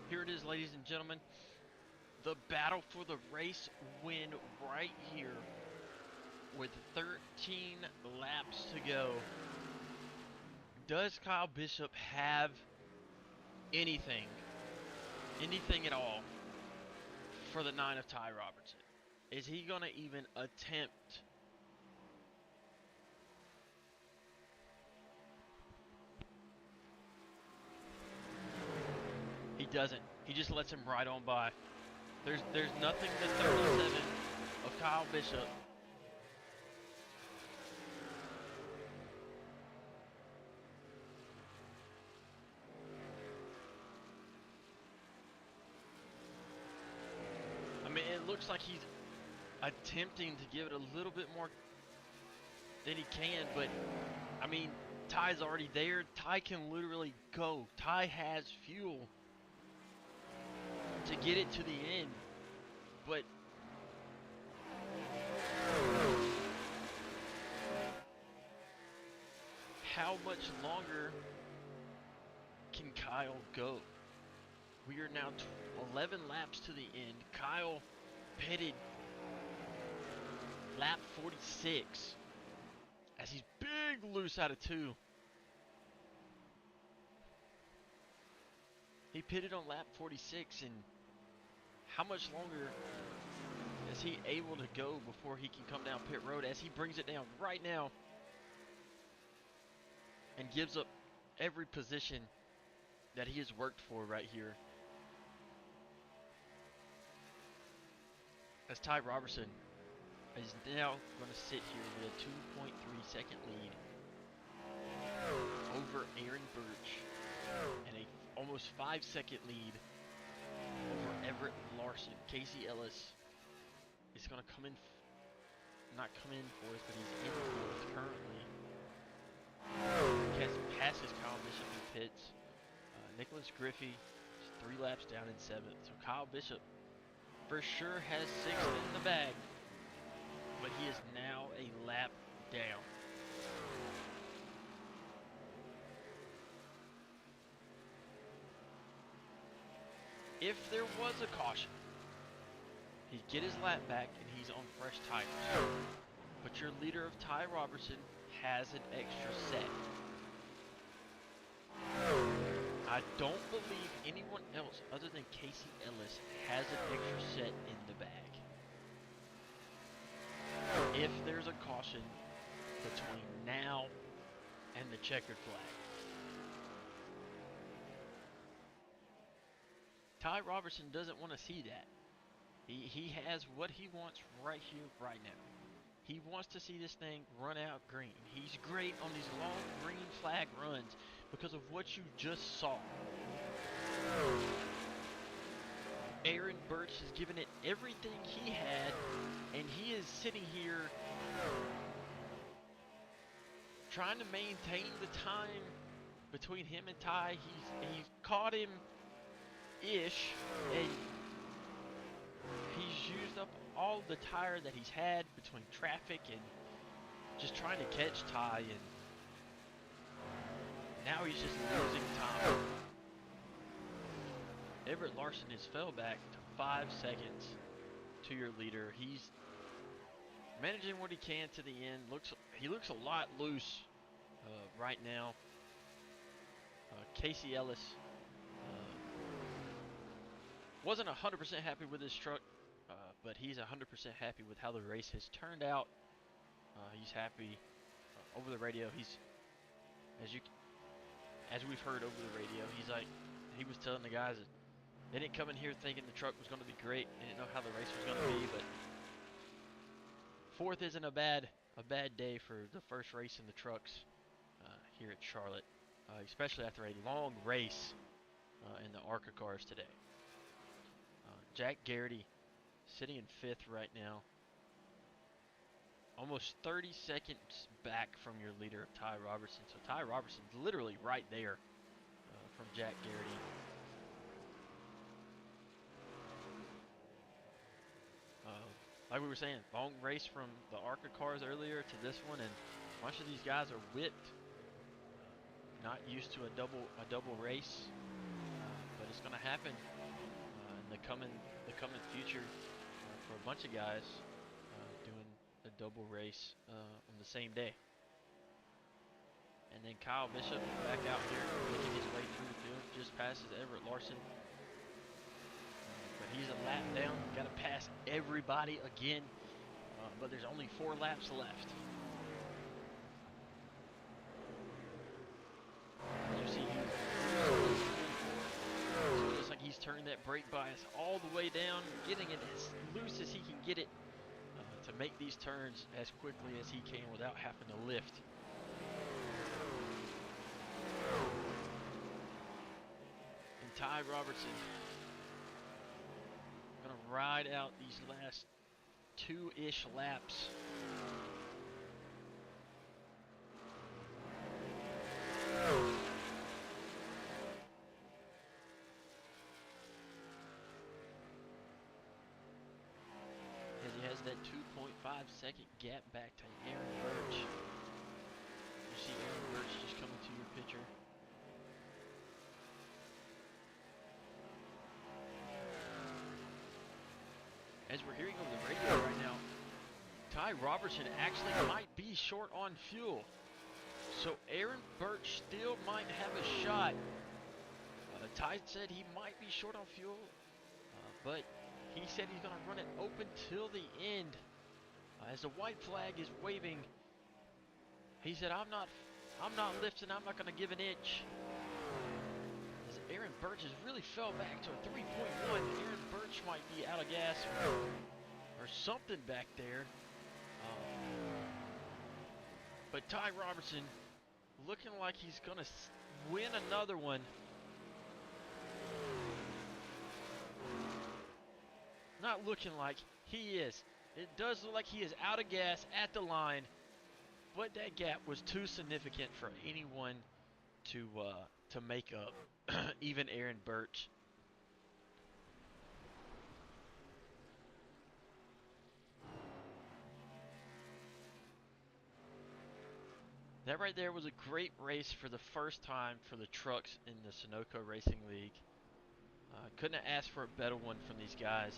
Here it is, ladies and gentlemen. The battle for the race win right here with 13 laps to go. Does Kyle Bishop have anything at all for the 9 of Ty Robertson? Is he going to even attempt? He doesn't. He just lets him ride on by. There's nothing to 37 of Kyle Bishop. I mean, it looks like he's attempting to give it a little bit more than he can, but I mean, Ty's already there. Ty can literally go. Ty has fuel to get it to the end, but how much longer can Kyle go? We are now 11 laps to the end. Kyle pitted lap 46 as he's big loose out of 2. He pitted on lap 46, and how much longer is he able to go before he can come down pit road as he brings it down right now and gives up every position that he has worked for right here? As Ty Robertson is now going to sit here with a 2.3 second lead over Aaron Birch and a almost 5 second lead over Everett Larson. Casey Ellis is going to come in, not come in fourth, but he's in fourth currently. Passes Kyle Bishop in pits. Nicholas Griffey is 3 laps down in 7th. So Kyle Bishop for sure has 6th in the bag, but he is now a lap down. If there was a caution, he'd get his lap back and he's on fresh tires. But your leader of Ty Robertson has an extra set. I don't believe anyone else other than Casey Ellis has an extra set in the bag. If there's a caution between now and the checkered flag. Ty Robertson doesn't want to see that. He has what he wants right here, right now. He wants to see this thing run out green. He's great on these long green flag runs because of what you just saw. Aaron Birch has given it everything he had, and he is sitting here trying to maintain the time between him and Ty. He's caught him ish, and he's used up all the tire that he's had between traffic and just trying to catch Ty, and now he's just losing time. Everett Larson has fell back to 5 seconds to your leader. He's managing what he can to the end. He looks a lot loose right now. Casey Ellis wasn't 100% happy with his truck, but he's 100% happy with how the race has turned out. He's happy over the radio. He's, as we've heard over the radio, he's like, he was telling the guys that they didn't come in here thinking the truck was going to be great. They didn't know how the race was going to be, but fourth isn't a bad day for the first race in the trucks here at Charlotte, especially after a long race in the ARCA cars today. Jack Garrity sitting in 5th right now, almost 30 seconds back from your leader, Ty Robertson. So Ty Robertson's literally right there from Jack Garrity. Like we were saying, long race from the ARCA cars earlier to this one, and a bunch of these guys are whipped, not used to a double race, but it's going to happen in the coming future for a bunch of guys doing a double race on the same day. And then Kyle Bishop back out here making his way through the field, just passes Everett Larson. But he's a lap down, got to pass everybody again, but there's only 4 laps left. As you see, it looks like he's turned that brake bias all the way down, getting it as loose as he can get it to make these turns as quickly as he can without having to lift. And Ty Robertson gonna ride out these last 2-ish laps. As he has that 2.5 second gap back to Aaron Birch. You see Aaron Birch just coming to your picture. As we're hearing over the radio right now, Ty Robertson actually might be short on fuel. So Aaron Birch still might have a shot. Ty said he might be short on fuel, but he said he's going to run it open till the end. As the white flag is waving, he said, I'm not lifting, I'm not going to give an inch. As Aaron Birch has really fell back to a 3.1. Aaron Birch might be out of gas or something back there. But Ty Robertson looking like he's going to win another one. Not looking like he is. It does look like he is out of gas at the line, but that gap was too significant for anyone to make up, even Aaron Birch. That right there was a great race for the first time for the trucks in the Sunoco Racing League. Couldn't have asked for a better one from these guys.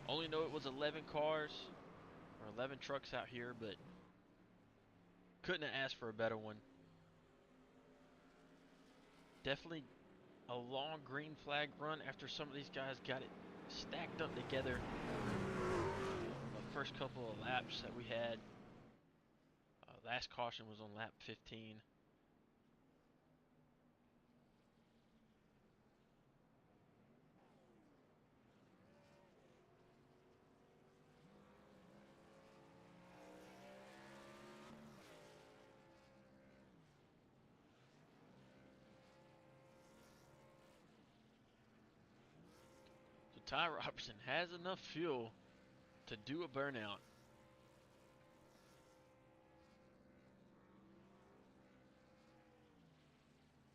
Only know it was 11 cars, or 11 trucks out here, but couldn't have asked for a better one. Definitely a long green flag run after some of these guys got it stacked up together. The first couple of laps that we had. Last caution was on lap 15. So Ty Robertson has enough fuel to do a burnout.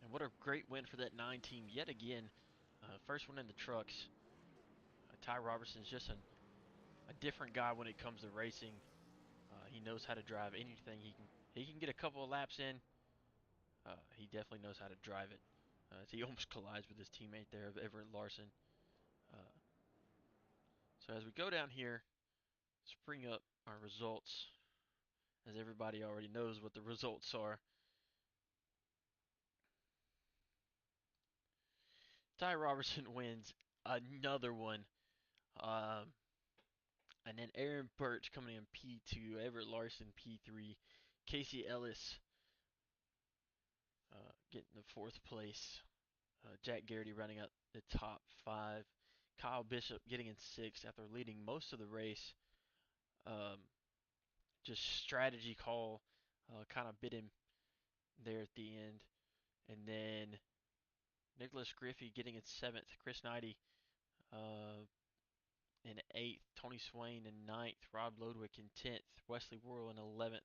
And what a great win for that 9 team yet again. First one in the trucks. Ty Robertson's just a different guy when it comes to racing. He knows how to drive anything. He can get a couple of laps in. He definitely knows how to drive it. He almost collides with his teammate there of Everett Larson. So as we go down here, let's bring up our results. As everybody already knows what the results are. Ty Robertson wins another one. And then Aaron Birch coming in P2, Everett Larson P3, Casey Ellis getting the 4th place, Jack Garrity running up the top 5, Kyle Bishop getting in 6th after leading most of the race. Just strategy call kind of bit him there at the end. And then Nicholas Griffey getting in 7th, Chris Knighty in 8th, Tony Swain in 9th, Rob Lodwick in 10th, Wesley Worrell in 11th.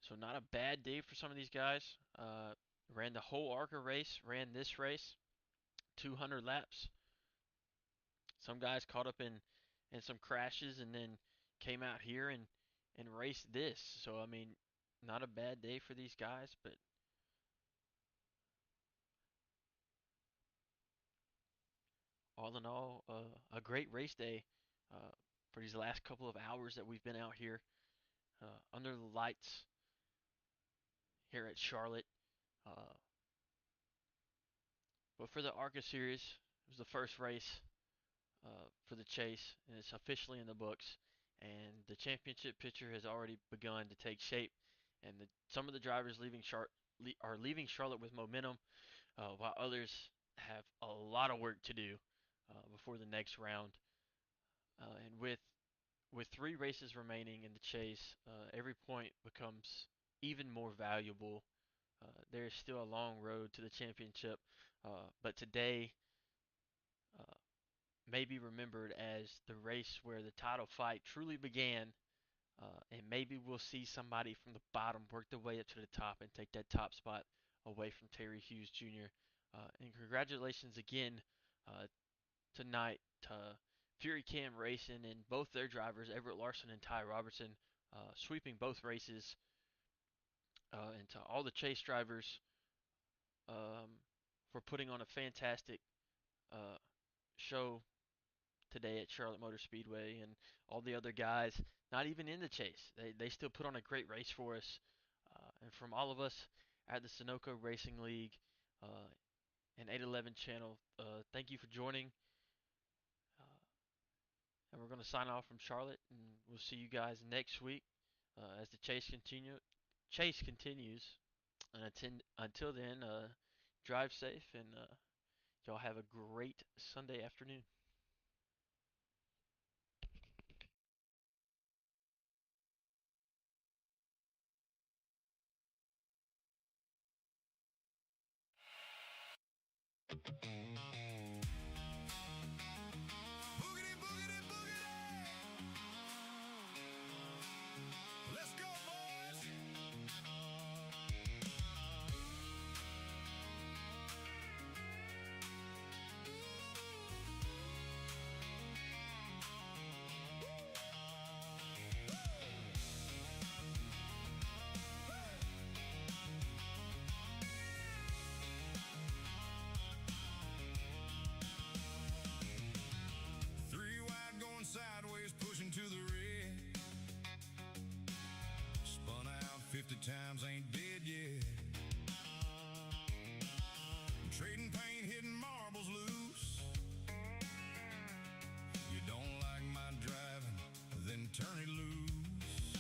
So not a bad day for some of these guys. Ran the whole ARCA race, ran this race, 200 laps. Some guys caught up in some crashes and then came out here and raced this. So, I mean, not a bad day for these guys, but all in all, a great race day for these last couple of hours that we've been out here under the lights here at Charlotte. But for the ARCA series, it was the first race for the chase, and it's officially in the books. And the championship picture has already begun to take shape. And some of the drivers are leaving Charlotte with momentum, while others have a lot of work to do before the next round. And with 3 races remaining in the chase, every point becomes even more valuable. There is still a long road to the championship, but today may be remembered as the race where the title fight truly began, and maybe we'll see somebody from the bottom work their way up to the top and take that top spot away from Terry Hughes Jr. And congratulations again tonight to Fury Cam Racing and both their drivers, Everett Larson and Ty Robertson, sweeping both races. And to all the chase drivers for putting on a fantastic show today at Charlotte Motor Speedway, and all the other guys, not even in the chase. They still put on a great race for us. And from all of us at the Sunoco Racing League and 811 channel, thank you for joining. And we're going to sign off from Charlotte, and we'll see you guys next week as the chase continues. And until then, drive safe, and y'all have a great Sunday afternoon. Boogity, boogity, boogity. Let's go, boys. 3 wide going sideways, pushing to the red. Spun out 50 times, ain't dead yet. Trading paint, hitting marbles loose. You don't like my driving, then turn it loose.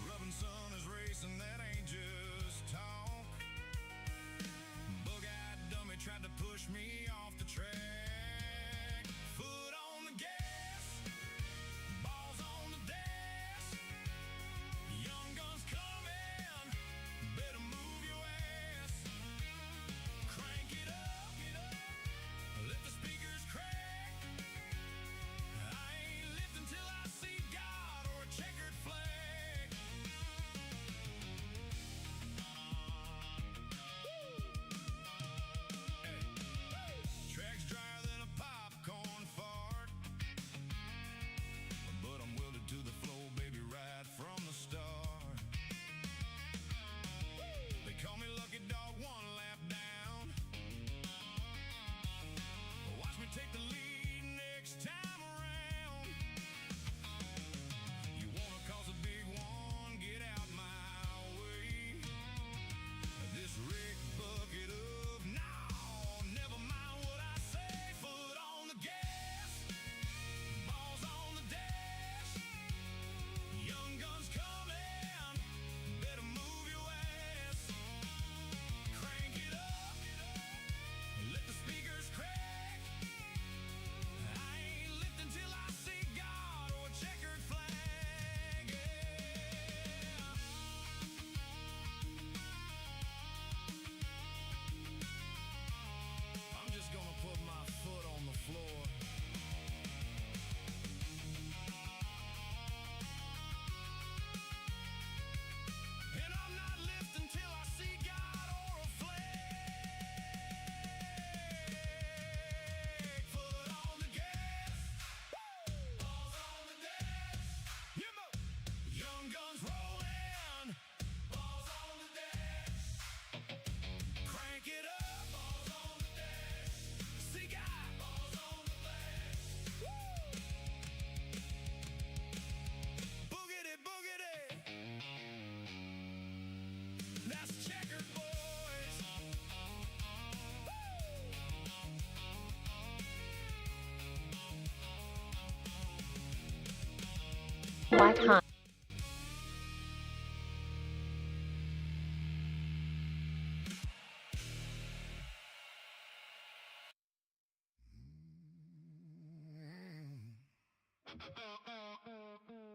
Rubbing sun is racing, that ain't just talk. Bug-eyed dummy tried to push me off the track. Foot on the gas, balls on the dash. Young guns coming, better move your ass. Crank it up, let the speakers crack. I ain't lifting till I see God or a checkered flag. Track's drier than a popcorn fart, but I'm welded to the flow, baby, right from the start. They call me Lucky Dog, 1 lap down. Watch me take the lead next time around. You wanna cause a big one, get out my way. This rig bucket of no, never mind what I say. Foot on the gas, balls on the dash. Young guns coming, better move your ass. Crank it up, let the speakers crack. I ain't lifting till I see God or a checkered flag. Yeah. I'm just gonna put my foot on the floor. And I'm not lifting till I see God or a flag. Foot on the gas, balls on the dash. Young guns rolling, balls on the dash. Crank it up, balls on the dash. See God, balls on the flash. Boogity, boogity. That's checkered, boys. Black Hunt. Mm.